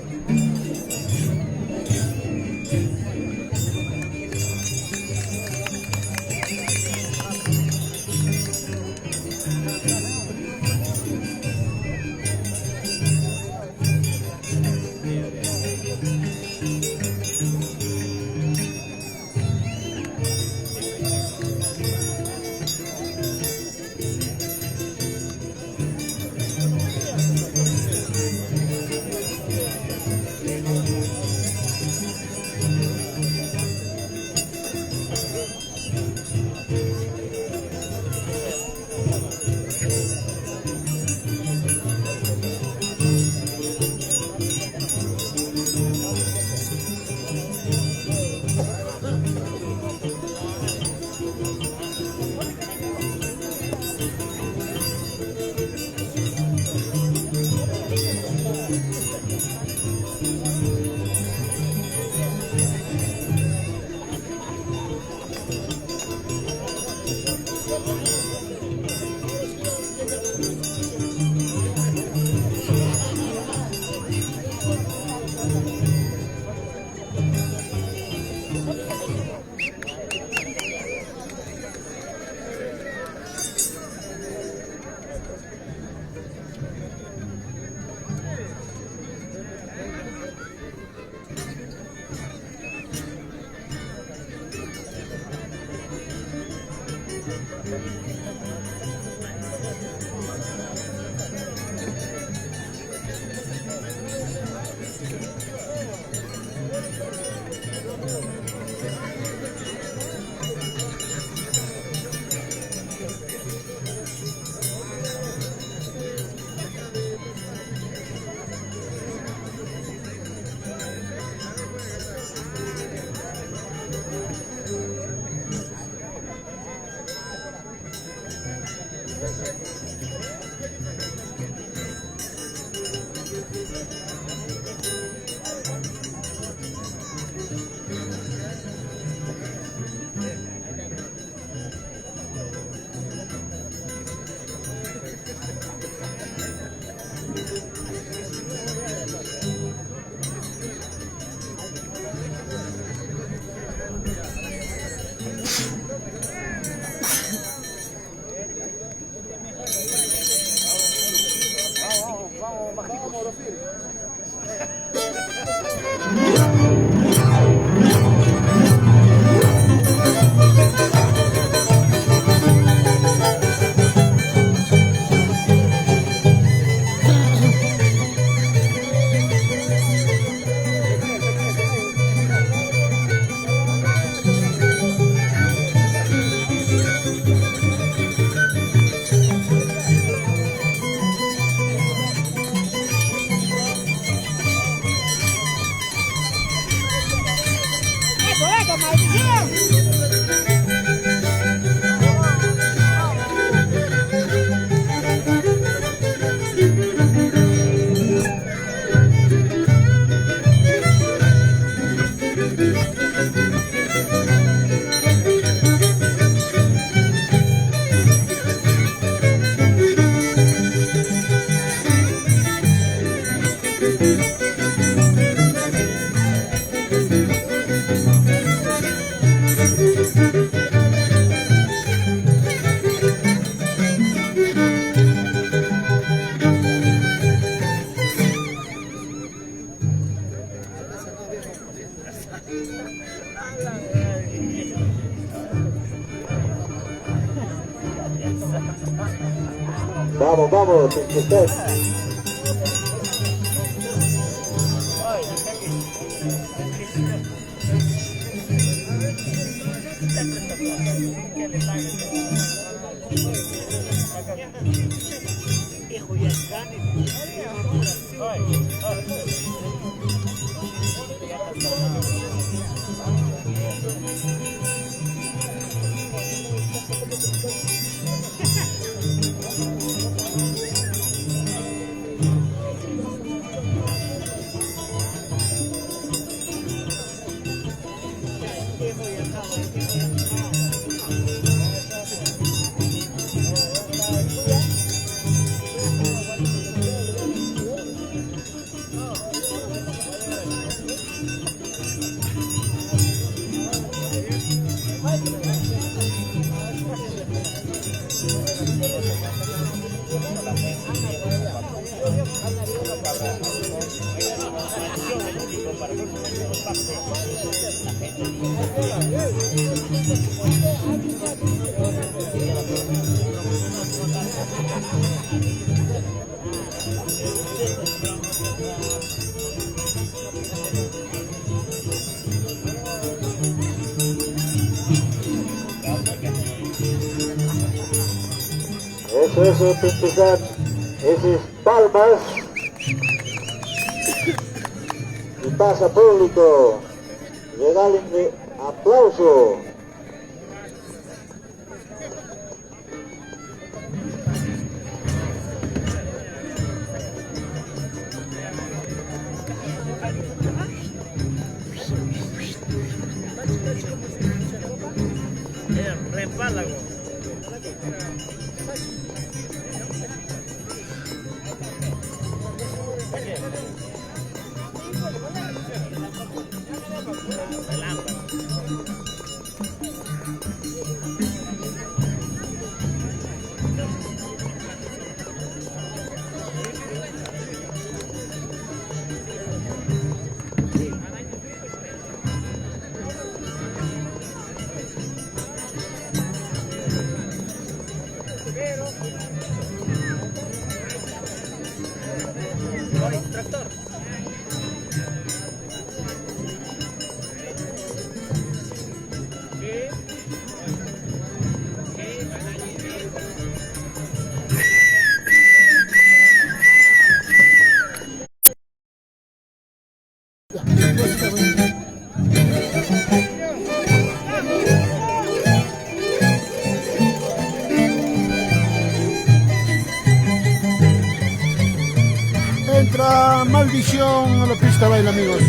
Vamos, vamos, usted. Eso, Pintucat. Ese es palmas. Y pasa público. Regálenme aplauso. Entra Maldición a la pista baile, amigos.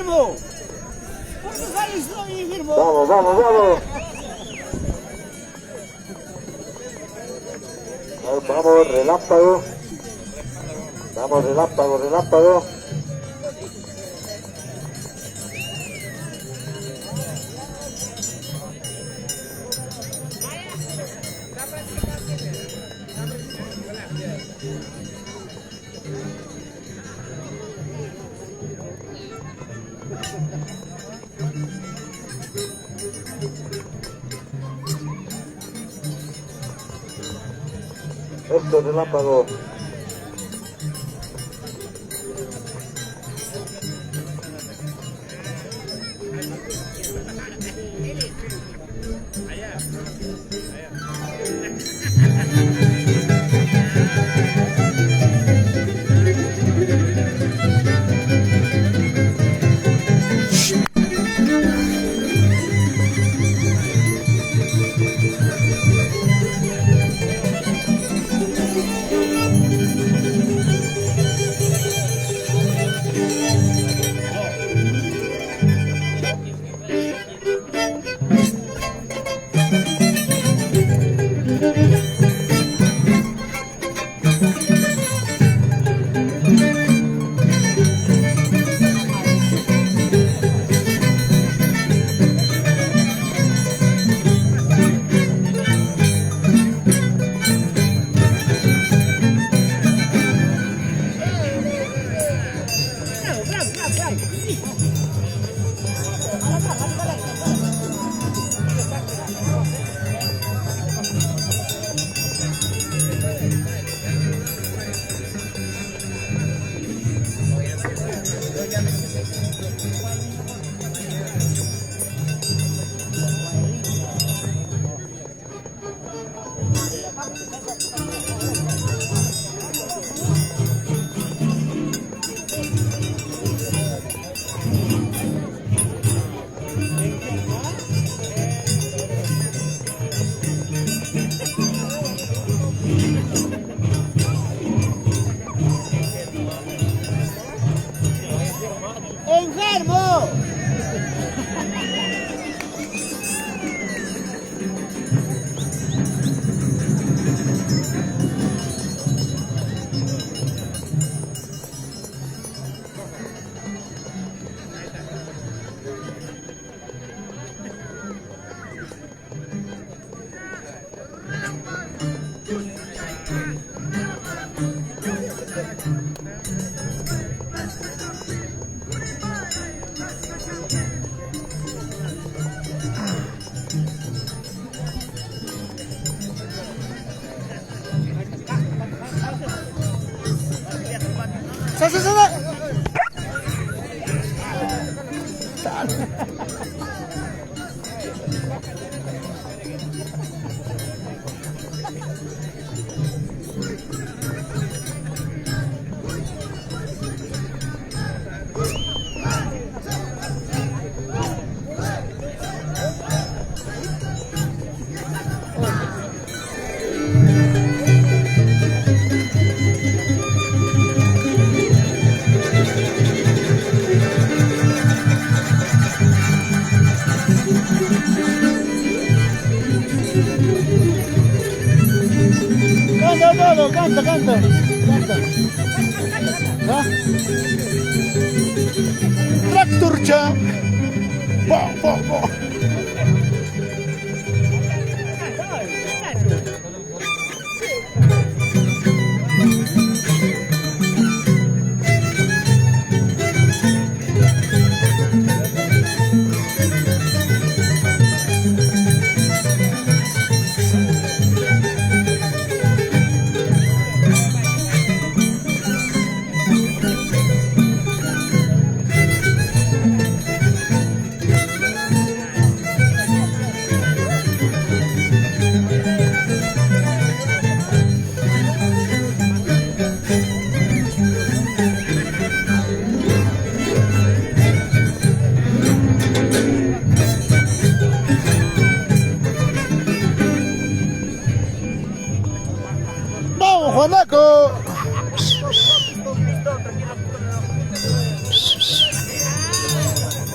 enfermo! ¿Por qué sales tú enfermo? Vamos, vamos, vamos. Vamos, relámpago. Vamos, relámpago, relámpago. Esto es relámpago. ¡Enfermo! ¡Sale! Canta. ¿Ah? Tractorcha. Bo.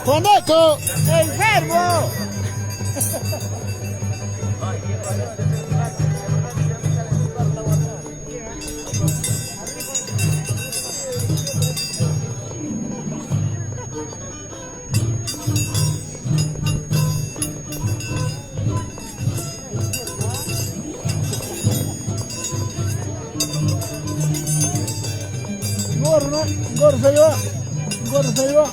Juaneco. ¡Enfermo! Gordo se lleva. Gordo se lleva.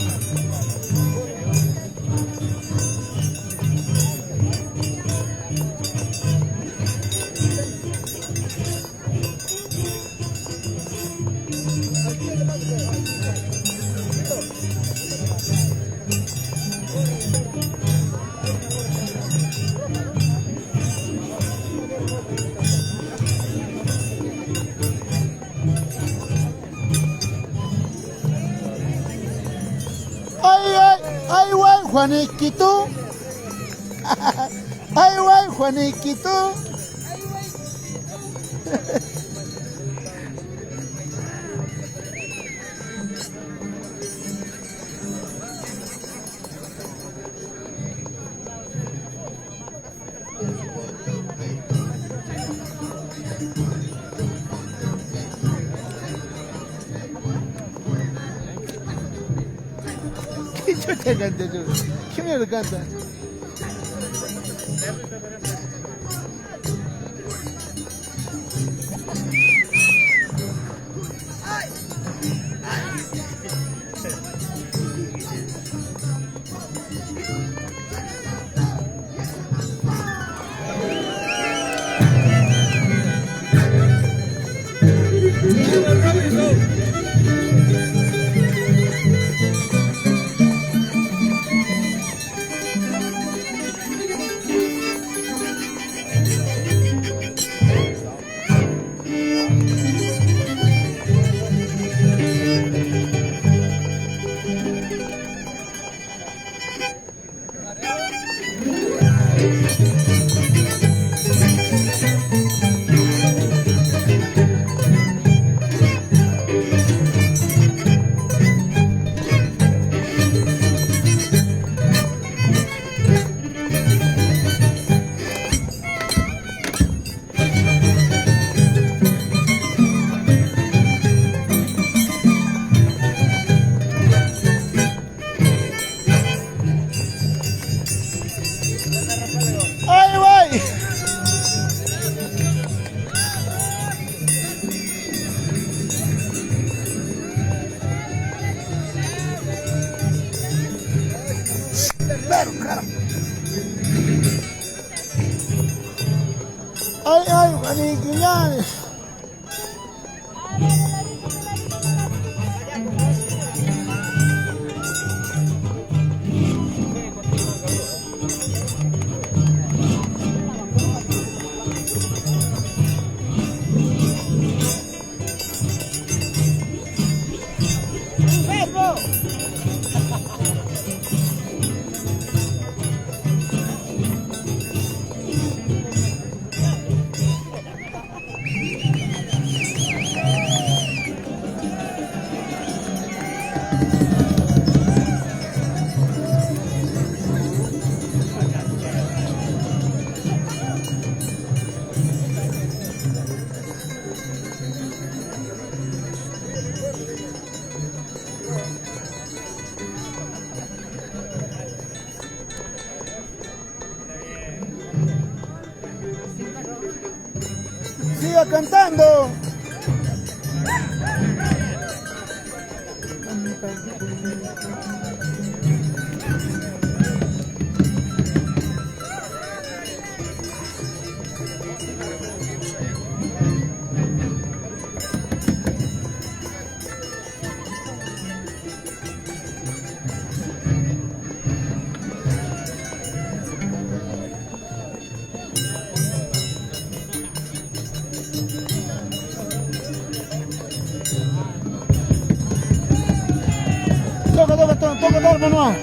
Ay, güey, Juaniquito. Ay, güey, Juaniquito. ¿Qué chucha canta yo? ¿Qué mierda canta? ¡Ay, güey! ¡Ay, ay, Juaniquillanes! ¡Enfermo! ¡Siga cantando! Toca, hermano.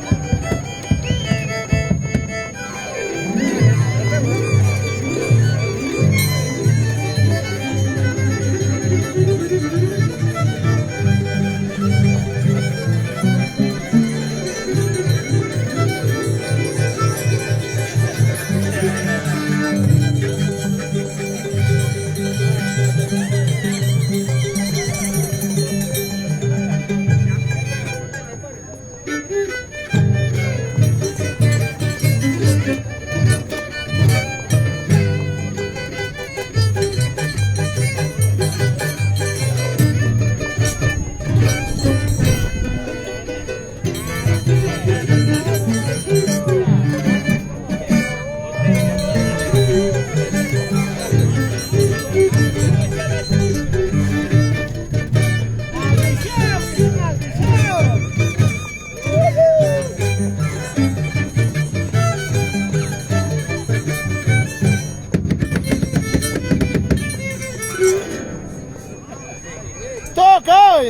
¡Toca hoy!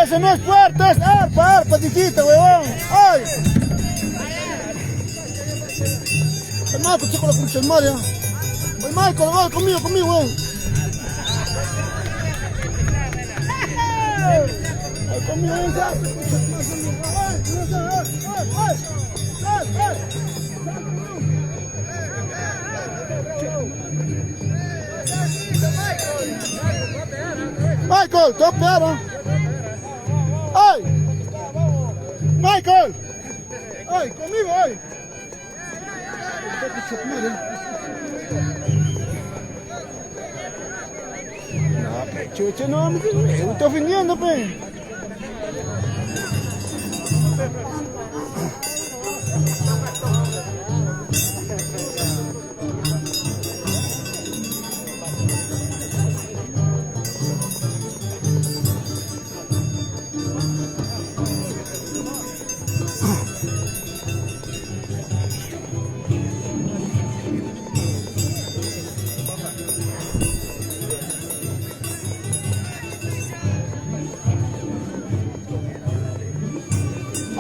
Ese no es fuerte, es arpa, chiquita, huevón. ¡Ay! El Michael, chico, la concha del Mario. El Michael, va conmigo, huevón. Ay, conmigo, ven, Michael, te voy a pegar, ¿eh? ¡Ay! ¡Michael! ¡Ay, conmigo, ay! No, pe, chuche, no, me estoy ofendiendo, pe.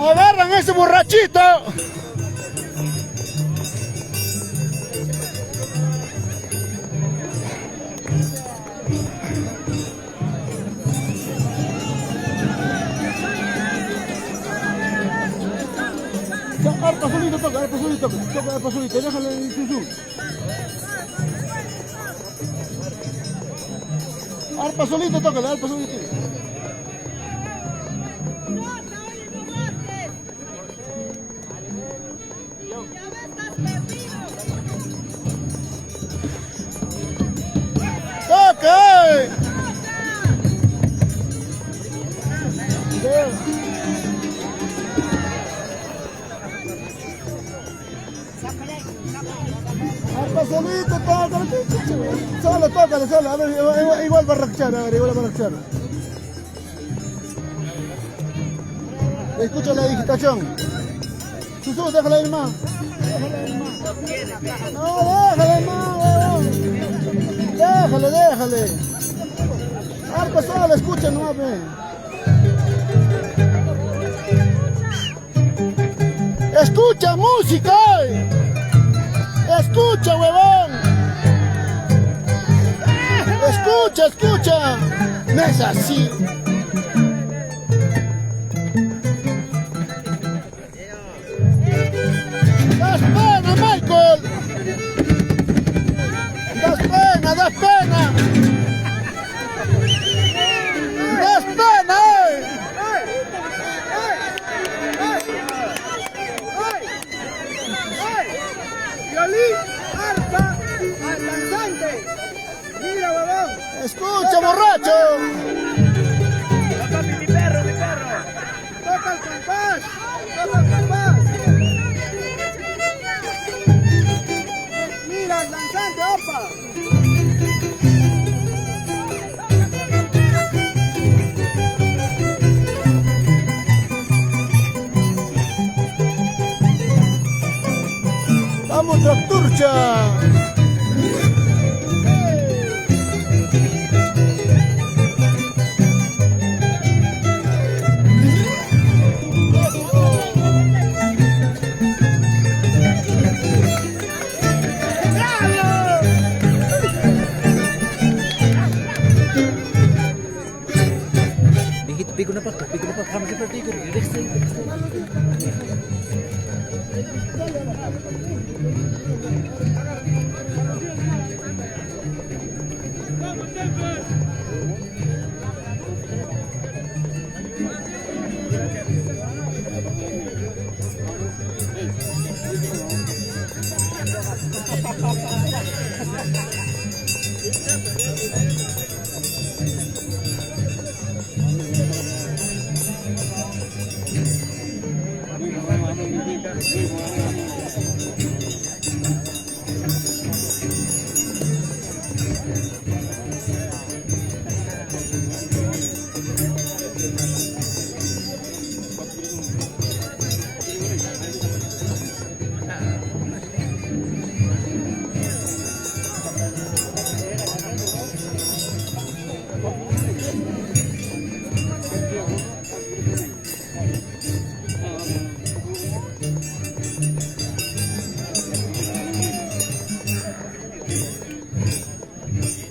¡Agarran ese borrachito! Arpa solito, toca arpa solito, déjale en su. Arpa solito, tócale, arpa solito. ¡Toque! Arpa solito, tócale. Solo, tócale, solo. A ver, igual va a rachar, igual va a rachar. Escucha la digitación. Jesús, déjala ir más. No, déjala ir más, huevón. Déjale. Arpa solo, escucha, no ve. Escucha música. Escucha, huevón. Escucha. No es así. Das pena, Michael. Das pena. Das pena, Violín, arpa, al danzante. Mira, huevón. Escucha, borracho. Mi perro. Toca el compás. Mira, el danzante, opa. Vamos, Tracturcha. Pico na pak, kami seperti itu.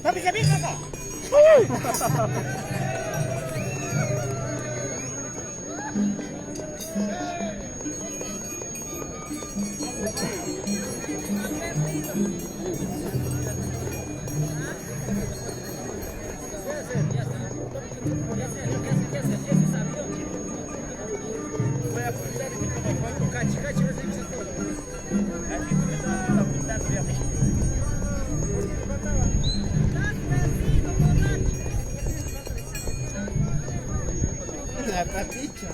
Papi, ¿qué piensas acá? La paticha.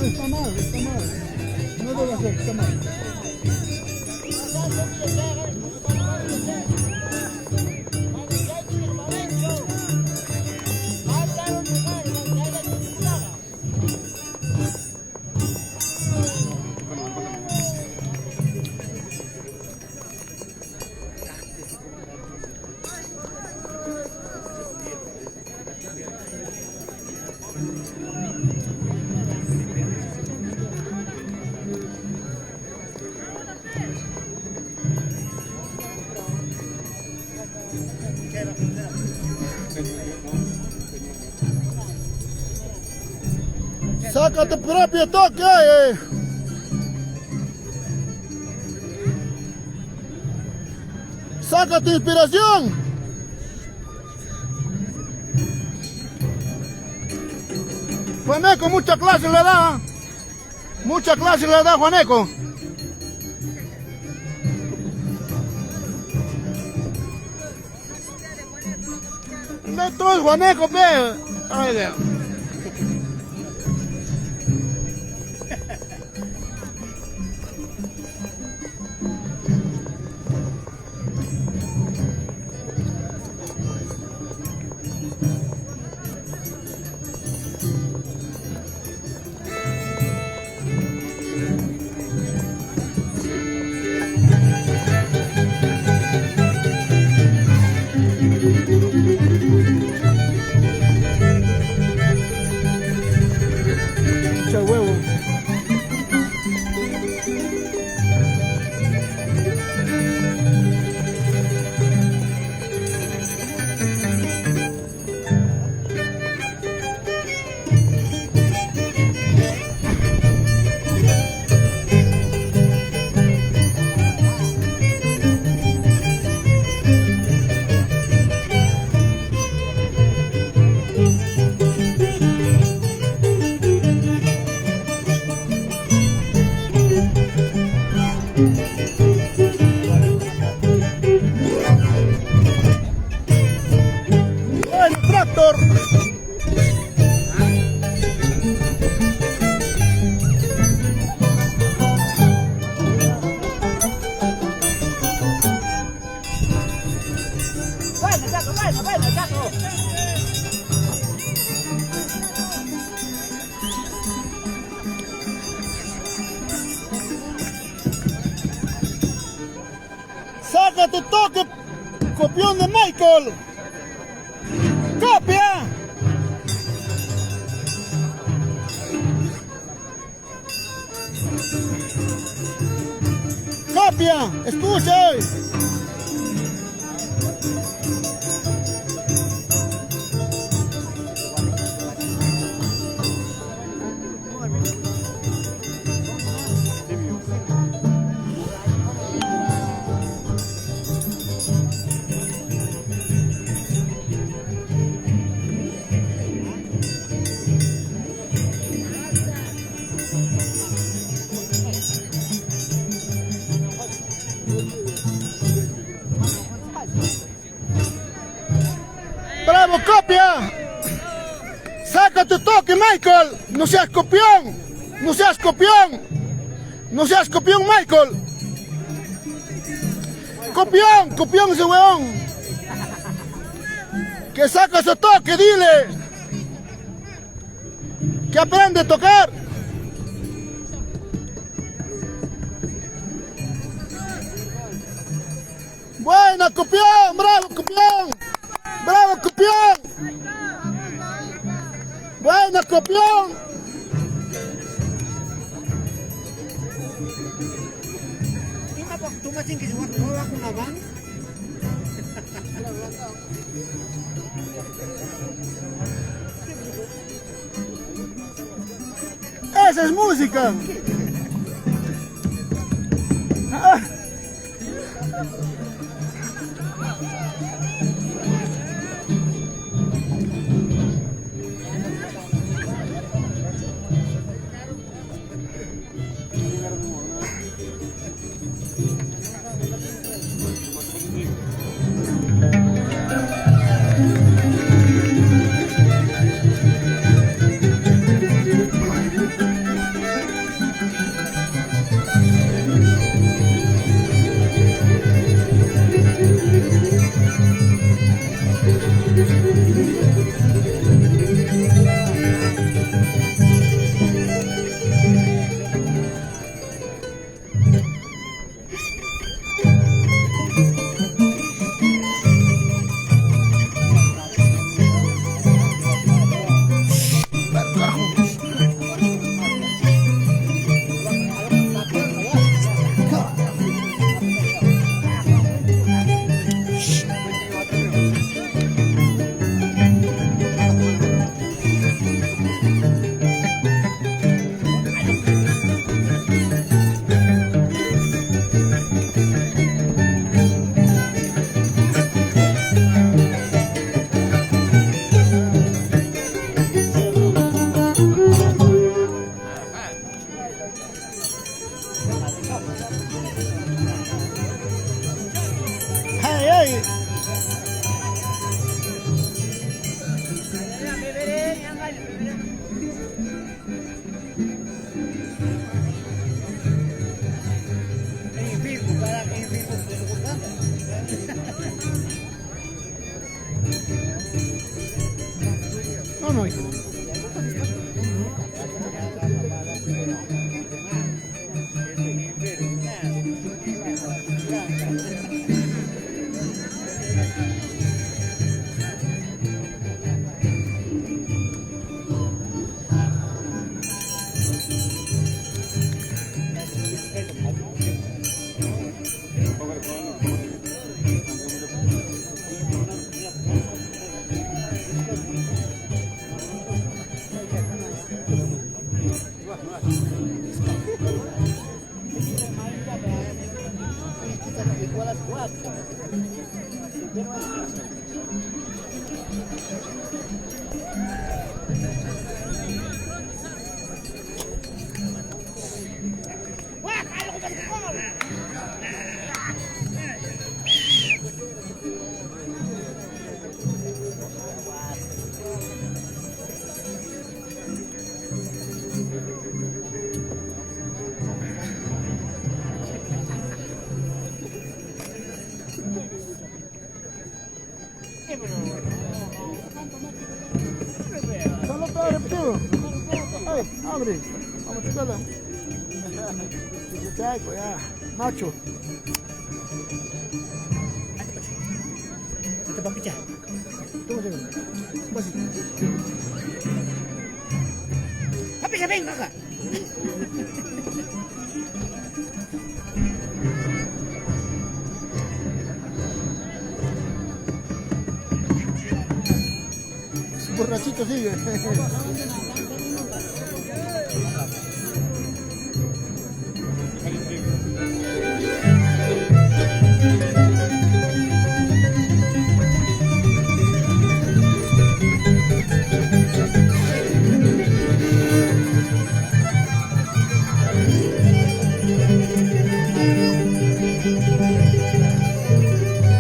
Está mal. No debe hacer, está mal. Saca tu propio toque. Saca tu inspiración. Juaneco, mucha clase le da. Mucha clase le da Juaneco. De todo el Juaneco, pe. Ay, Dios. Héctor. Bueno, Chaco. Saca tu toque, copión de Michael. Copia. Copia, escucha hoy. ¡Bravo, copia! ¡Saca tu toque, Michael! ¡No seas copión! ¡No seas copión! ¡No seas copión, Michael! ¡Copión! ¡Copión ese weón! ¡Que saca su toque, dile! ¡Que aprende a tocar! ¡Buena, copión! ¡Bravo, copión! ¡Bravo, copión! ¡Buena, copión! ¿Tú me tienes que jugar con una mano? ¡Esa es música! Ah. ¡Ay, ay! No, no, hijo. saludo. Ay, abre. Vamos a chutarla. Chaco, ya. Nacho. Ito papicha. Toma, toma. Vasito. Papicha, ven acá. Borrachito sigue.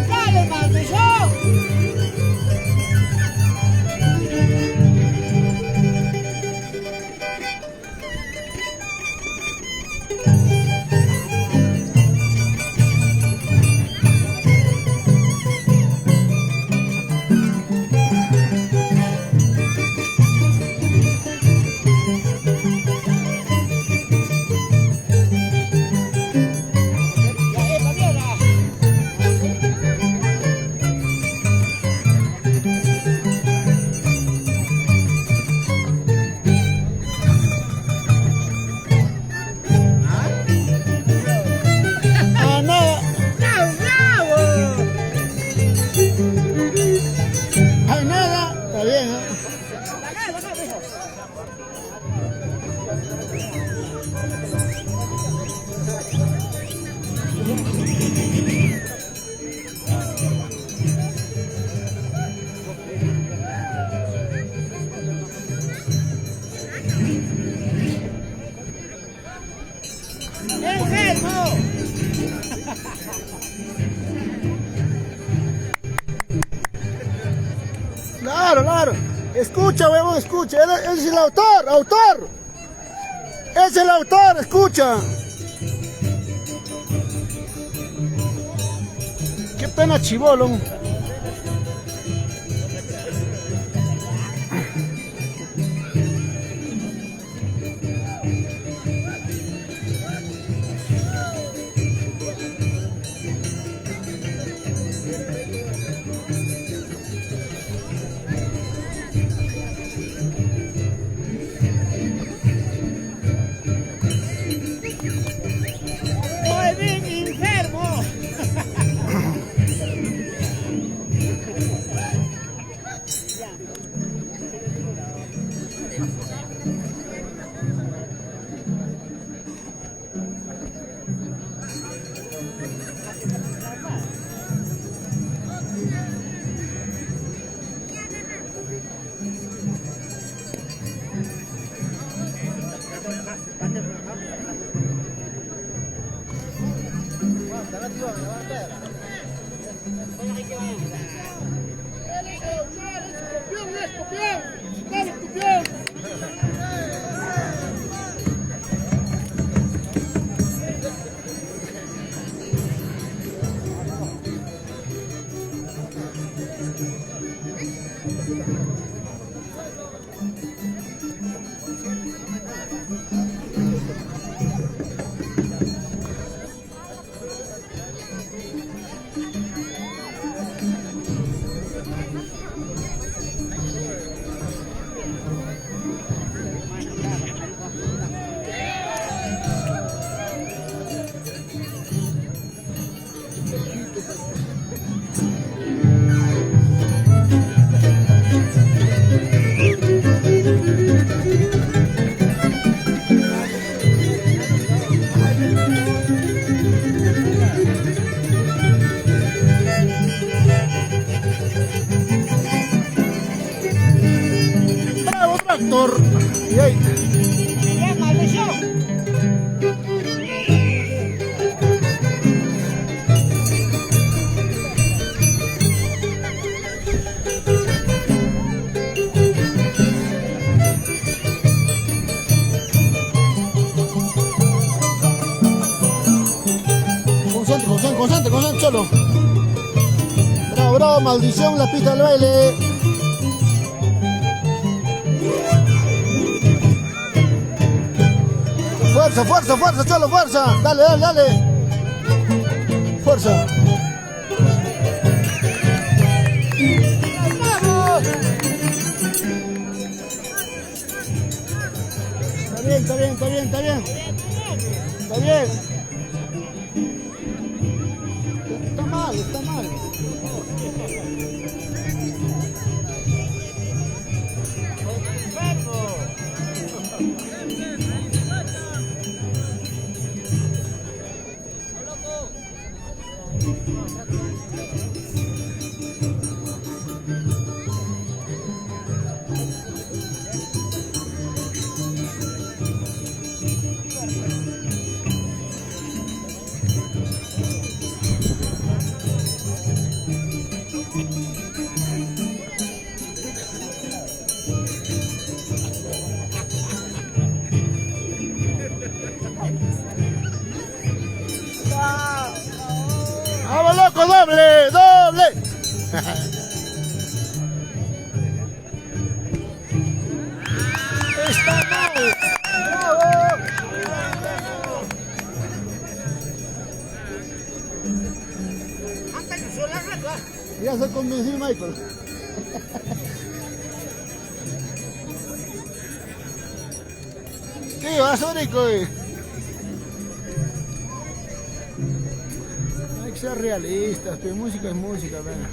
¡Dale, maldición! Ah, nada. Ay, nada. Está bien, ¿eh? ¡Enfermo! Claro, claro. Escucha, huevón, escucha. Él es el autor, autor. Es el autor, escucha. Qué pena, chibolo. ¡Muy bien, enfermo! Bravo, tractor. Y ahí. ¡Qué maldición! Concentre, cholo. Bravo, bravo, maldición, la pista del baile. Fuerza, fuerza, fuerza, Cholo, fuerza. Dale, dale, dale. Fuerza. Está bien, está bien, está bien, está bien. Está bien. Está mal, está mal. ¡Vamos, loco! ¡Doble! ¡Doble! ¡Está mal! ¡Bravo! Ya se convenció Michael. Tío, haz único. Hay que ser realistas, pero música es música, venga.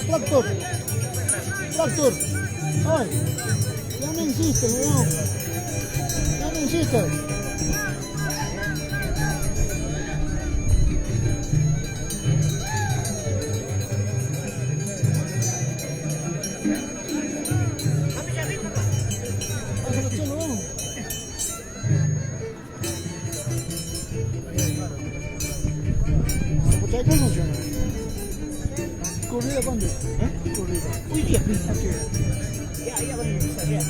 Tractor. Tractor. Ay, ya no insiste, weón. Ya no insiste. Pásalo, chelo, weón. Escucha, ¿cómo funciona? ¿Corrida cuándo? ¿Eh? Corrida. Uy, Dios mío. Ya van a empezar, ya.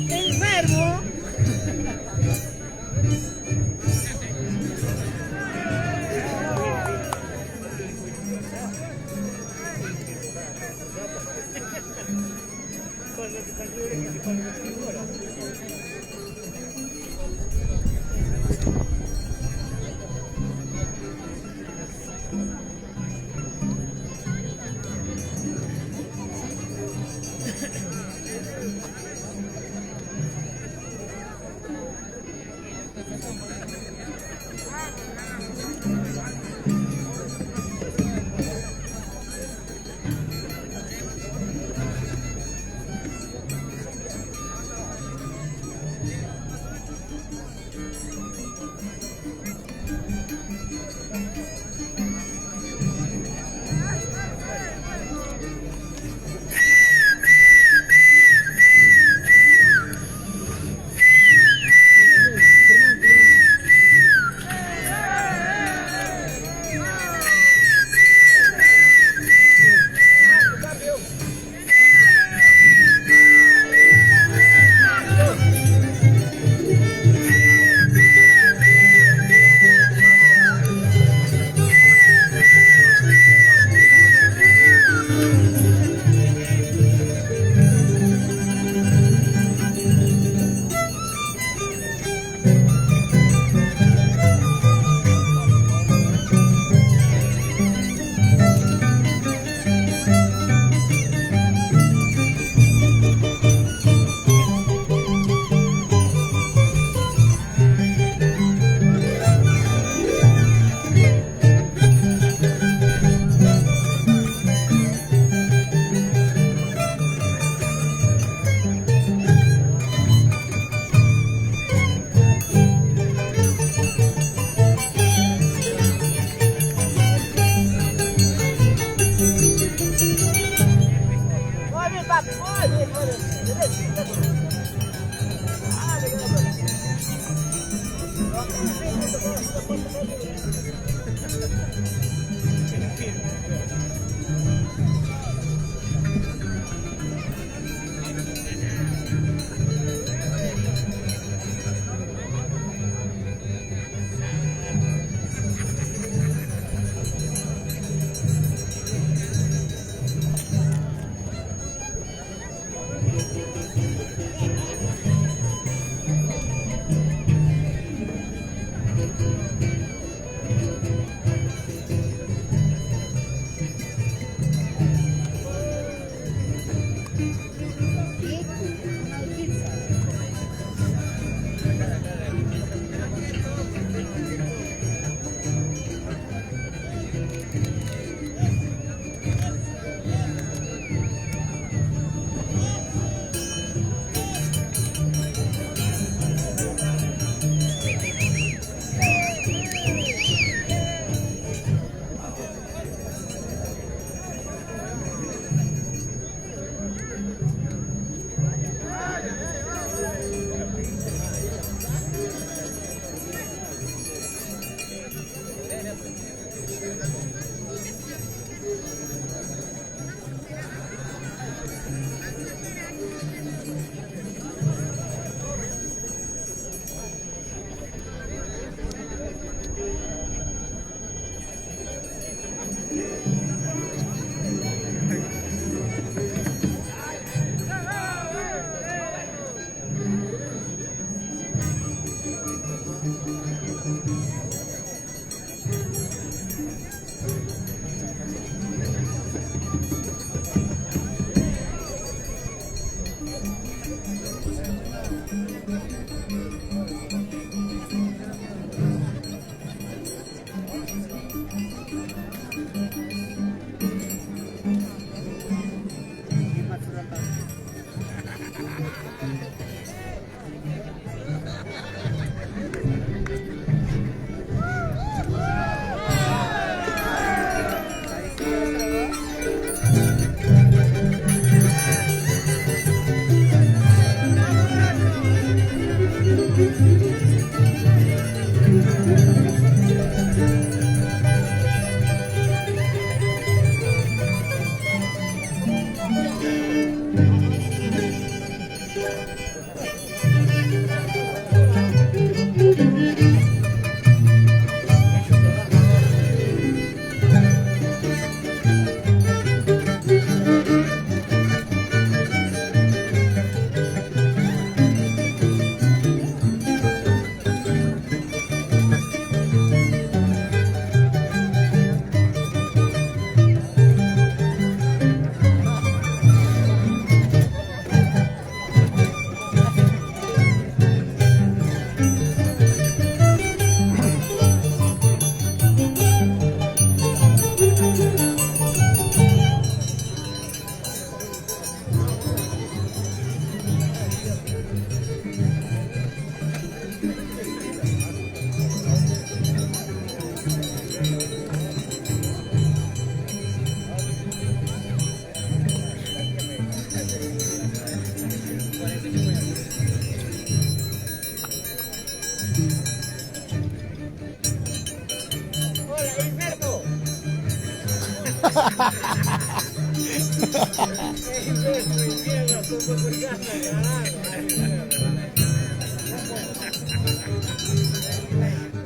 Enfermo.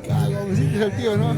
Cagoncito es el tío, ¿no?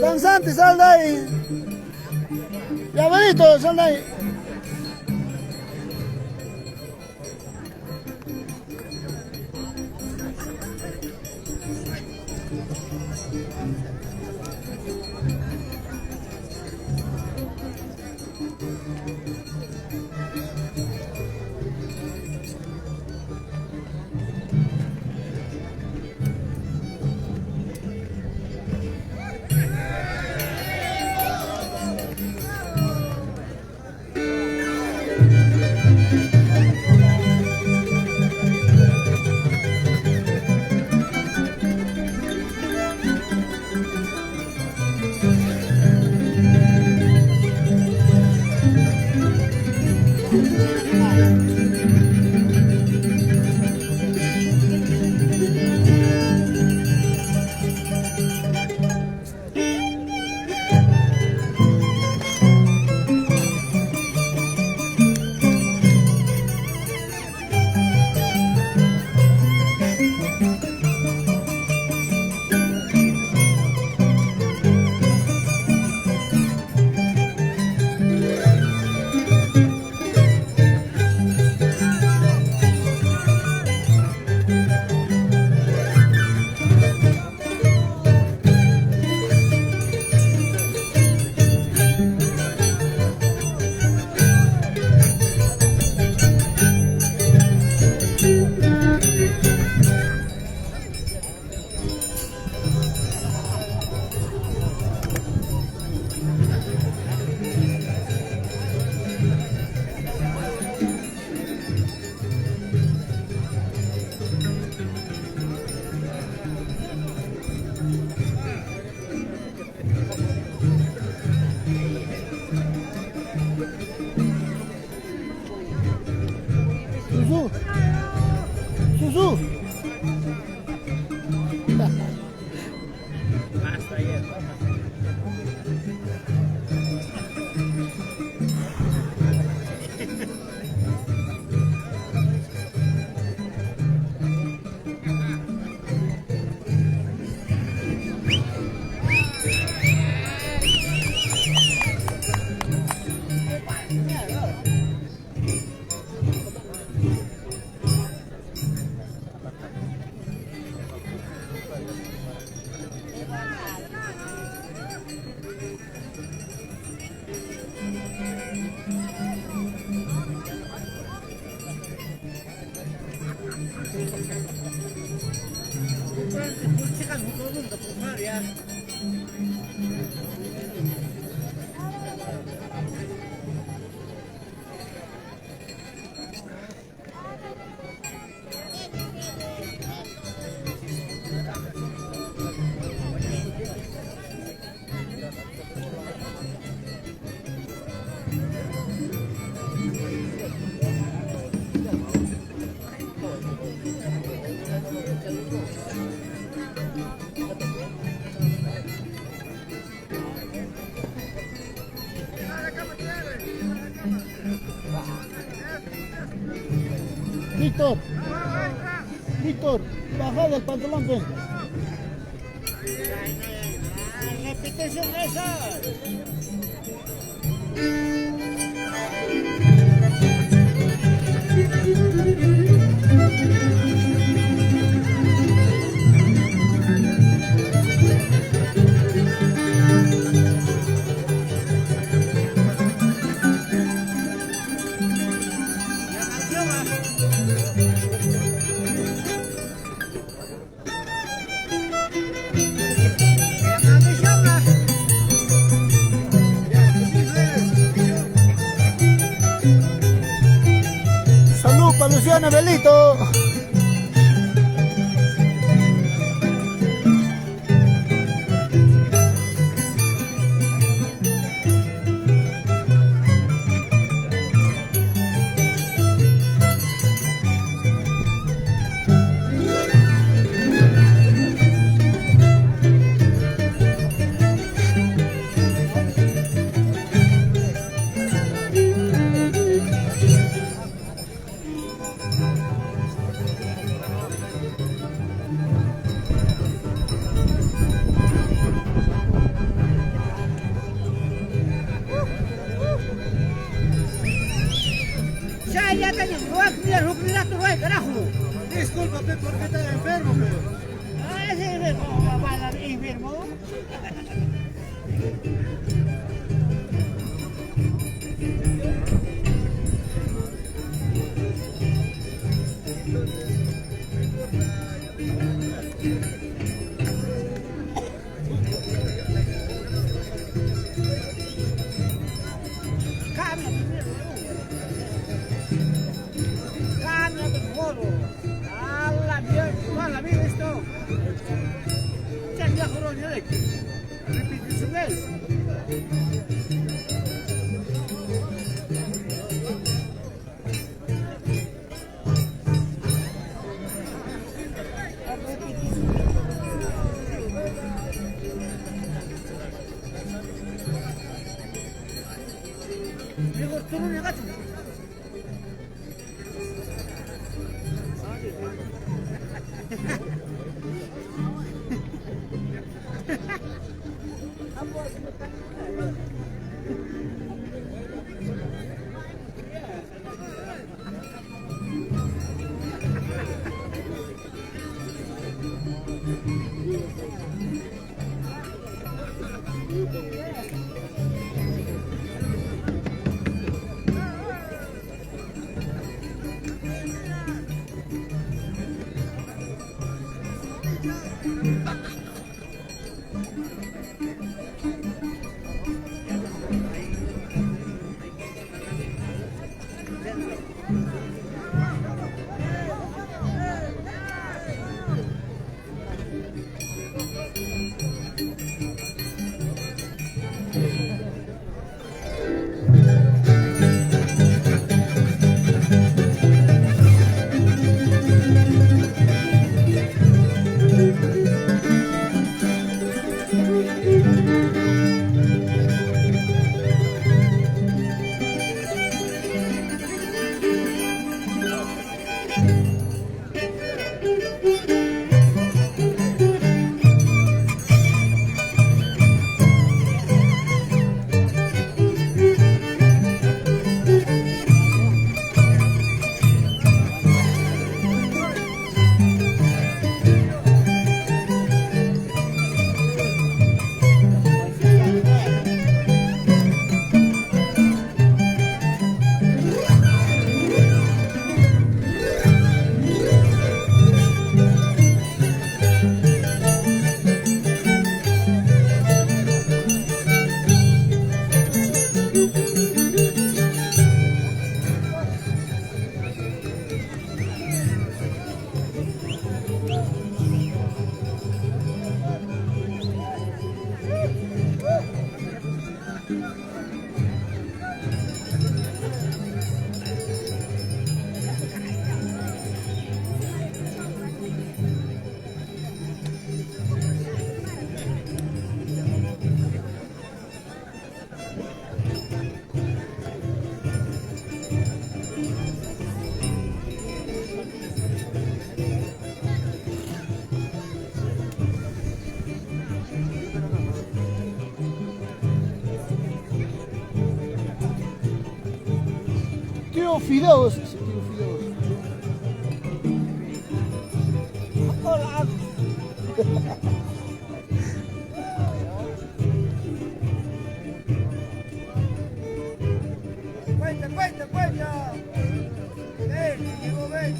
Danzante, sal de ahí. Llamadito, sal de ahí. Susu. Víctor. Víctor, baja del pantalón, pues. Repetición esa. Salud para Luciana Belito. Ya tenés, carajo. Discúlpate porque estás enfermo, pero. Ah, ese enfermo, va enfermo. Cambia de modo. A la mierda esto. Ya viajó, ¿no? Repite su vez. Digo, tú no llegaste. quiero fideos. Sí, quiero fideos. Hola. Cuenta. Ven, digo, ven.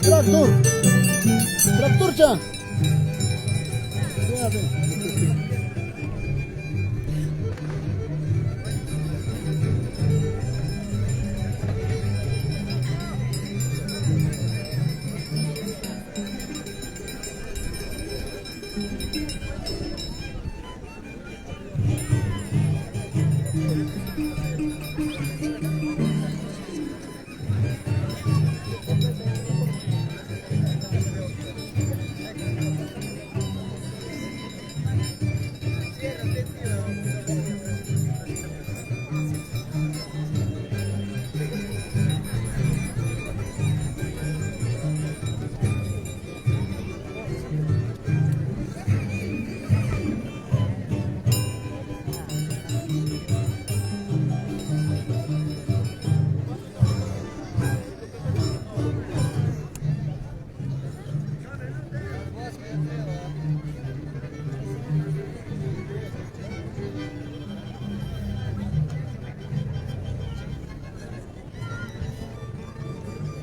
Bravo. Tractorcha.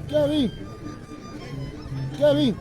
¿Qué vi?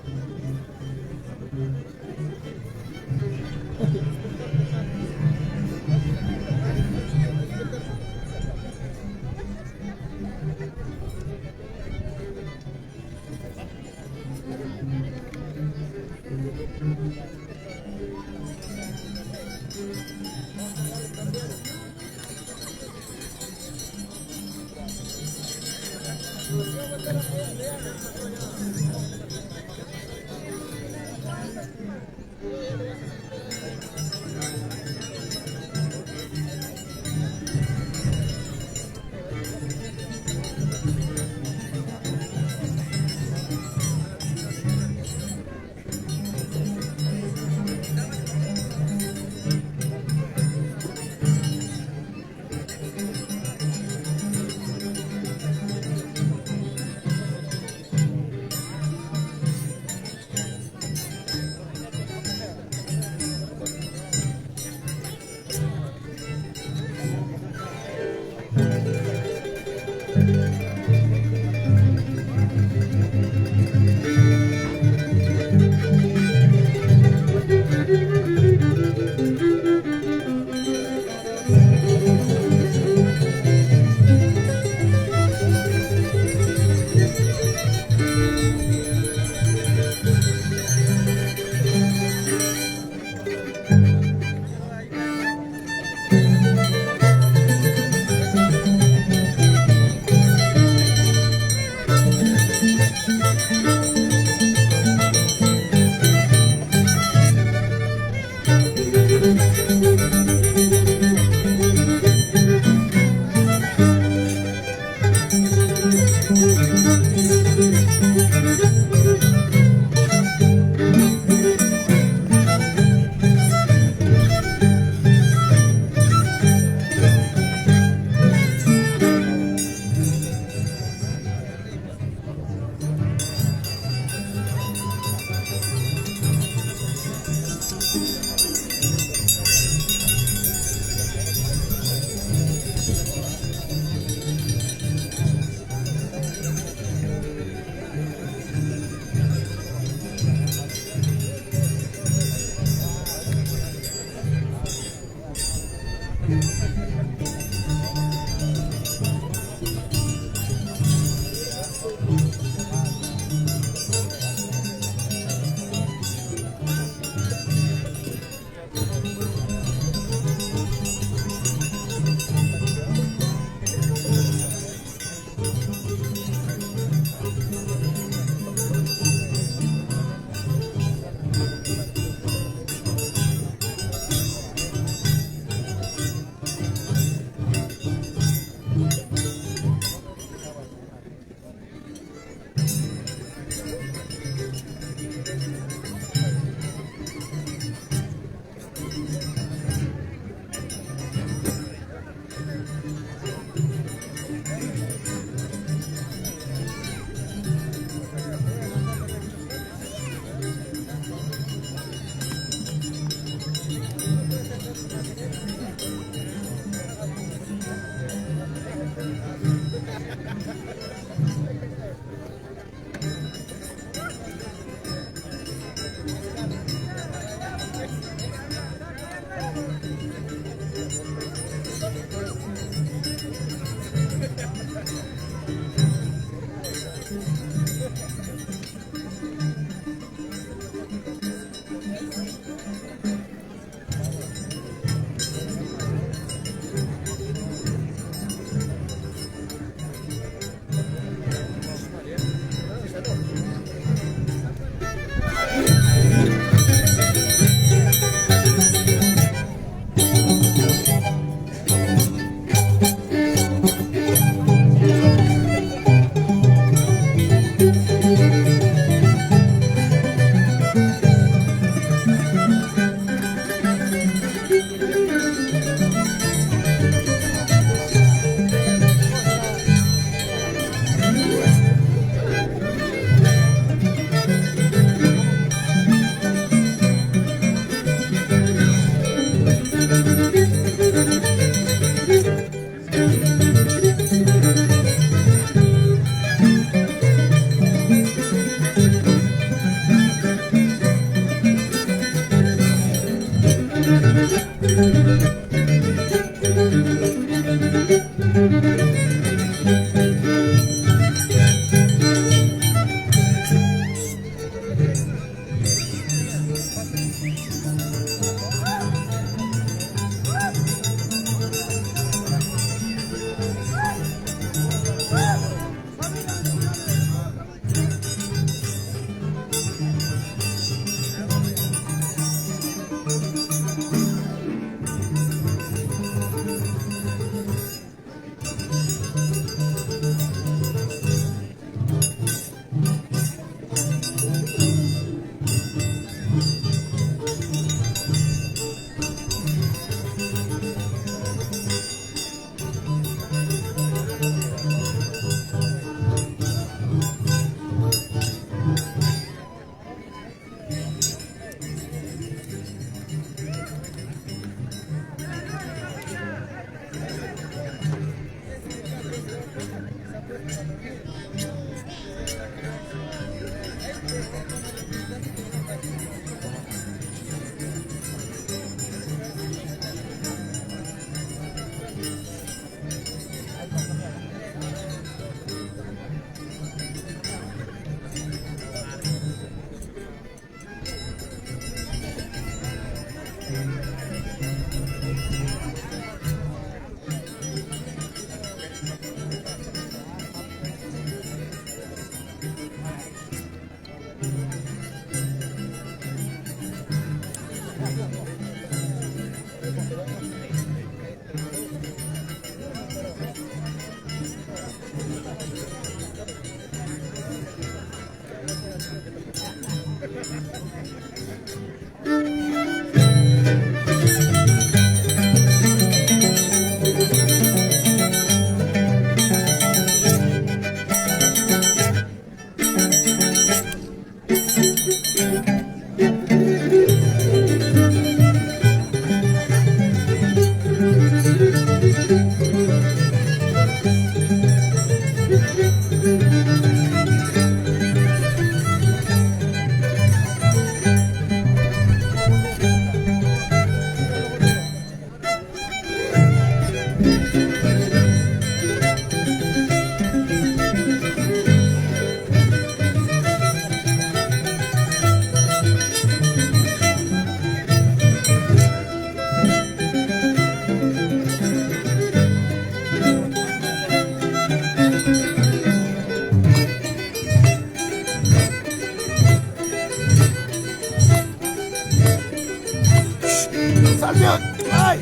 ¡Salió! ¡Ay!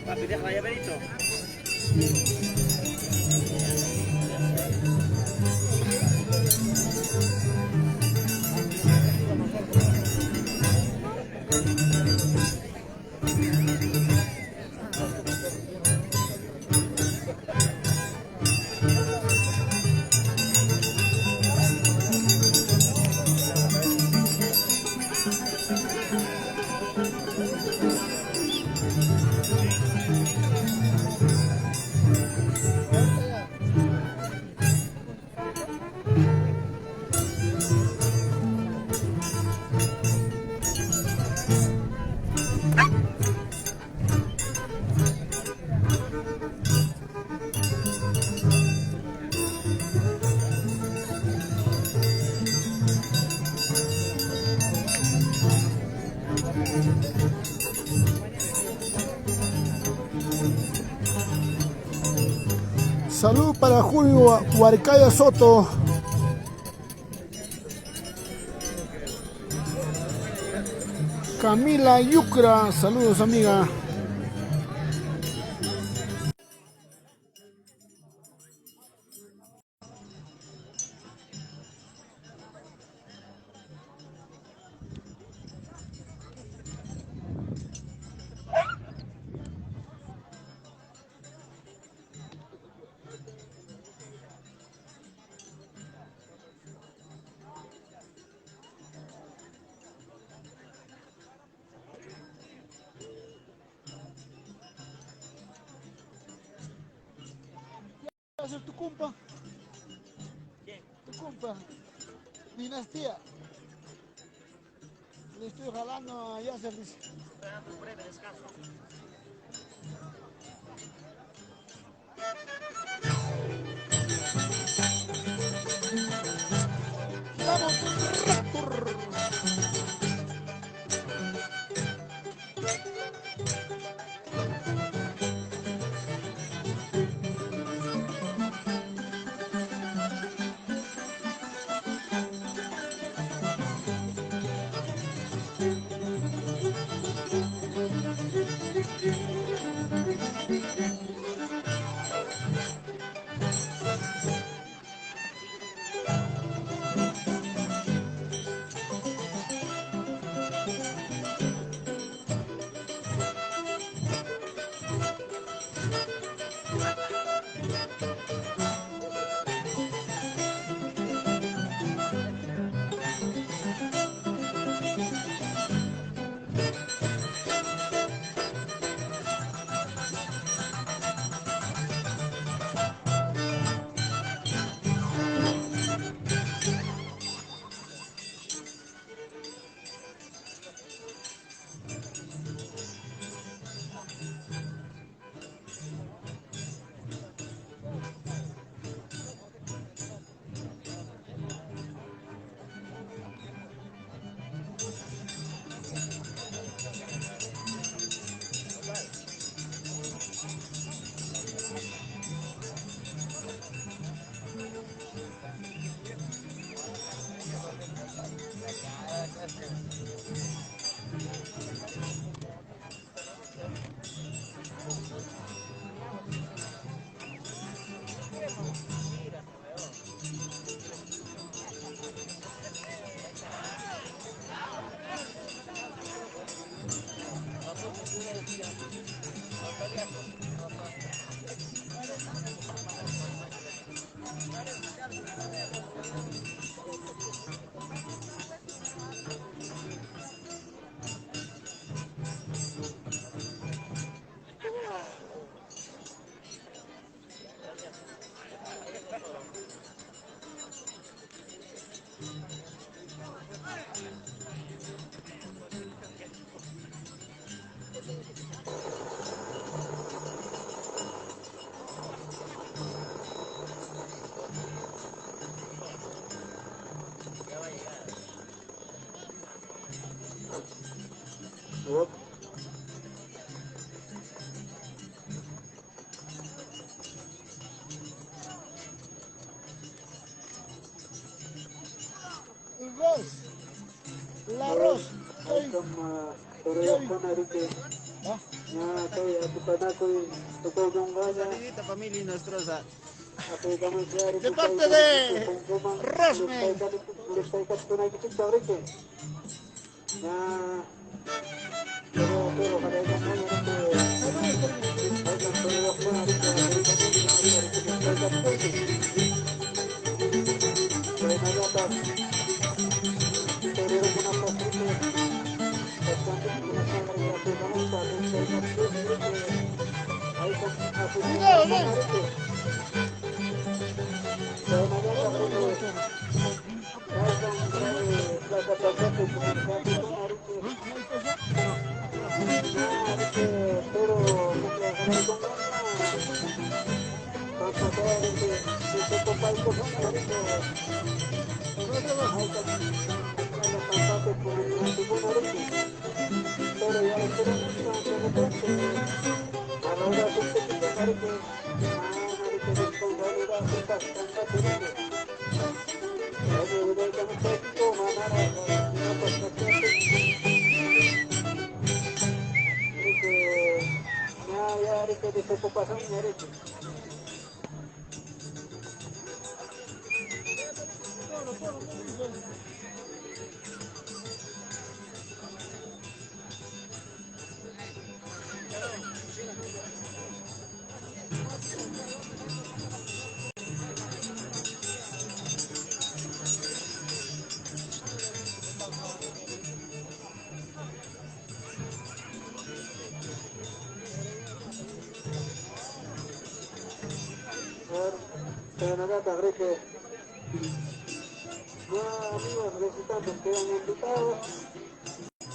Papi, deja llaverito. Salud para Julio Huarcaya Soto. Camila Yucra, saludos amiga. ¿Qué va a hacer tu compa? ¿Quién? Tu compa. Dinastía. Le estoy jalando a Yasser, dice. Estoy dando un breve descanso. El arroz. El arroz. Ahí como pero ya con Arike. Ya kayak tu panaku tu jonganya. Amiguita, familia nuestra. De parte de Rosme. Cuidado, ven. Amigos visitantes quedan invitados.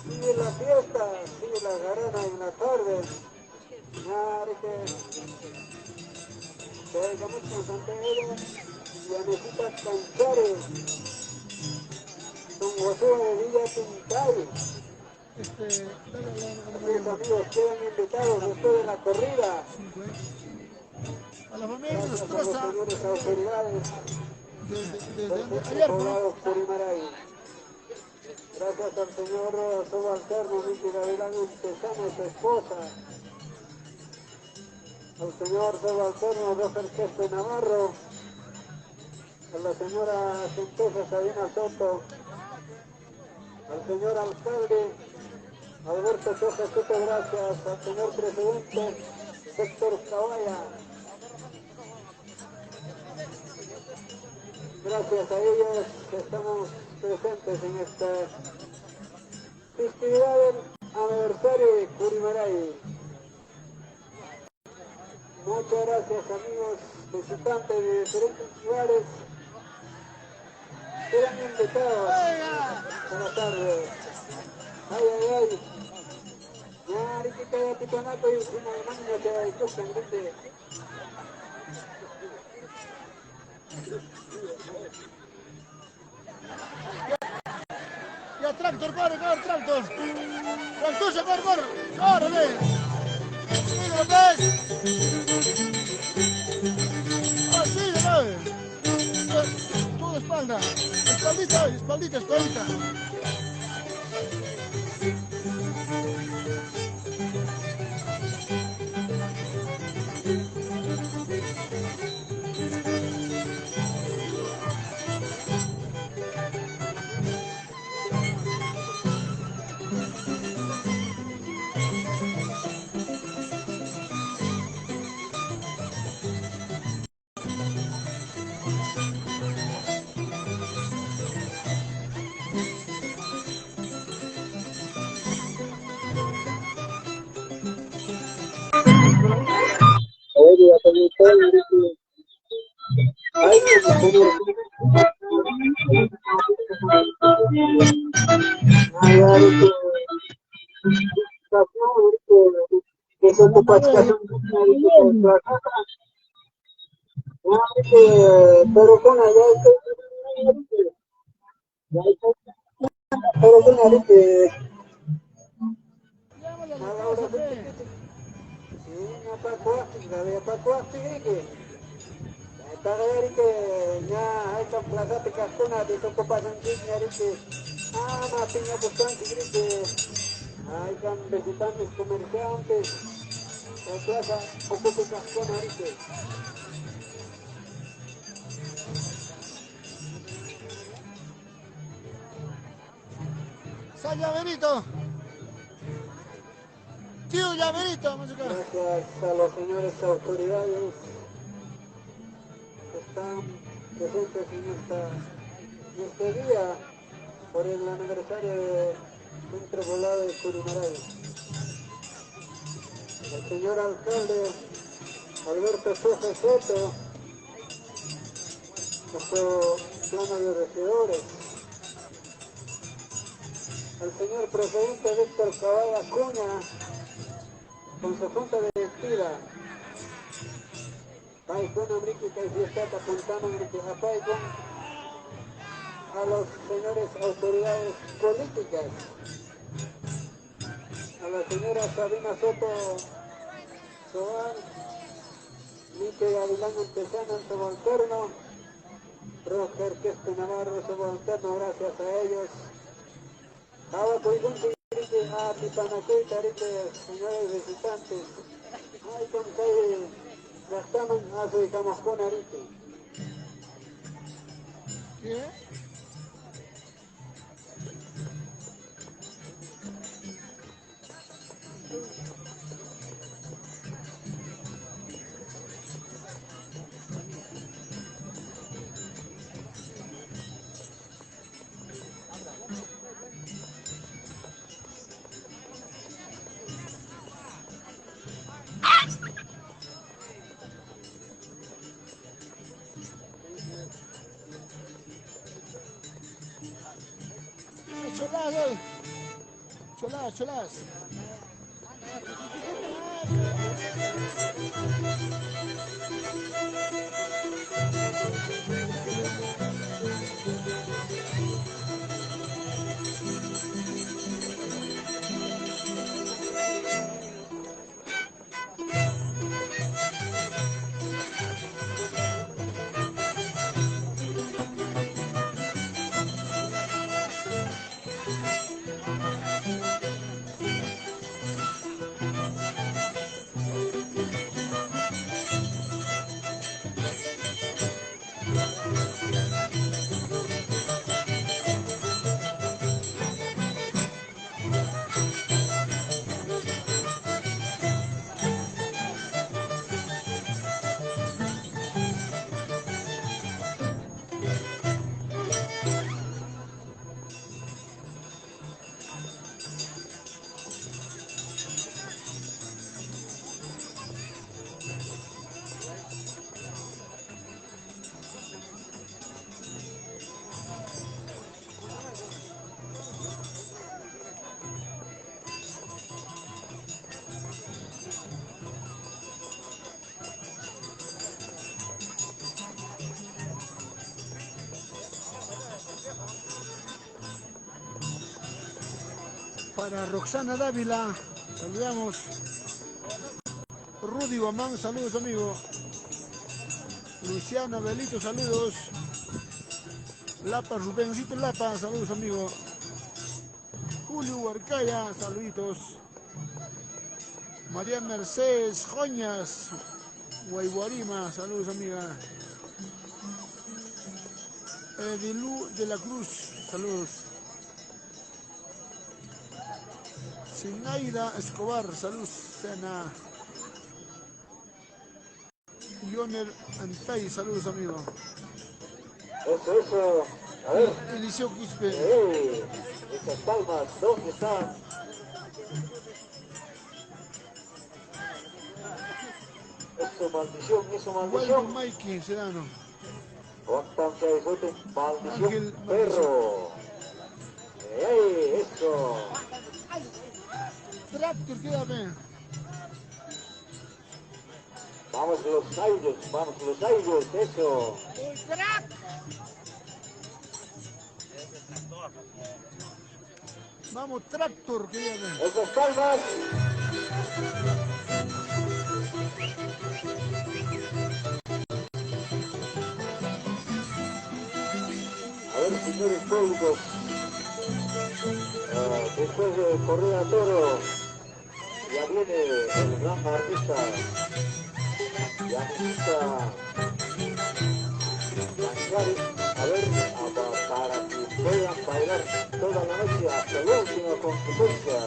Sigue la fiesta, sigue la garana en la tarde. Que hagamos con Santiago y Anecita Canchares. Don José de Villa Pincay. Mis amigos quedan invitados después de la corrida. A la familia Gracias a los Nostroza. señores autoridades Ayer, ¿no? poblados Purimaray. Gracias al señor subalterno Miki Gavilán Antesano, su esposa. Al señor subalterno Roger Queste Navarro. A la señora Centesa Sabina Soto. Al señor alcalde Alberto Sosa Soto, gracias. Al señor presidente Héctor Caballa. Gracias a ellos que estamos presentes en esta festividad del aniversario de Purimaray. Muchas gracias amigos visitantes de diferentes lugares. Serán invitados a la tarde. Ay, ay, ay. Ya, ahorita queda Pitanato y encima de manga que hay cosa grande. Ya, tractor, corre, corre, tractor. Tractor, corre, corre. Corre, ven. Mira, ves. Así, ven. Tu espalda. Espaldita, espaldita, espaldita. Pero con allá pero con allá Piña bastante grite. Hay can visitantes comerciantes. La plaza ocupa cascón ahorita. Sal Llaverito. Tío Llaverito, música. Gracias a los señores autoridades que están presentes en este día por el aniversario de Centro Poblado de Curimaray. El señor alcalde Alberto Sosa Soto, nuestro plano de regidores, el señor presidente Víctor Cabal Acuña, con su junta directiva, Paikon América y Fiesta Puntano América a los señores autoridades políticas, a la señora Sabina Soto Soal, Mike Gavilán Antesana en subalterno, Roger Queste Navarro subalterno, gracias a ellos. Ahora por ejemplo, a Tipanaquí, señores visitantes, hay con que gastaron a su Camascón ahorita. ¿Qué? Cholas, cholas, cholas. Para Roxana Dávila, saludamos. Rudy Guamán, saludos amigo. Luciana Belito, saludos. Lapa, Rubencito Lapa, saludos amigo. Julio Huarcaya, saluditos. María Mercedes Joñas, Guayguarima, saludos amiga. Edilú de la Cruz, saludos. Sinaida Escobar, saludos. Sena. Yoner Antay, saludos amigo. Eso. A ver. Eliseo Quispe. Esas palmas, ¿dónde están? Eso maldición. Waldo Mikey Sedano. Constancia de Sote, maldición, Ángel, perro. Eso. Tractor, quédame. Vamos los aires, eso. El crack. Vamos, Tractor, quédame. Esas palmas. A ver, señores públicos, Después de correr a toro, ya viene el gran artista, Yanisa Manchari, a ver, para que puedan bailar toda la noche hasta la última consecuencia.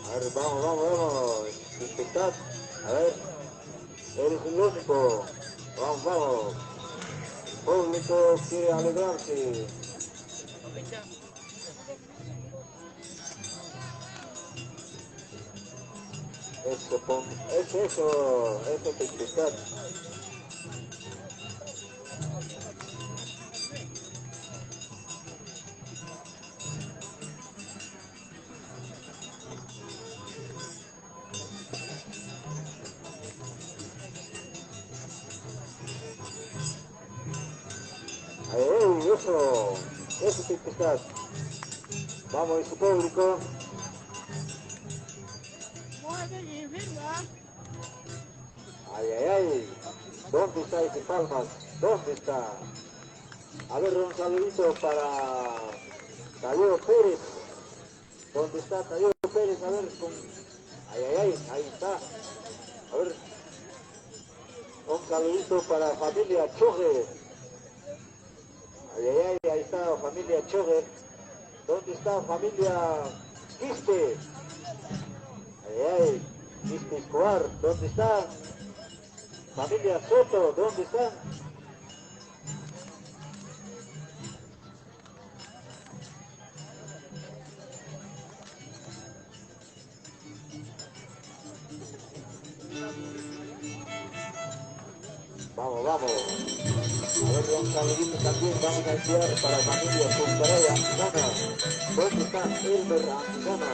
A ver, vamos, disfrutad. A ver, eres el único. Vamos. El público quiere alegrarse. Eso, disfrutad. Eso disfrutad. Vamos, ese público. Ay. ¿Dónde está ese Palmas? ¿Dónde está? A ver, un saludito para Taller Pérez. ¿Dónde está Taller Pérez? A ver, ahí está. A ver, un saludito para familia Chogue. Ahí está familia Chogue. ¿Dónde está familia Quispe? Quispe Escobar. ¿Dónde está? Familia Soto, ¿dónde están? Vamos. A ver, un saludito también vamos a enviar para familia Puncaraya Antizana. ¿Dónde está Elmer Antizana?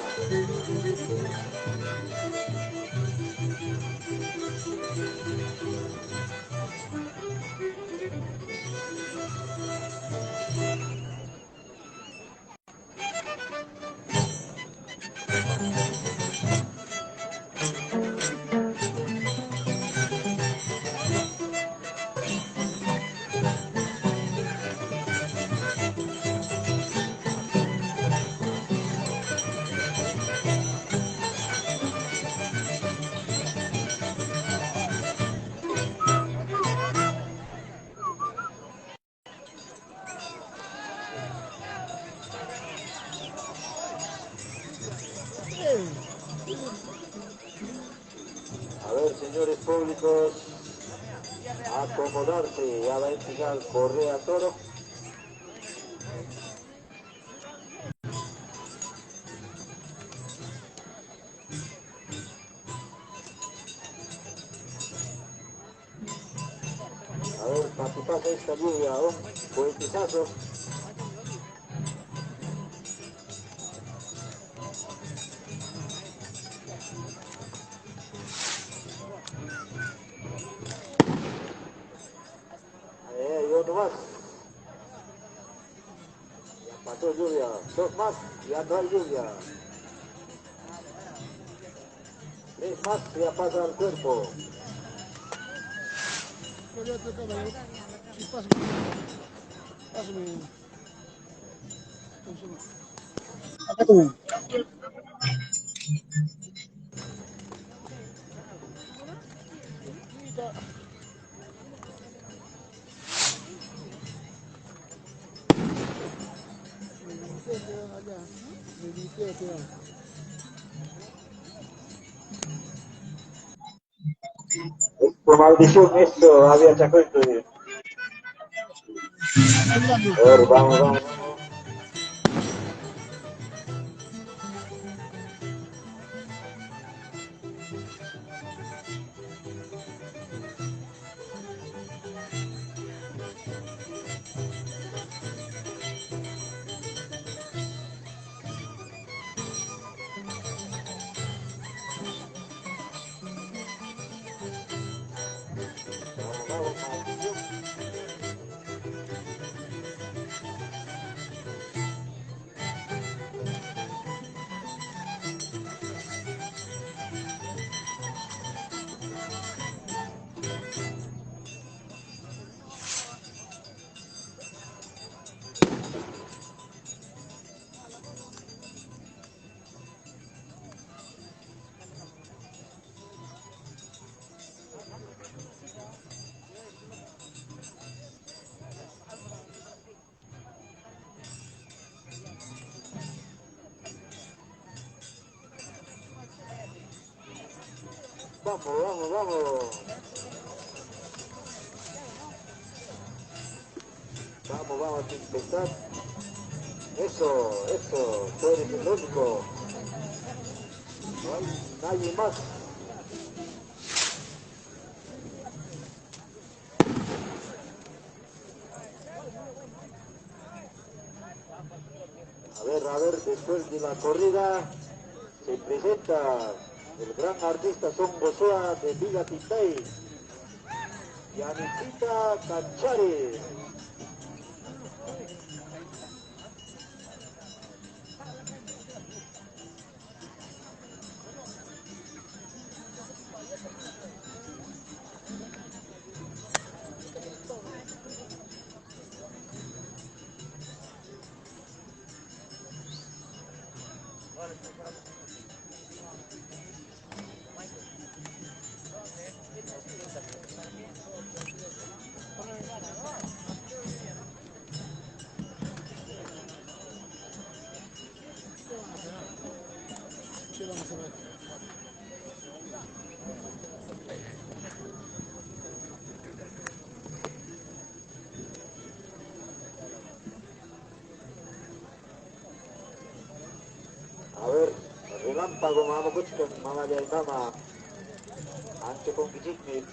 A ver, señores públicos, acomodarse, ya va a empezar Correa Toro. A ver, para que pase esta lluvia, un poetizazo. Uno más. Ya pasó lluvia, dos más, ya no hay lluvia. Tres más, ya pasa al cuerpo. Por maldición esto había chacueto. A ver, vamos. Vamos, vamos, vamos. Vamos, vamos a intentar. Eso, tú eres el único. No hay nadie más. A ver, después de la corrida se presenta el gran artista Son Gozoa de Villa Tintay y Anitita Canchari. Sí, vamos a ver. A ver, relámpago mama kuchkan mama jay mama. Anche con Kijikni.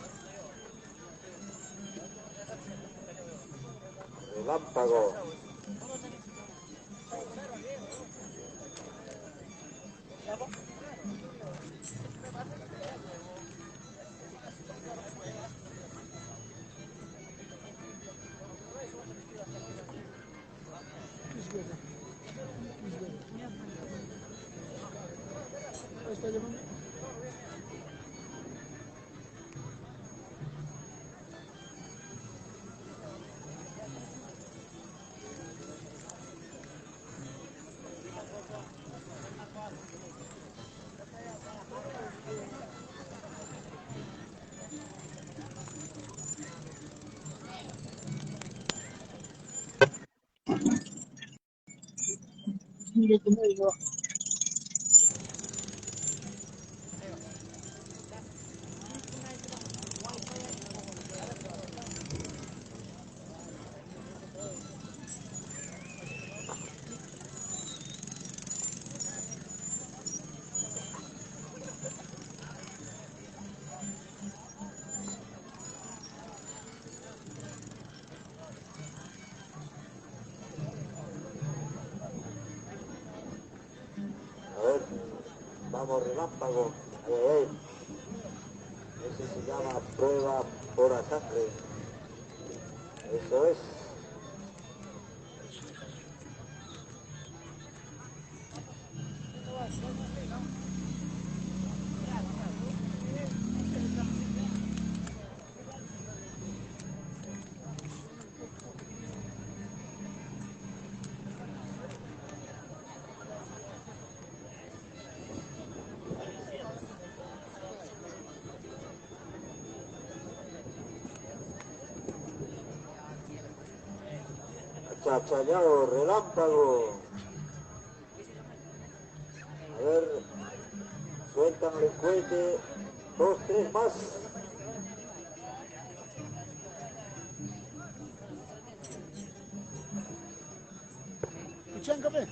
Relámpago. Izquierda. Ahí está llamando. Mire cómo digo. A ver, vamos relámpago. Ay, ay, ay. Ese se llama prueba por la sangre. Eso es. Chachallao, relámpago. A ver, sueltan el cohete. 2, 3 más. Chanca, pe.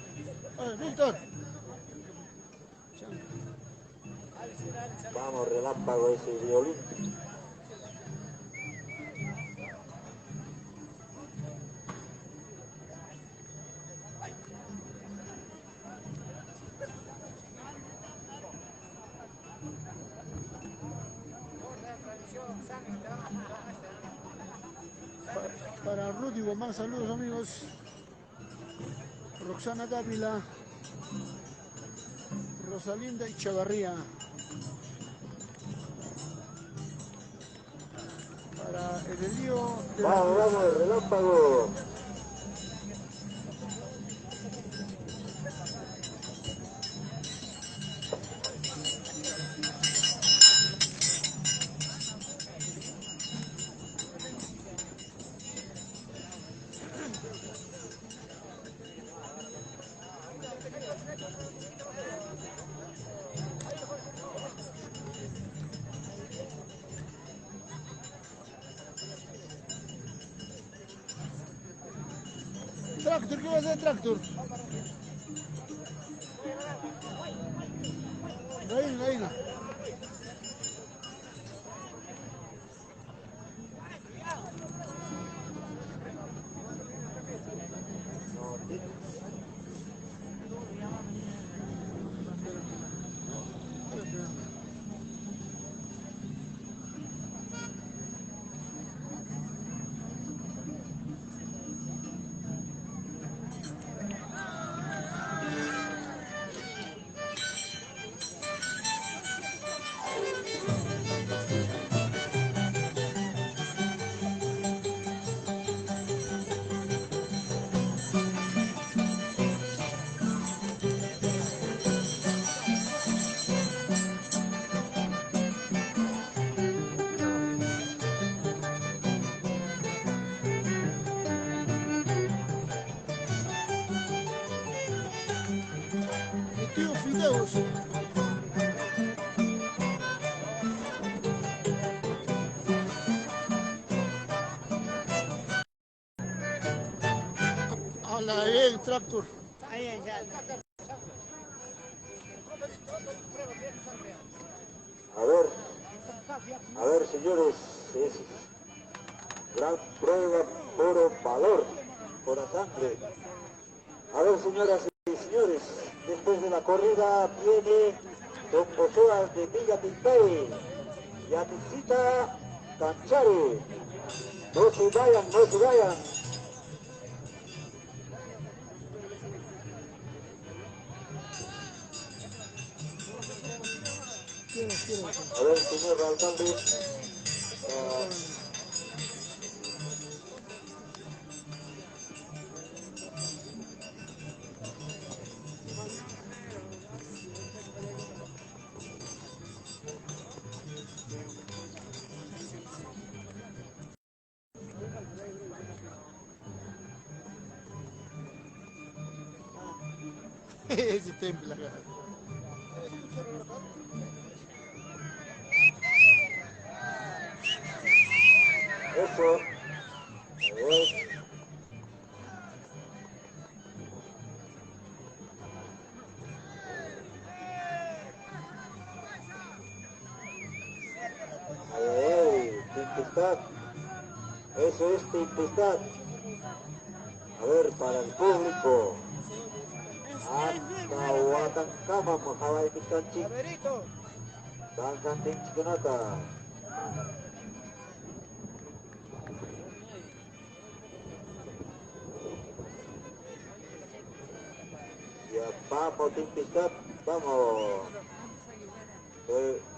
Víctor. Chanca. Vamos, relámpago ese violín. Para Rudy Gomán, saludos amigos. Roxana Dávila, Rosalinda Echevarría. Para Edelio de la Vamos, Cruz. vamos, relámpago. tractor, ¿qué va a hacer el tractor? Gallina. Mi tío Fideos. Habla bien, tractor. Ahí ya. A ver, señores, es gran prueba, puro valor, pura sangre. A ver, señoras y señores, después de la corrida viene Don Josué de Villa Tintay, Yaticita Canchari. No se vayan, no se vayan. A ver, señor alcalde. Ese templo acá. Eso. A ver. Tempestad. Eso es tempestad. A ver, para el público. Hasta Huatancama, Mojabay Picanchi. Danzan Tinchikanata. Ya vamos, Tempestad, vamos.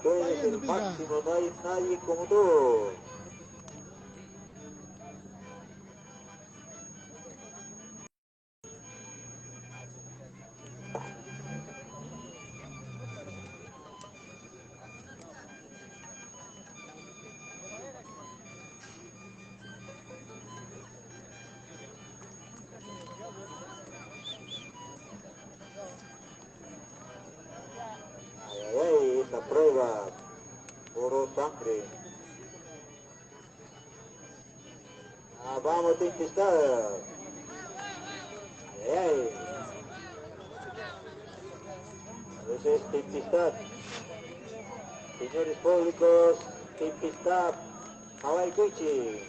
Tú eres el máximo, no hay nadie como tú. Esa prueba, puro sangre. Vamos, Tempestad. Ese es Tempestad. Señores públicos, Tempestad, Hawaii Kuchi.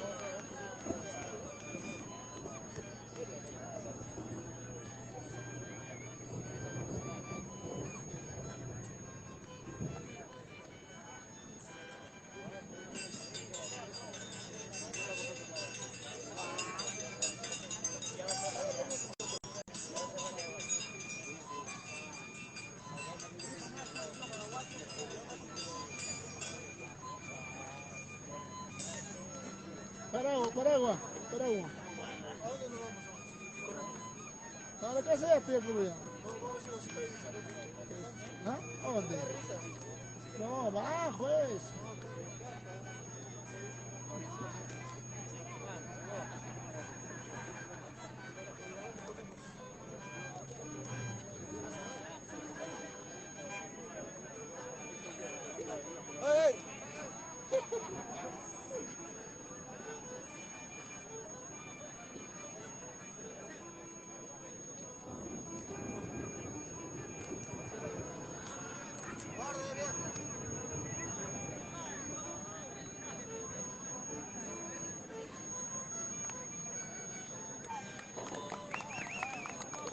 Paraguas. ¿A la casa ya estoy por allá? ¿No? ¿Dónde? No, abajo es.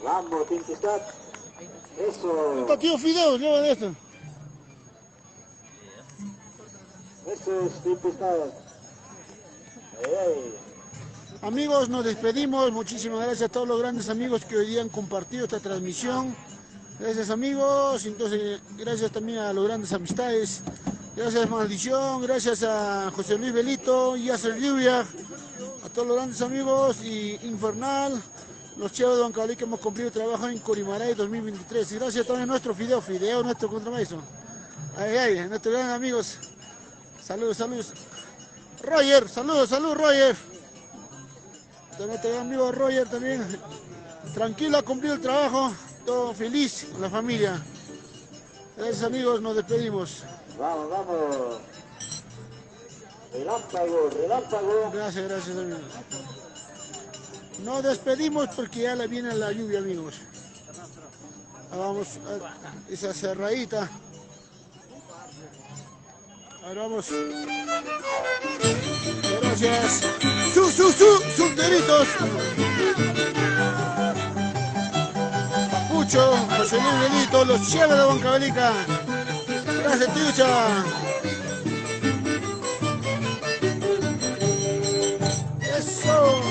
Vamos, Tintistat. Eso. Está tío Fideo, lleva de esto. Eso es Tintistat. Ay. Amigos, nos despedimos. Muchísimas gracias a todos los grandes amigos que hoy día han compartido esta transmisión. Gracias amigos, entonces gracias también a los grandes amistades. Gracias Maldición, gracias a José Luis Belito, Yasser Lluvia, a todos los grandes amigos y Infernal, los chavos de Huancavelica que hemos cumplido trabajo en Corimaray 2023. Y gracias también a nuestro Fideo, nuestro contramaestro. Nuestros grandes amigos. Saludos. Roger, saludos Roger. Nuestro gran amigo Roger también. Tranquilo, ha cumplido el trabajo, todo feliz con la familia. Gracias amigos, nos despedimos. Vamos. Relámpago. Gracias amigos. Nos despedimos porque ya le viene la lluvia amigos. Vamos a esa cerradita. Ahora vamos. Gracias. Sus deditos. Papucho, José Luis Benito, los cielos de Huancavelica. Gracias, Tiucha. Eso.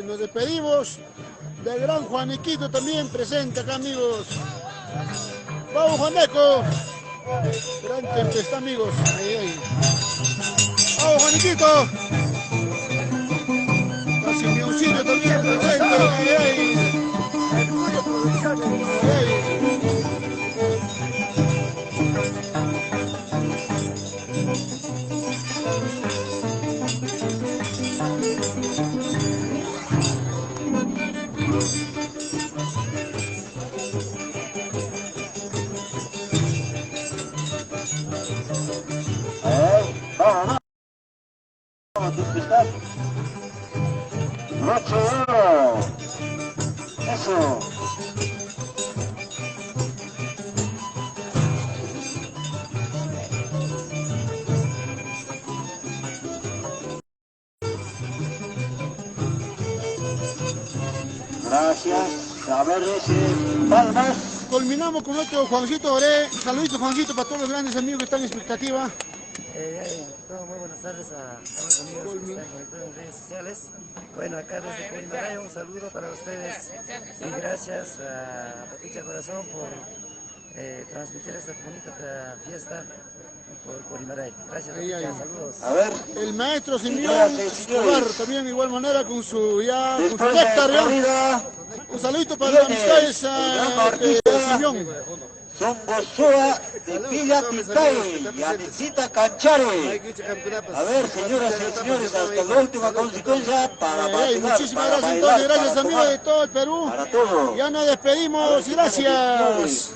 Nos despedimos del gran Juaniquito también presente acá amigos. Vamos Juaneco. Gran tempestad amigos. Vamos Juaniquito. Casi mi auxilio también presente. Eso. Gracias. A ver, palmas. Culminamos con nuestro Juancito Oré. Saluditos Juancito para todos los grandes amigos que están en expectativa. Muy buenas tardes a todos los amigos que están conectados en redes sociales. Bueno, acá desde Corimaray un saludo para ustedes y gracias a Papicha Corazón por transmitir esta bonita fiesta por Corimaray. Gracias, Papicha, saludos. A ver. El maestro Simeón Escobar también de igual manera con su néctar. Un saludito para las amistades de Simeón. Son Bozoa de Villa Tintay y Anicita Canchare. A ver, señoras y señores, hasta la última consecuencia para bailar. Muchísimas gracias entonces, gracias amigos de todo el Perú. Para todo. Ya nos despedimos, gracias.